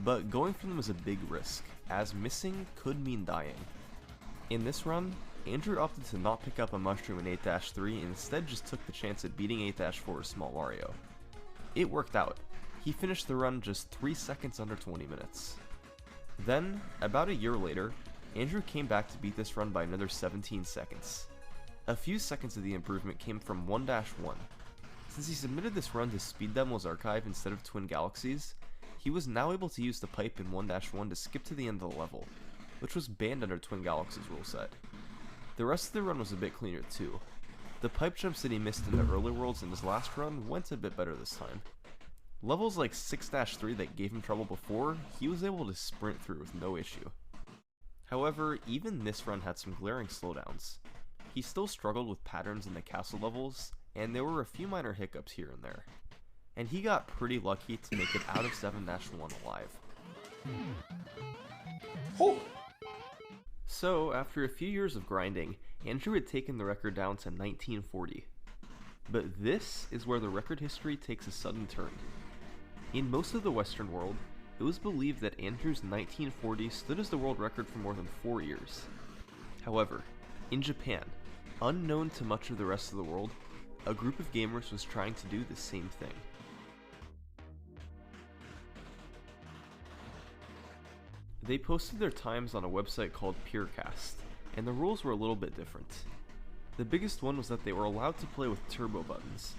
but going for them is a big risk, as missing could mean dying. In this run, Andrew opted to not pick up a mushroom in 8-3 and instead just took the chance at beating 8-4 as Small Mario. It worked out. He finished the run just 3 seconds under 20 minutes. Then, about a year later, Andrew came back to beat this run by another 17 seconds. A few seconds of the improvement came from 1-1. Since he submitted this run to Speed Demo's archive instead of Twin Galaxies, he was now able to use the pipe in 1-1 to skip to the end of the level, which was banned under Twin Galaxies rule set. The rest of the run was a bit cleaner too. The pipe jumps that he missed in the early worlds in his last run went a bit better this time. Levels like 6-3 that gave him trouble before, he was able to sprint through with no issue. However, even this run had some glaring slowdowns. He still struggled with patterns in the castle levels, and there were a few minor hiccups here and there. And he got pretty lucky to make it out of 7-1 alive. Oh. So, after a few years of grinding, Andrew had taken the record down to 1940. But this is where the record history takes a sudden turn. In most of the Western world, it was believed that Andrew's 1940 stood as the world record for more than 4 years. However, in Japan, unknown to much of the rest of the world, a group of gamers was trying to do the same thing. They posted their times on a website called Purecast, and the rules were a little bit different. The biggest one was that they were allowed to play with turbo buttons.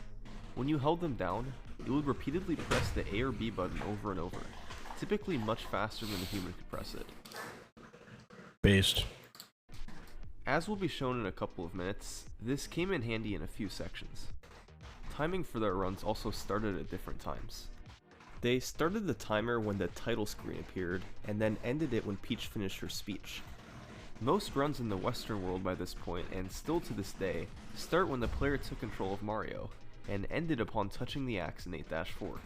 When you held them down, it would repeatedly press the A or B button over and over, typically much faster than a human could press it. Based. As will be shown in a couple of minutes, this came in handy in a few sections. Timing for their runs also started at different times. They started the timer when the title screen appeared, and then ended it when Peach finished her speech. Most runs in the Western world by this point, and still to this day, start when the player took control of Mario, and ended upon touching the axe in 8-4.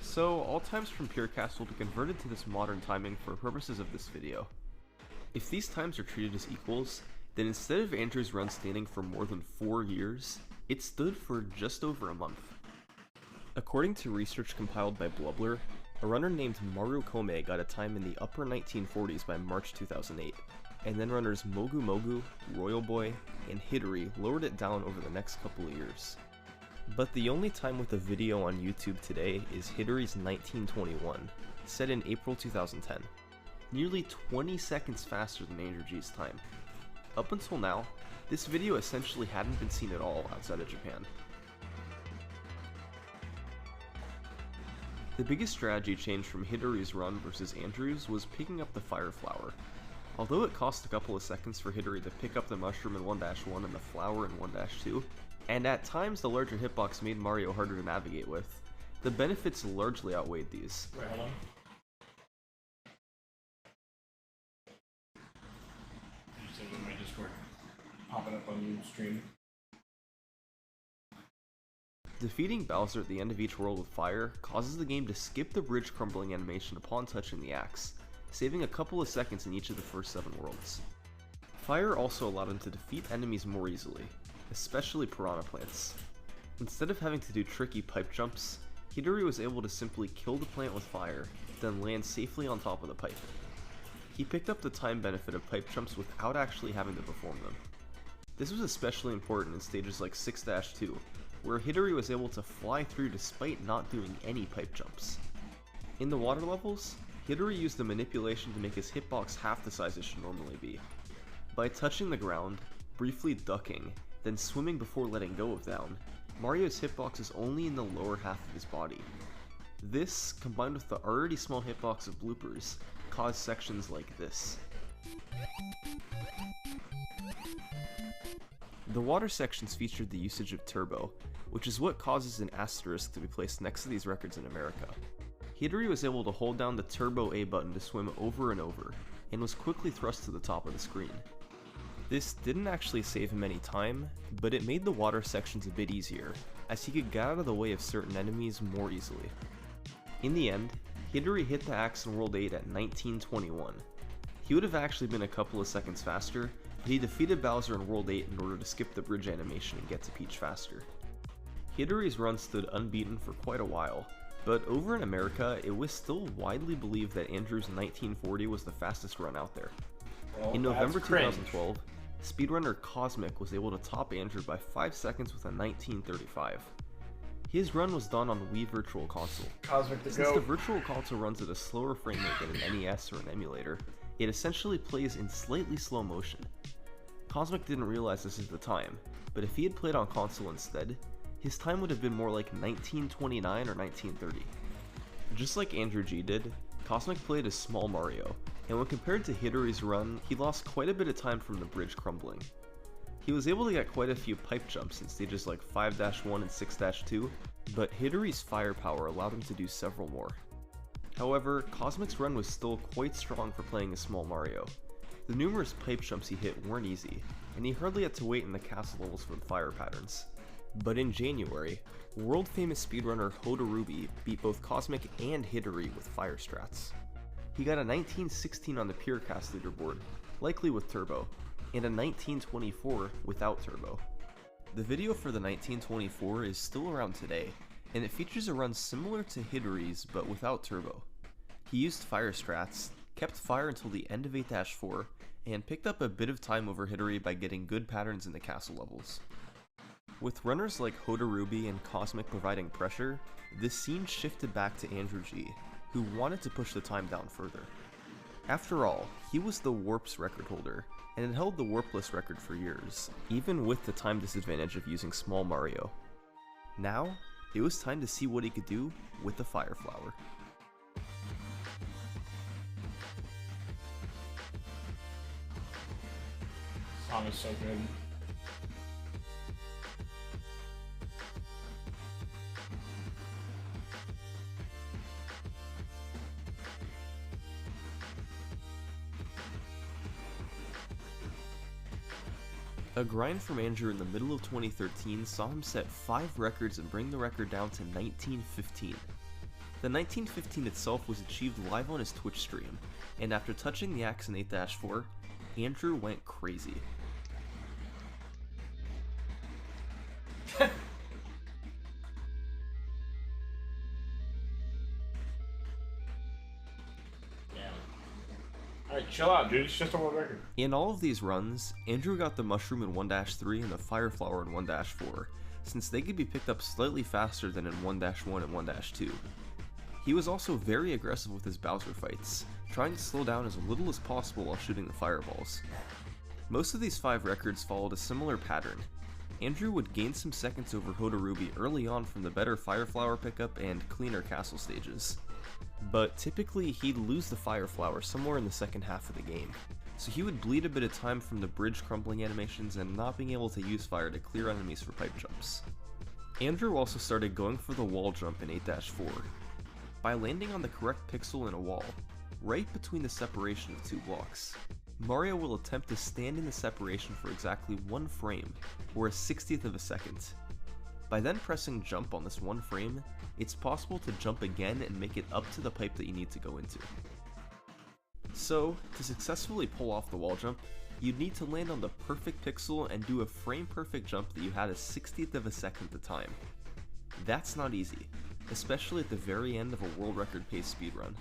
So, all times from Purecast will be converted to this modern timing for purposes of this video. If these times are treated as equals, then instead of Andrew's run standing for more than 4 years, it stood for just over a month. According to research compiled by Blubbler, a runner named Maru Kome got a time in the upper 1940s by March 2008, and then runners Mogu Mogu, Royal Boy, and Hidori lowered it down over the next couple of years. But the only time with a video on YouTube today is Hidori's 1921, set in April 2010, nearly 20 seconds faster than Andrew G's time. Up until now, this video essentially hadn't been seen at all outside of Japan. The biggest strategy change from Hidori's run versus Andrew's was picking up the Fire Flower. Although it cost a couple of seconds for Hidori to pick up the mushroom in 1-1 and the flower in 1-2, and at times the larger hitbox made Mario harder to navigate with, the benefits largely outweighed these. Wait, hold on. You said in my Discord, popping up on your stream. Defeating Bowser at the end of each world with fire causes the game to skip the bridge crumbling animation upon touching the axe, saving a couple of seconds in each of the first 7 worlds. Fire also allowed him to defeat enemies more easily, especially piranha plants. Instead of having to do tricky pipe jumps, Hidori was able to simply kill the plant with fire, then land safely on top of the pipe. He picked up the time benefit of pipe jumps without actually having to perform them. This was especially important in stages like 6-2, where Hidori was able to fly through despite not doing any pipe jumps. In the water levels, Hidori used the manipulation to make his hitbox half the size it should normally be. By touching the ground, briefly ducking, then swimming before letting go of down, Mario's hitbox is only in the lower half of his body. This, combined with the already small hitbox of bloopers, caused sections like this. The water sections featured the usage of turbo, which is what causes an asterisk to be placed next to these records in America. Hidori was able to hold down the turbo A button to swim over and over, and was quickly thrust to the top of the screen. This didn't actually save him any time, but it made the water sections a bit easier, as he could get out of the way of certain enemies more easily. In the end, Hidori hit the axe in World 8 at 1921. He would have actually been a couple of seconds faster, but he defeated Bowser in World 8 in order to skip the bridge animation and get to Peach faster. Hidori's run stood unbeaten for quite a while, but over in America, it was still widely believed that Andrew's 1940 was the fastest run out there. Well, In November 2012, speedrunner Cosmic was able to top Andrew by 5 seconds with a 1935. His run was done on Wii Virtual Console. Cosmic the Since Goat. the Virtual Console runs at a slower frame rate than an NES or an emulator, it essentially plays in slightly slow motion. Cosmic didn't realize this at the time, but if he had played on console instead, his time would have been more like 1929 or 1930. Just like Andrew G did, Cosmic played as Small Mario, and when compared to Hidori's run, he lost quite a bit of time from the bridge crumbling. He was able to get quite a few pipe jumps in stages like 5-1 and 6-2, but Hidori's firepower allowed him to do several more. However, Cosmic's run was still quite strong for playing as Small Mario. The numerous pipe jumps he hit weren't easy, and he hardly had to wait in the castle levels for the fire patterns. But in January, world-famous speedrunner Hodarubi beat both Cosmic and Hidori with fire strats. He got a 1916 on the Purecast leaderboard, likely with turbo, and a 1924 without turbo. The video for the 1924 is still around today, and it features a run similar to Hidori's but without turbo. He used fire strats, kept fire until the end of 8-4, and picked up a bit of time over Hidori by getting good patterns in the castle levels. With runners like Hodarubi and Cosmic providing pressure, this scene shifted back to Andrew G, who wanted to push the time down further. After all, he was the Warps record holder, and had held the Warpless record for years, even with the time disadvantage of using Small Mario. Now, it was time to see what he could do with the Fire Flower. Song is so good. A grind from Andrew in the middle of 2013 saw him set 5 records and bring the record down to 1915. The 1915 itself was achieved live on his Twitch stream, and after touching the axe in 8-4, Andrew went crazy. Alright, chill out, dude. It's just a world record. In all of these runs, Andrew got the mushroom in 1-3 and the fire flower in 1-4, since they could be picked up slightly faster than in 1-1 and 1-2. He was also very aggressive with his Bowser fights, trying to slow down as little as possible while shooting the fireballs. Most of these 5 records followed a similar pattern. Andrew would gain some seconds over Hoda Ruby early on from the better fire flower pickup and cleaner castle stages. But typically he'd lose the fire flower somewhere in the second half of the game, so he would bleed a bit of time from the bridge crumpling animations and not being able to use fire to clear enemies for pipe jumps. Andrew also started going for the wall jump in 8-4. By landing on the correct pixel in a wall, right between the separation of 2 blocks, Mario will attempt to stand in the separation for exactly 1 frame, or a 60th of a second. By then pressing jump on this 1 frame, it's possible to jump again and make it up to the pipe that you need to go into. So, to successfully pull off the wall jump, you'd need to land on the perfect pixel and do a frame-perfect jump that you had a 60th of a second at the time. That's not easy, especially at the very end of a world record pace speedrun.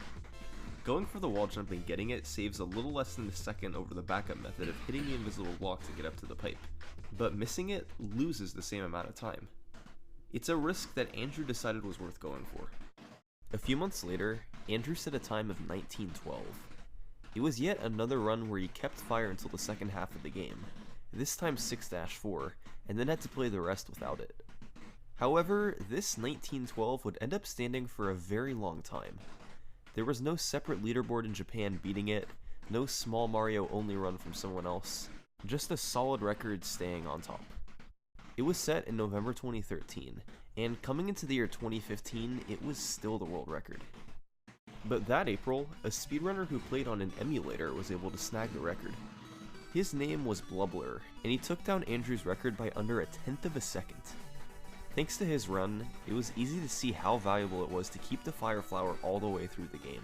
Going for the wall jump and getting it saves a little less than a second over the backup method of hitting the invisible block to get up to the pipe, but missing it loses the same amount of time. It's a risk that Andrew decided was worth going for. A few months later, Andrew set a time of 1912. It was yet another run where he kept fire until the second half of the game, this time 6-4, and then had to play the rest without it. However, this 1912 would end up standing for a very long time. There was no separate leaderboard in Japan beating it, no small Mario only run from someone else, just a solid record staying on top. It was set in November 2013, and coming into the year 2015, it was still the world record. But that April, a speedrunner who played on an emulator was able to snag the record. His name was Blubbler, and he took down Andrew's record by under a 1/10 of a second. Thanks to his run, it was easy to see how valuable it was to keep the fire flower all the way through the game.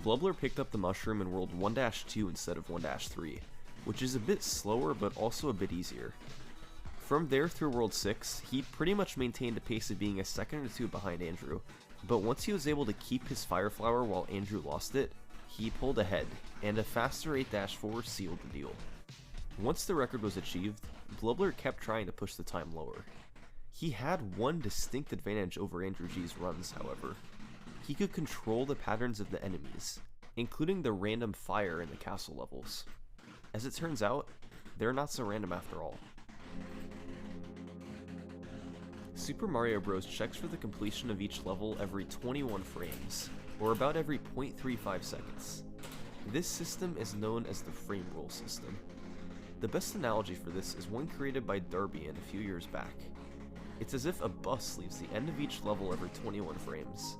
Blubbler picked up the mushroom in World 1-2 instead of 1-3, which is a bit slower but also a bit easier. From there through World 6, he pretty much maintained a pace of being a second or 2 behind Andrew, but once he was able to keep his fire flower while Andrew lost it, he pulled ahead, and a faster 8-4 sealed the deal. Once the record was achieved, Blubbler kept trying to push the time lower. He had one distinct advantage over Andrew G's runs, however. He could control the patterns of the enemies, including the random fire in the castle levels. As it turns out, they're not so random after all. Super Mario Bros. Checks for the completion of each level every 21 frames, or about every 0.35 seconds. This system is known as the frame rule system. The best analogy for this is one created by Darbian a few years back. It's as if a bus leaves the end of each level every 21 frames.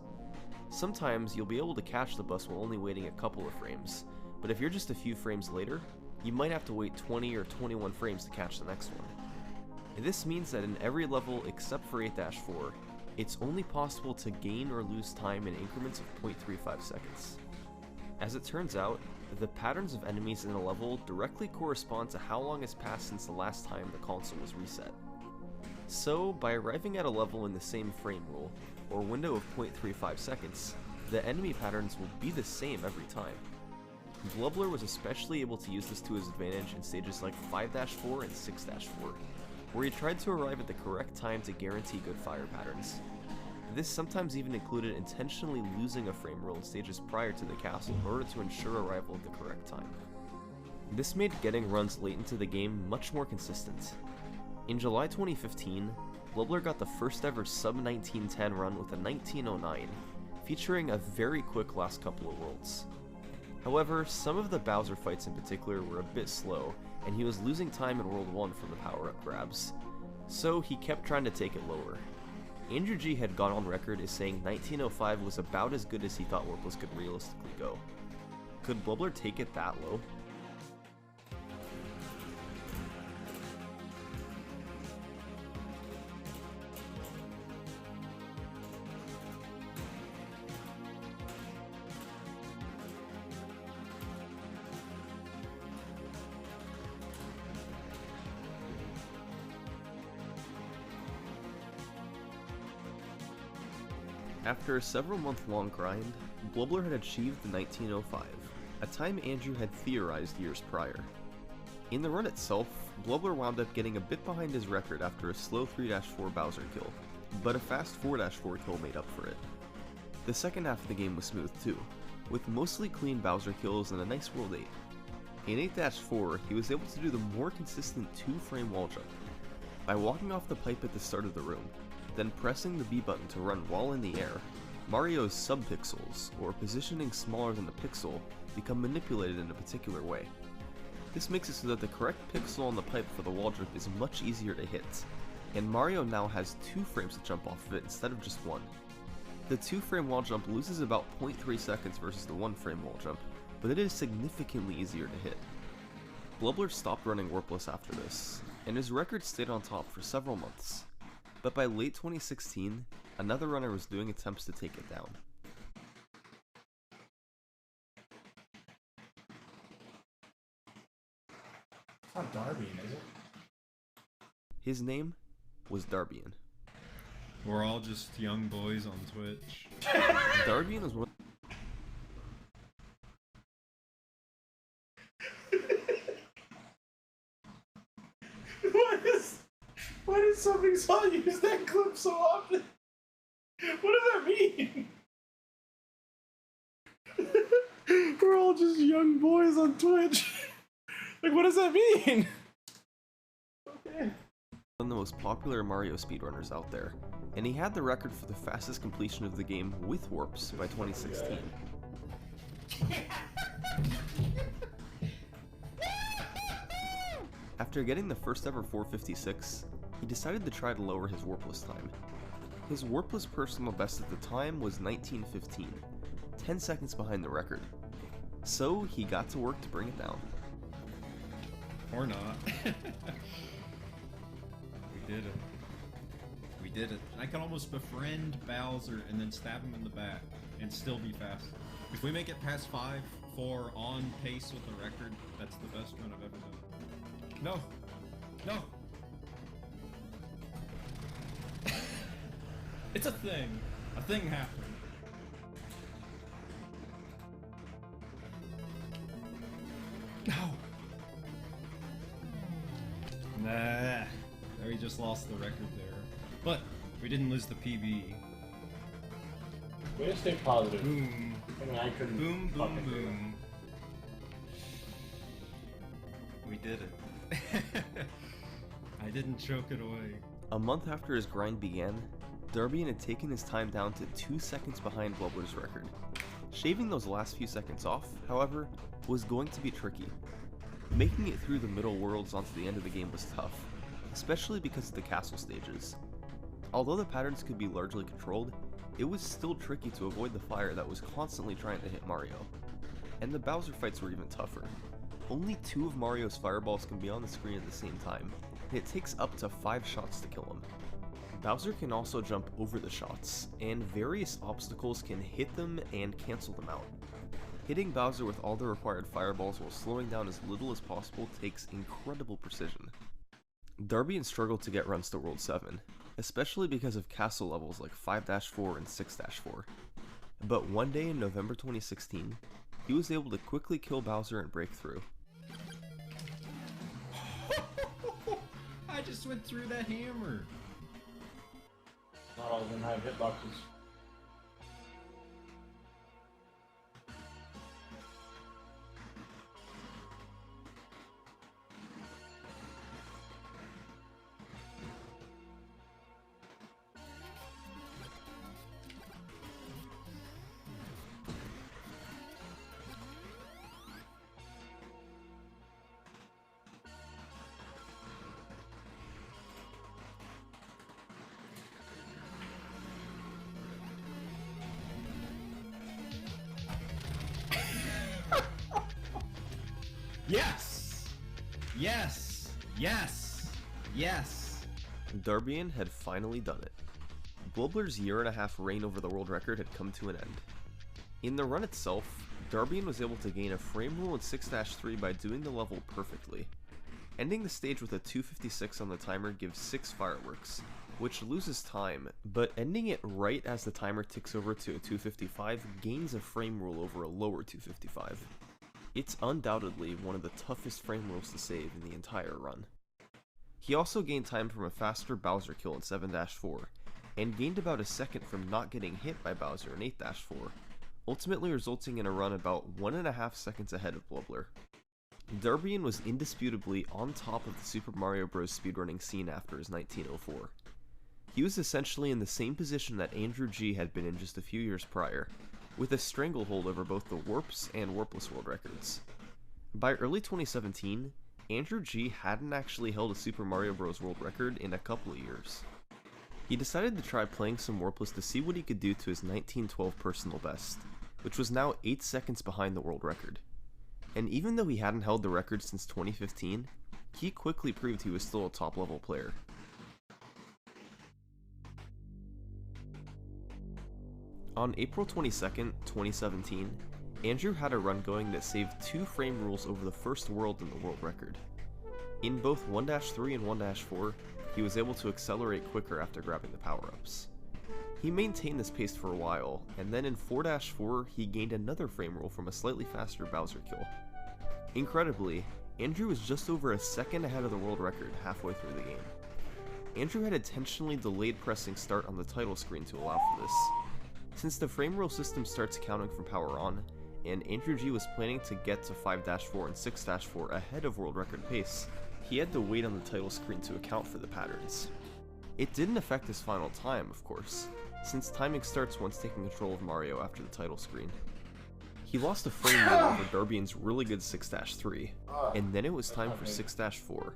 Sometimes you'll be able to catch the bus while only waiting a couple of frames, but if you're just a few frames later, you might have to wait 20 or 21 frames to catch the next one. This means that in every level except for 8-4, it's only possible to gain or lose time in increments of 0.35 seconds. As it turns out, the patterns of enemies in a level directly correspond to how long has passed since the last time the console was reset. So, by arriving at a level in the same frame rule, or window of 0.35 seconds, the enemy patterns will be the same every time. Blubbler was especially able to use this to his advantage in stages like 5-4 and 6-4, where he tried to arrive at the correct time to guarantee good fire patterns. This sometimes even included intentionally losing a frame rule in stages prior to the castle in order to ensure arrival at the correct time. This made getting runs late into the game much more consistent. In July 2015, Blubbler got the first ever sub-1910 run with a 1909, featuring a very quick last couple of worlds. However, some of the Bowser fights in particular were a bit slow, and he was losing time in World 1 from the power-up grabs, so he kept trying to take it lower. Andrew G had gone on record as saying 1905 was about as good as he thought Warpless could realistically go. Could Blubbler take it that low? After a several month-long grind, Blubbler had achieved the 1905, a time Andrew had theorized years prior. In the run itself, Blubbler wound up getting a bit behind his record after a slow 3-4 Bowser kill, but a fast 4-4 kill made up for it. The second half of the game was smooth too, with mostly clean Bowser kills and a nice World 8. In 8-4, he was able to do the more consistent 2-frame wall jump. By walking off the pipe at the start of the room, then pressing the B button to run while in the air, Mario's subpixels, or positioning smaller than a pixel, become manipulated in a particular way. This makes it so that the correct pixel on the pipe for the wall jump is much easier to hit, and Mario now has 2 frames to jump off of it instead of just 1. The 2-frame wall jump loses about 0.3 seconds versus the 1-frame wall jump, but it is significantly easier to hit. Blubbler stopped running Warpless after this, and his record stayed on top for several months. But by late 2016, another runner was doing attempts to take it down. It's not Darbian, is it? His name was Darbian. We're all just young boys on Twitch. Darbian was one. Why does something saw use that clip so often? What does that mean? We're all just young boys on Twitch. Like, what does that mean? Okay. One of the most popular Mario speedrunners out there, and he had the record for the fastest completion of the game with warps by 2016. After getting the first ever 456, he decided to try to lower his warpless time. His warpless personal best at the time was 1915, 10 seconds behind the record. So he got to work to bring it down. Or not. We did it. We did it. I can almost befriend Bowser and then stab him in the back and still be fast. If we make it past 5-4 on pace with the record, that's the best run I've ever done. No! No! It's a thing! A thing happened. No! Nah. We just lost the record there. But we didn't lose the PB. Way to stay positive. Boom. I mean, I couldn't. Boom, boom, fucking do it. boom. We did it. I didn't choke it away. A month after his grind began, Darbian had taken his time down to 2 seconds behind Blubbler's record. Shaving those last few seconds off, however, was going to be tricky. Making it through the middle worlds onto the end of the game was tough, especially because of the castle stages. Although the patterns could be largely controlled, it was still tricky to avoid the fire that was constantly trying to hit Mario. And the Bowser fights were even tougher. Only 2 of Mario's fireballs can be on the screen at the same time, and it takes up to 5 shots to kill him. Bowser can also jump over the shots, and various obstacles can hit them and cancel them out. Hitting Bowser with all the required fireballs while slowing down as little as possible takes incredible precision. Darbian struggled to get runs to World 7, especially because of castle levels like 5-4 and 6-4. But one day in November 2016, he was able to quickly kill Bowser and break through. I just went through that hammer. Not all of them have hitboxes. Yes! Yes! Yes! Yes! Darbian had finally done it. Blobler's year-and-a-half reign over the world record had come to an end. In the run itself, Darbian was able to gain a frame rule in 6-3 by doing the level perfectly. Ending the stage with a 256 on the timer gives 6 fireworks, which loses time, but ending it right as the timer ticks over to a 255 gains a frame rule over a lower 255. It's undoubtedly one of the toughest frame rules to save in the entire run. He also gained time from a faster Bowser kill in 7-4, and gained about a second from not getting hit by Bowser in 8-4, ultimately resulting in a run about 1.5 seconds ahead of Blobler. Darbian was indisputably on top of the Super Mario Bros. Speedrunning scene after his 1904. He was essentially in the same position that Andrew G had been in just a few years prior, with a stranglehold over both the Warps and Warpless world records. By early 2017, Andrew G hadn't actually held a Super Mario Bros. World record in a couple of years. He decided to try playing some Warpless to see what he could do to his 1912 personal best, which was now 8 seconds behind the world record. And even though he hadn't held the record since 2015, he quickly proved he was still a top-level player. On April 22nd, 2017, Andrew had a run going that saved 2 frame rules over the first world in the world record. In both 1-3 and 1-4, he was able to accelerate quicker after grabbing the power-ups. He maintained this pace for a while, and then in 4-4 he gained another frame rule from a slightly faster Bowser kill. Incredibly, Andrew was just over a second ahead of the world record halfway through the game. Andrew had intentionally delayed pressing start on the title screen to allow for this. Since the frame rule system starts counting from power on, and Andrew G was planning to get to 5-4 and 6-4 ahead of world record pace, he had to wait on the title screen to account for the patterns. It didn't affect his final time, of course, since timing starts once taking control of Mario after the title screen. He lost a frame rule over Darbian's really good 6-3, and then it was time for 6-4,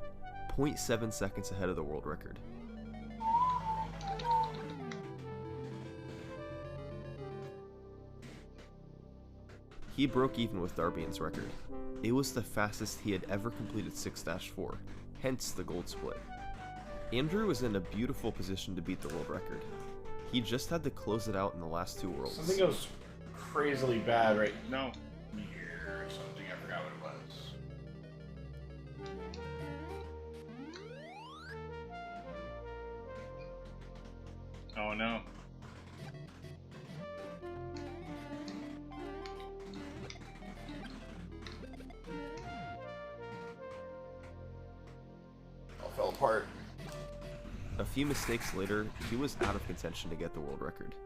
0.7 seconds ahead of the world record. He broke even with Darbian's record. It was the fastest he had ever completed 6-4, hence the gold split. Andrew was in a beautiful position to beat the world record. He just had to close it out in the last 2 worlds. Something goes crazily bad right now. Here or something, I forgot what it was. Oh no. All fell apart. A few mistakes later, he was out of contention to get the world record.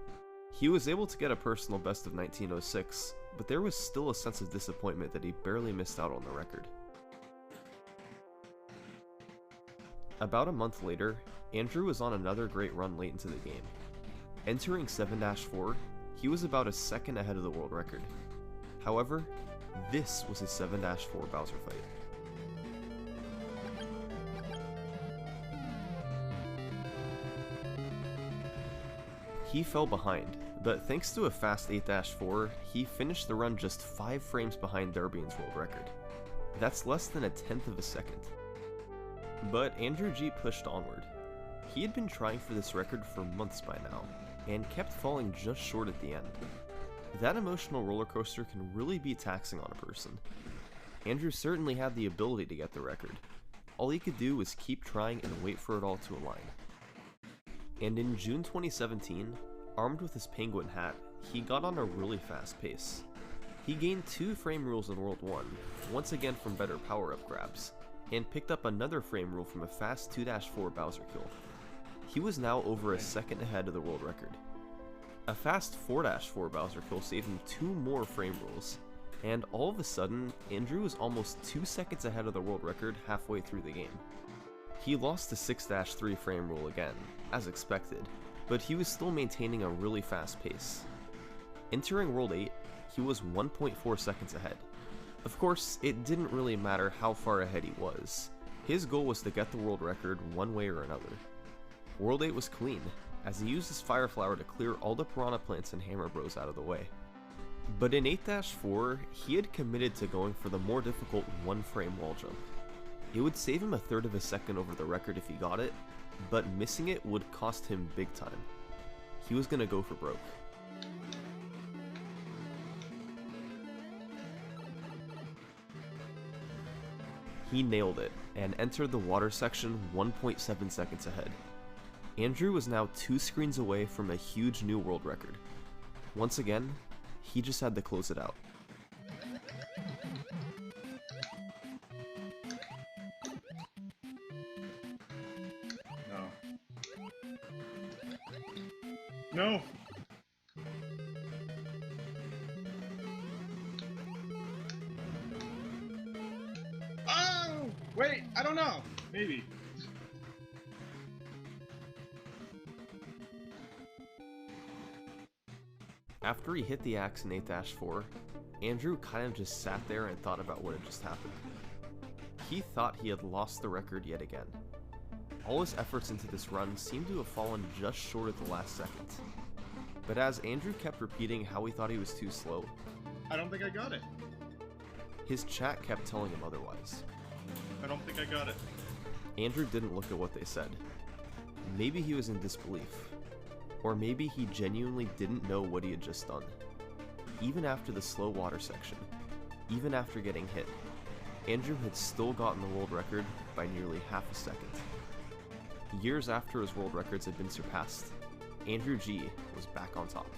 He was able to get a personal best of 1906, but there was still a sense of disappointment that he barely missed out on the record. About a month later, Andrew was on another great run late into the game. Entering 7-4, he was about a second ahead of the world record. However, this was his 7-4 Bowser fight. He fell behind, but thanks to a fast 8-4, he finished the run just 5 frames behind Darbian's world record. That's less than 1/10 of a second. But Andrew G pushed onward. He had been trying for this record for months by now, and kept falling just short at the end. That emotional roller coaster can really be taxing on a person. Andrew certainly had the ability to get the record. All he could do was keep trying and wait for it all to align. And in June 2017, armed with his penguin hat, he got on a really fast pace. He gained 2 frame rules in World 1, once again from better power-up grabs, and picked up another frame rule from a fast 2-4 Bowser kill. He was now over a second ahead of the world record. A fast 4-4 Bowser kill saved him 2 more frame rules, and all of a sudden, Andrew was almost 2 seconds ahead of the world record halfway through the game. He lost the 6-3 frame rule again, as expected, but he was still maintaining a really fast pace. Entering World 8, he was 1.4 seconds ahead. Of course, it didn't really matter how far ahead he was. His goal was to get the world record one way or another. World 8 was clean, as he used his Fire Flower to clear all the Piranha Plants and Hammer Bros out of the way. But in 8-4, he had committed to going for the more difficult one-frame wall jump. It would save him a third of a second over the record if he got it, but missing it would cost him big time. He was gonna go for broke. He nailed it, and entered the water section 1.7 seconds ahead. Andrew was now 2 screens away from a huge new world record. Once again, he just had to close it out. No. Oh! Wait, I don't know. Maybe. After he hit the axe in 8-4, Andrew kind of just sat there and thought about what had just happened. He thought he had lost the record yet again. All his efforts into this run seemed to have fallen just short at the last second. But as Andrew kept repeating how he thought he was too slow, I don't think I got it. his chat kept telling him otherwise. I don't think I got it. Andrew didn't look at what they said. Maybe he was in disbelief. Or maybe he genuinely didn't know what he had just done. Even after the slow water section, even after getting hit, Andrew had still gotten the world record by nearly half a second. Years after his world records had been surpassed, Andrew G was back on top.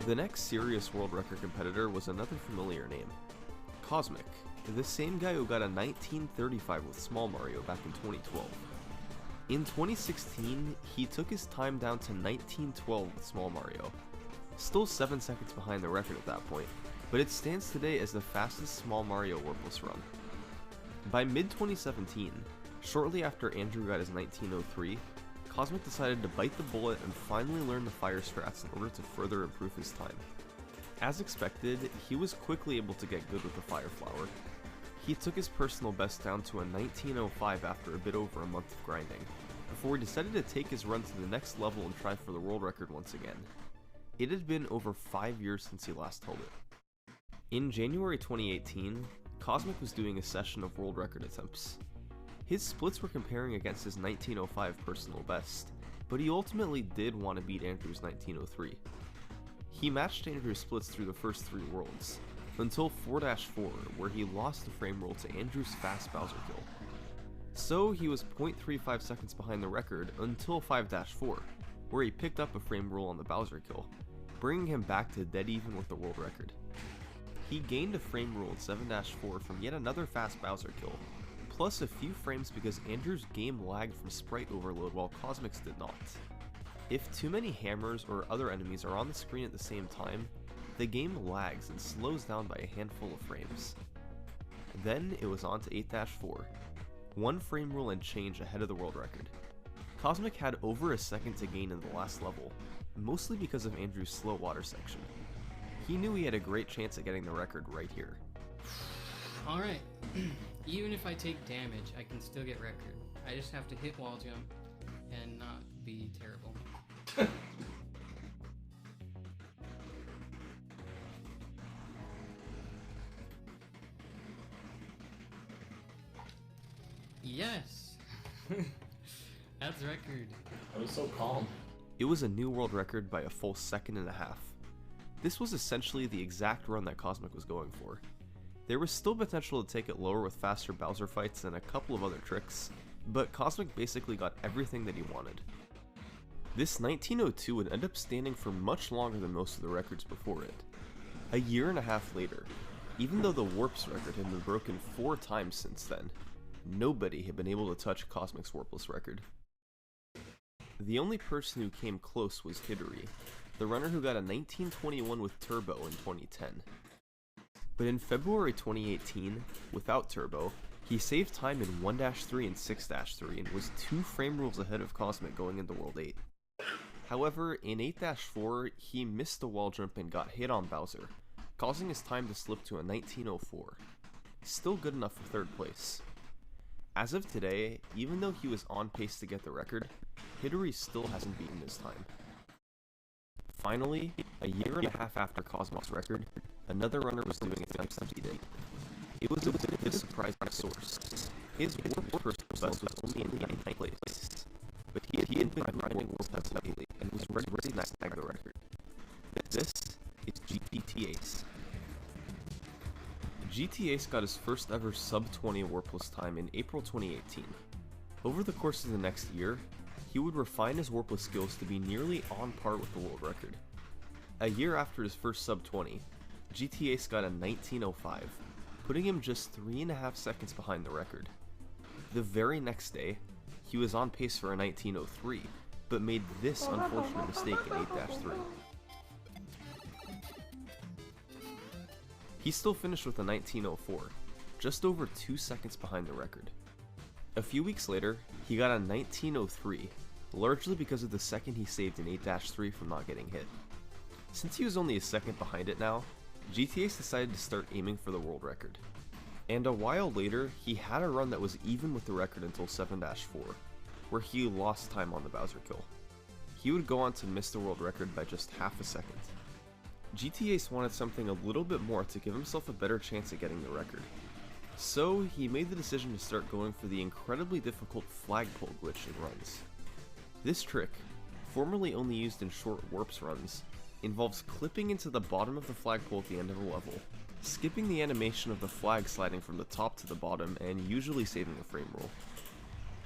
The next serious world record competitor was another familiar name, Cosmic, the same guy who got a 1935 with Small Mario back in 2012. In 2016, he took his time down to 1912 with Small Mario, still 7 seconds behind the record at that point, but it stands today as the fastest Small Mario warpless run. By mid-2017, shortly after Andrew got his 1903, Cosmic decided to bite the bullet and finally learn the fire strats in order to further improve his time. As expected, he was quickly able to get good with the Fire Flower. He took his personal best down to a 1905 after a bit over a month of grinding, before he decided to take his run to the next level and try for the world record once again. It had been over 5 years since he last held it. In January 2018, Cosmic was doing a session of world record attempts. His splits were comparing against his 1905 personal best, but he ultimately did want to beat Andrew's 1903. He matched Andrew's splits through the first 3 worlds, until 4-4, where he lost the frame roll to Andrew's fast Bowser kill. So he was 0.35 seconds behind the record until 5-4, where he picked up a frame roll on the Bowser kill, bringing him back to dead even with the world record. He gained a frame roll at 7-4 from yet another fast Bowser kill, plus a few frames because Andrew's game lagged from sprite overload while Cosmic's did not. If too many hammers or other enemies are on the screen at the same time, the game lags and slows down by a handful of frames. Then it was on to 8-4, 1 frame rule and change ahead of the world record. Cosmic had over a second to gain in the last level, mostly because of Andrew's slow water section. He knew he had a great chance at getting the record right here. Alright, even if I take damage, I can still get record. I just have to hit wall jump and not be terrible. Yes! That's record. I was so calm. It was a new world record by a full 1.5 seconds. This was essentially the exact run that Cosmic was going for. There was still potential to take it lower with faster Bowser fights and a couple of other tricks, but Cosmic basically got everything that he wanted. This 1902 would end up standing for much longer than most of the records before it. A year and a half later, even though the Warps record had been broken 4 times since then, nobody had been able to touch Cosmic's Warpless record. The only person who came close was Hidori, the runner who got a 1921 with Turbo in 2010. But in February 2018, without Turbo, he saved time in 1-3 and 6-3 and was 2 frame rules ahead of Cosmic going into World 8. However, in 8-4, he missed the wall jump and got hit on Bowser, causing his time to slip to a 1904. Still good enough for 3rd place. As of today, even though he was on pace to get the record, Hidori still hasn't beaten his time. Finally, a year and a half after Cosmic's record, another runner was doing attempts to beat it. It was a bit of a surprising source. His warp personal best was only in 9th place, but he had been grinding warp tests heavily and was ready to snag the record. This is GT Ace. GT Ace got his first ever sub-20 warpless time in April 2018. Over the course of the next year, he would refine his warpless skills to be nearly on par with the world record. A year after his first sub-20, GT Ace got a 1905, putting him just 3.5 seconds behind the record. The very next day, he was on pace for a 1903, but made this unfortunate mistake in 8-3. He still finished with a 1904, just over 2 seconds behind the record. A few weeks later, he got a 1903, largely because of the second he saved in 8-3 from not getting hit. Since he was only a second behind it now, GT Ace decided to start aiming for the world record. And a while later, he had a run that was even with the record until 7-4, where he lost time on the Bowser kill. He would go on to miss the world record by just half a second. GT Ace wanted something a little bit more to give himself a better chance at getting the record. So he made the decision to start going for the incredibly difficult flagpole glitch in runs. This trick, formerly only used in short warps runs, involves clipping into the bottom of the flagpole at the end of a level, skipping the animation of the flag sliding from the top to the bottom, and usually saving a frame roll.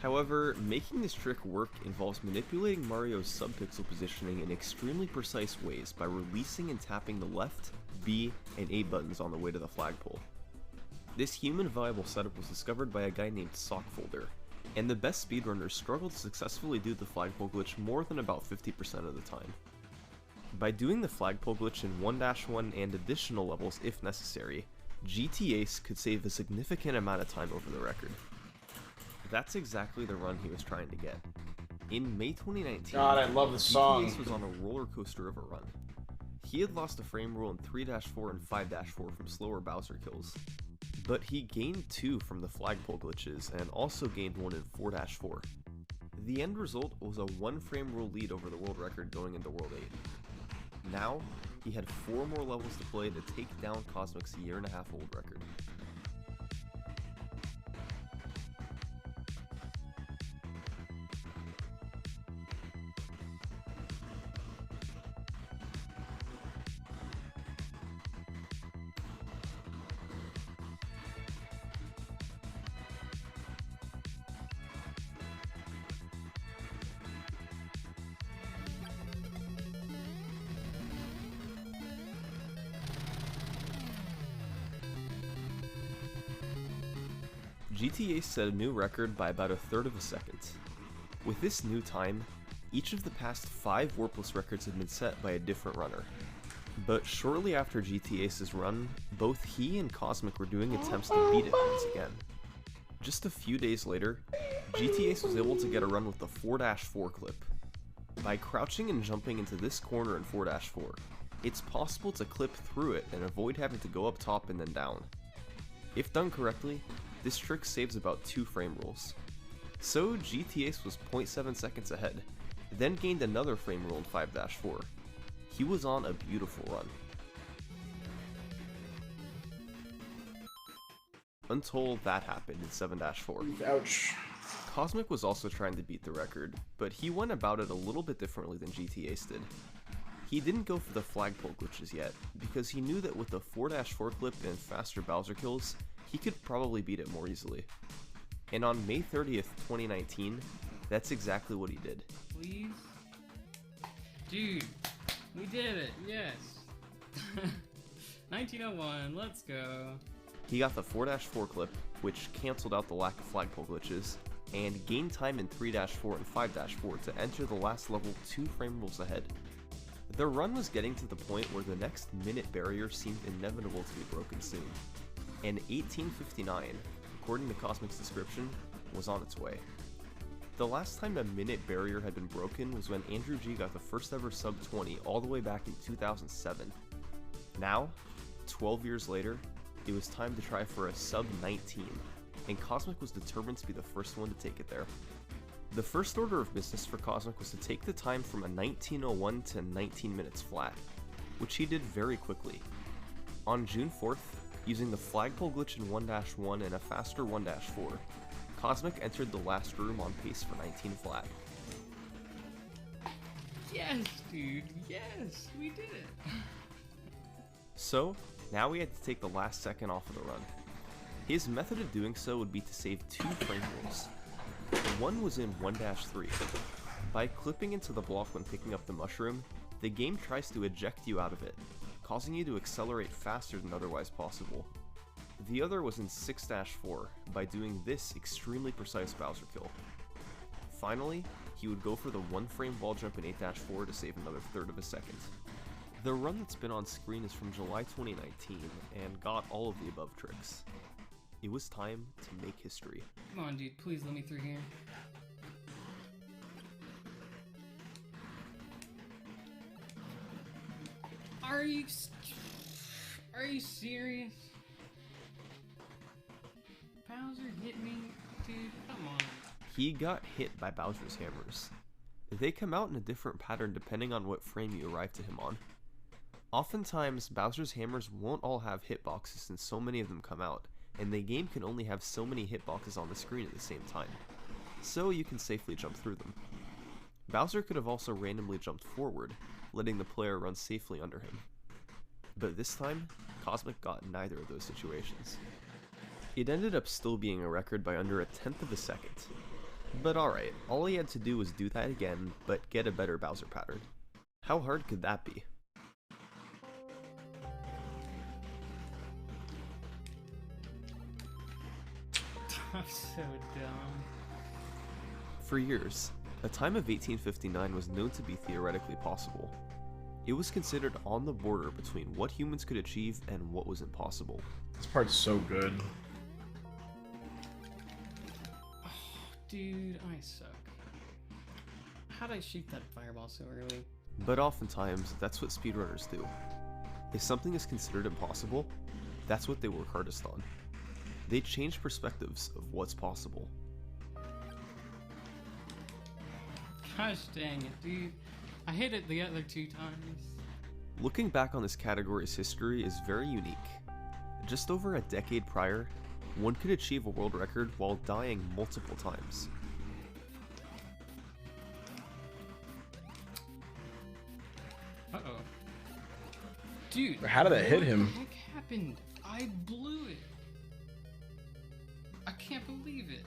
However, making this trick work involves manipulating Mario's subpixel positioning in extremely precise ways by releasing and tapping the left, B, and A buttons on the way to the flagpole. This human viable setup was discovered by a guy named Sockfolder, and the best speedrunners struggle to successfully do the flagpole glitch more than about 50% of the time. By doing the flagpole glitch in 1-1 and additional levels if necessary, GT Ace could save a significant amount of time over the record. That's exactly the run he was trying to get. In May 2019, God, I love the song. GT Ace was on a roller coaster of a run. He had lost a frame rule in 3-4 and 5-4 from slower Bowser kills, but he gained 2 from the flagpole glitches and also gained 1 in 4-4. The end result was a 1 frame rule lead over the world record going into World 8. Now, he had 4 more levels to play to take down Cosmic's year-and-a-half-old record. GT Ace set a new record by about 1/3 of a second. With this new time, each of the past 5 warpless records had been set by a different runner. But shortly after GT Ace's run, both he and Cosmic were doing attempts to beat it once again. Just a few days later, GT Ace was able to get a run with the 4-4 clip. By crouching and jumping into this corner in 4-4, it's possible to clip through it and avoid having to go up top and then down. If done correctly, this trick saves about 2 frame rolls. So GT Ace was 0.7 seconds ahead, then gained another frame roll in 5-4. He was on a beautiful run. Until that happened in 7-4. Ouch. Cosmic was also trying to beat the record, but he went about it a little bit differently than GT Ace did. He didn't go for the flagpole glitches yet, because he knew that with the 4-4 clip and faster Bowser kills, he could probably beat it more easily. And on May 30th, 2019, that's exactly what he did. Please? Dude, we did it, yes. 1901, let's go. He got the 4-4 clip, which cancelled out the lack of flagpole glitches, and gained time in 3-4 and 5-4 to enter the last level 2 frame rolls ahead. The run was getting to the point where the next minute barrier seemed inevitable to be broken soon. And 1859, according to Cosmic's description, was on its way. The last time a minute barrier had been broken was when Andrew G got the first ever sub-20 all the way back in 2007. Now, 12 years later, it was time to try for a sub-19, and Cosmic was determined to be the first one to take it there. The first order of business for Cosmic was to take the time from a 19:01 to 19 minutes flat, which he did very quickly. On June 4th, using the flagpole glitch in 1-1 and a faster 1-4, Cosmic entered the last room on pace for 19 flat. Yes, dude. Yes, we did it. So, now we had to take the last second off of the run. His method of doing so would be to save 2 frame rolls. One was in 1-3. By clipping into the block when picking up the mushroom, the game tries to eject you out of it, causing you to accelerate faster than otherwise possible. The other was in 6-4, by doing this extremely precise Bowser kill. Finally, he would go for the 1-frame wall jump in 8-4 to save another third of a second. The run that's been on screen is from July 2019, and got all of the above tricks. It was time to make history. Come on, dude. Please let me through here. Are you serious? Bowser hit me? Dude, come on. He got hit by Bowser's hammers. They come out in a different pattern depending on what frame you arrive to him on. Oftentimes, Bowser's hammers won't all have hitboxes since so many of them come out, and the game can only have so many hitboxes on the screen at the same time, so you can safely jump through them. Bowser could have also randomly jumped forward, letting the player run safely under him. But this time, Cosmic got neither of those situations. It ended up still being a record by under a 1/10 of a second. But alright, all he had to do was do that again, but get a better Bowser pattern. How hard could that be? I'm so dumb. For years, a time of 1859 was known to be theoretically possible. It was considered on the border between what humans could achieve and what was impossible. This part's so good. Dude, I suck. How'd I shoot that fireball so early? But oftentimes, that's what speedrunners do. If something is considered impossible, that's what they work hardest on. They change perspectives of what's possible. Gosh dang it, dude. I hit it the other 2 times. Looking back on this category's history is very unique. Just over a decade prior, one could achieve a world record while dying multiple times. Uh-oh. Dude. How did that hit him? What the heck happened? I blew it. I can't believe it.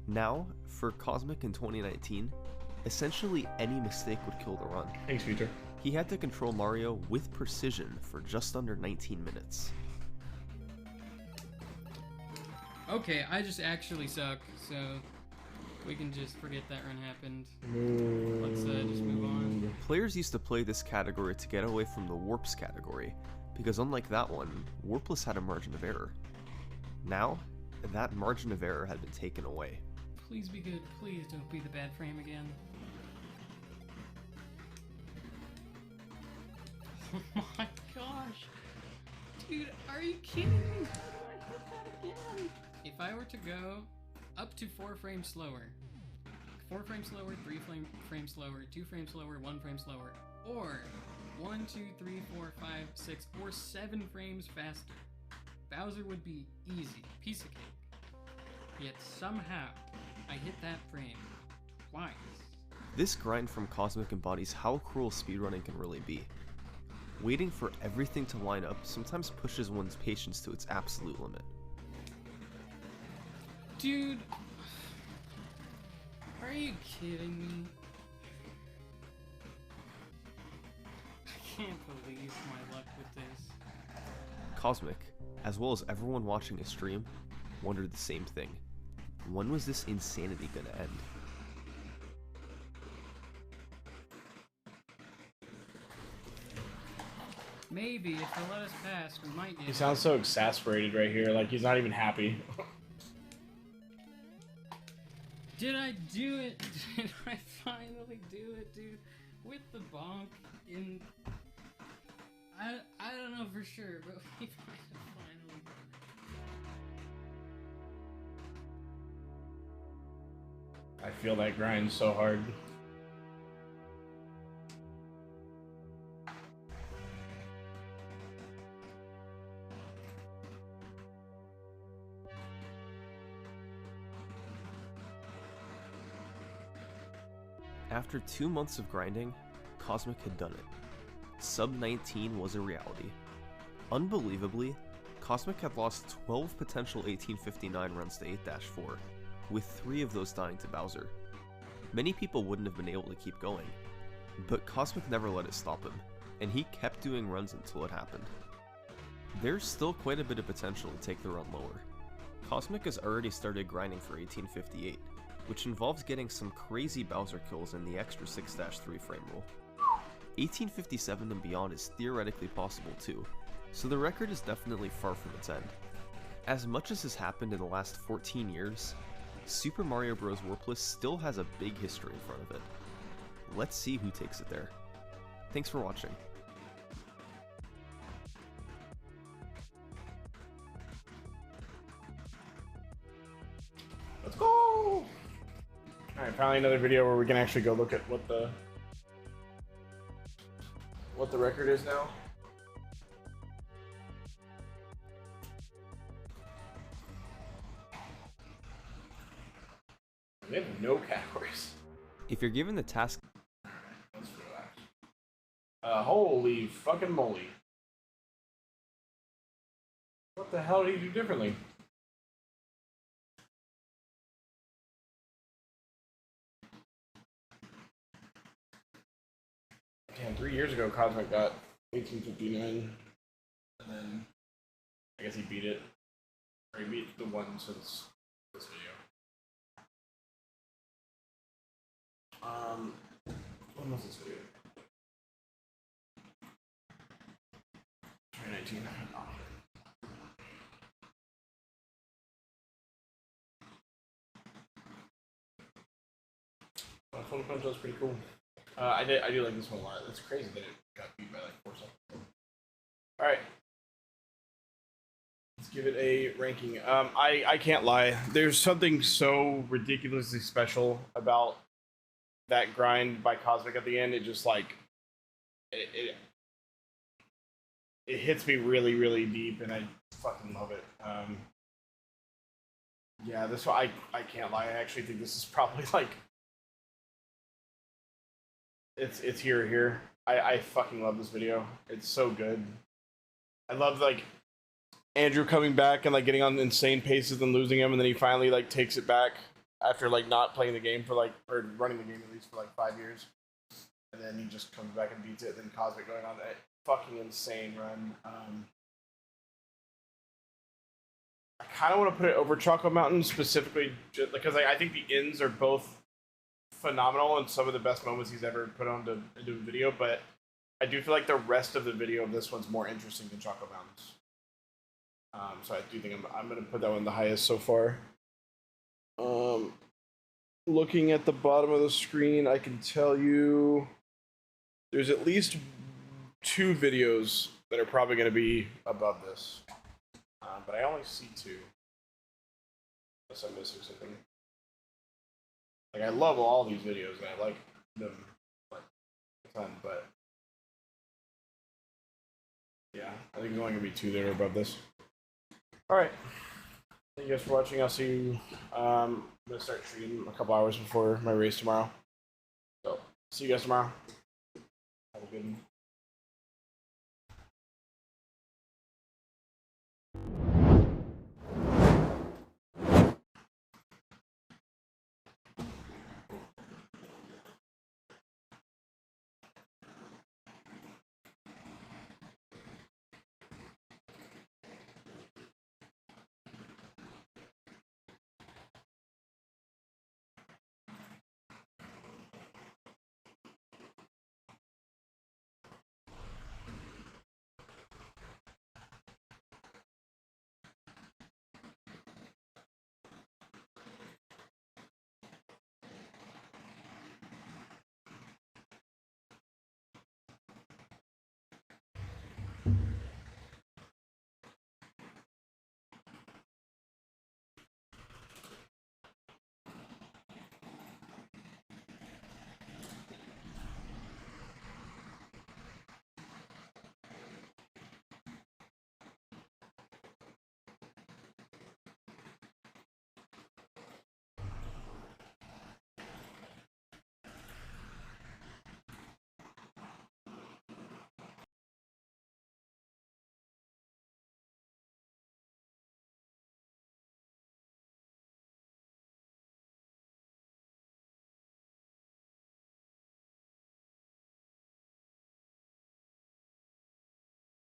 Now, for Cosmic in 2019, essentially any mistake would kill the run. Thanks, Future. He had to control Mario with precision for just under 19 minutes. Okay, I just actually suck, so we can just forget that run happened. Let's just move on. Players used to play this category to get away from the Warps category, because unlike that one, Warpless had a margin of error. Now, that margin of error had been taken away. Please be good. Please don't be the bad frame again. Oh my gosh. Dude, are you kidding me? I hit that again. If I were to go up to 4 frames slower, 4 frames slower, 3 frames slower, 2 frames slower, 1 frame slower, or 1, 2, 3, 4, 5, 6, or 7 frames faster, Bowser would be easy, piece of cake. Yet somehow, I hit that frame twice. This grind from Cosmic embodies how cruel speedrunning can really be. Waiting for everything to line up sometimes pushes one's patience to its absolute limit. Dude, are you kidding me? I can't believe my luck with this. Cosmic, as well as everyone watching his stream, wondered the same thing. When was this insanity gonna end? Maybe if they let us pass, we might get. He sounds so exasperated right here, like he's not even happy. Did I do it? Did I finally do it, dude? With the bonk in. I don't know for sure, but we might have finally done I feel that grind so hard. After 2 months of grinding, Cosmic had done it. Sub 19 was a reality. Unbelievably, Cosmic had lost 12 potential 1859 runs to 8-4, with 3 of those dying to Bowser. Many people wouldn't have been able to keep going, but Cosmic never let it stop him, and he kept doing runs until it happened. There's still quite a bit of potential to take the run lower. Cosmic has already started grinding for 1858, which involves getting some crazy Bowser kills in the extra 6-3 frame rule. 1857 and beyond is theoretically possible too, so the record is definitely far from its end. As much as has happened in the last 14 years, Super Mario Bros. Warpless still has a big history in front of it. Let's see who takes it there. Thanks for watching. Let's go! Alright, finally another video where we can actually go look at what the record is now. They have no categories. If you're given the task, Let's relax. Holy fucking moly. What the hell did he do differently? Damn, 3 years ago Cosmic got 1859. And then I guess he beat it. Or he beat the one since this video. When was this video? 2019. Photo Punch was pretty cool. I do like this one a lot. It's crazy that it got beat by like 4 seconds. Alright. Let's give it a ranking. I can't lie. There's something so ridiculously special about that grind by Cosmic at the end. It just like it hits me really, really deep, and I fucking love it. Yeah, this one I can't lie. I actually think this is probably like it's here. I fucking love this video. It's so good. I love like Andrew coming back and like getting on insane paces and losing him, and then he finally like takes it back after like not playing the game for like, or running the game at least for like 5 years, and then he just comes back and beats it. And then Cosmic going on that fucking insane run. I kind of want to put it over Chocolate Mountain specifically, just because I think the ends are both phenomenal and some of the best moments he's ever put on into a video. But I do feel like the rest of the video of this one's more interesting than Chocolate Mountains. So I do think I'm going to put that one the highest so far. Looking at the bottom of the screen, I can tell you there's at least 2 videos that are probably going to be above this. But I only see 2. Unless I'm missing something. Like, I love all these videos and I like them like a ton, but yeah, I think there's only going to be 2 that are above this. Alright. Thank you guys for watching. I'll see you. I'm going to start streaming a couple hours before my race tomorrow. So, see you guys tomorrow. Have a good one.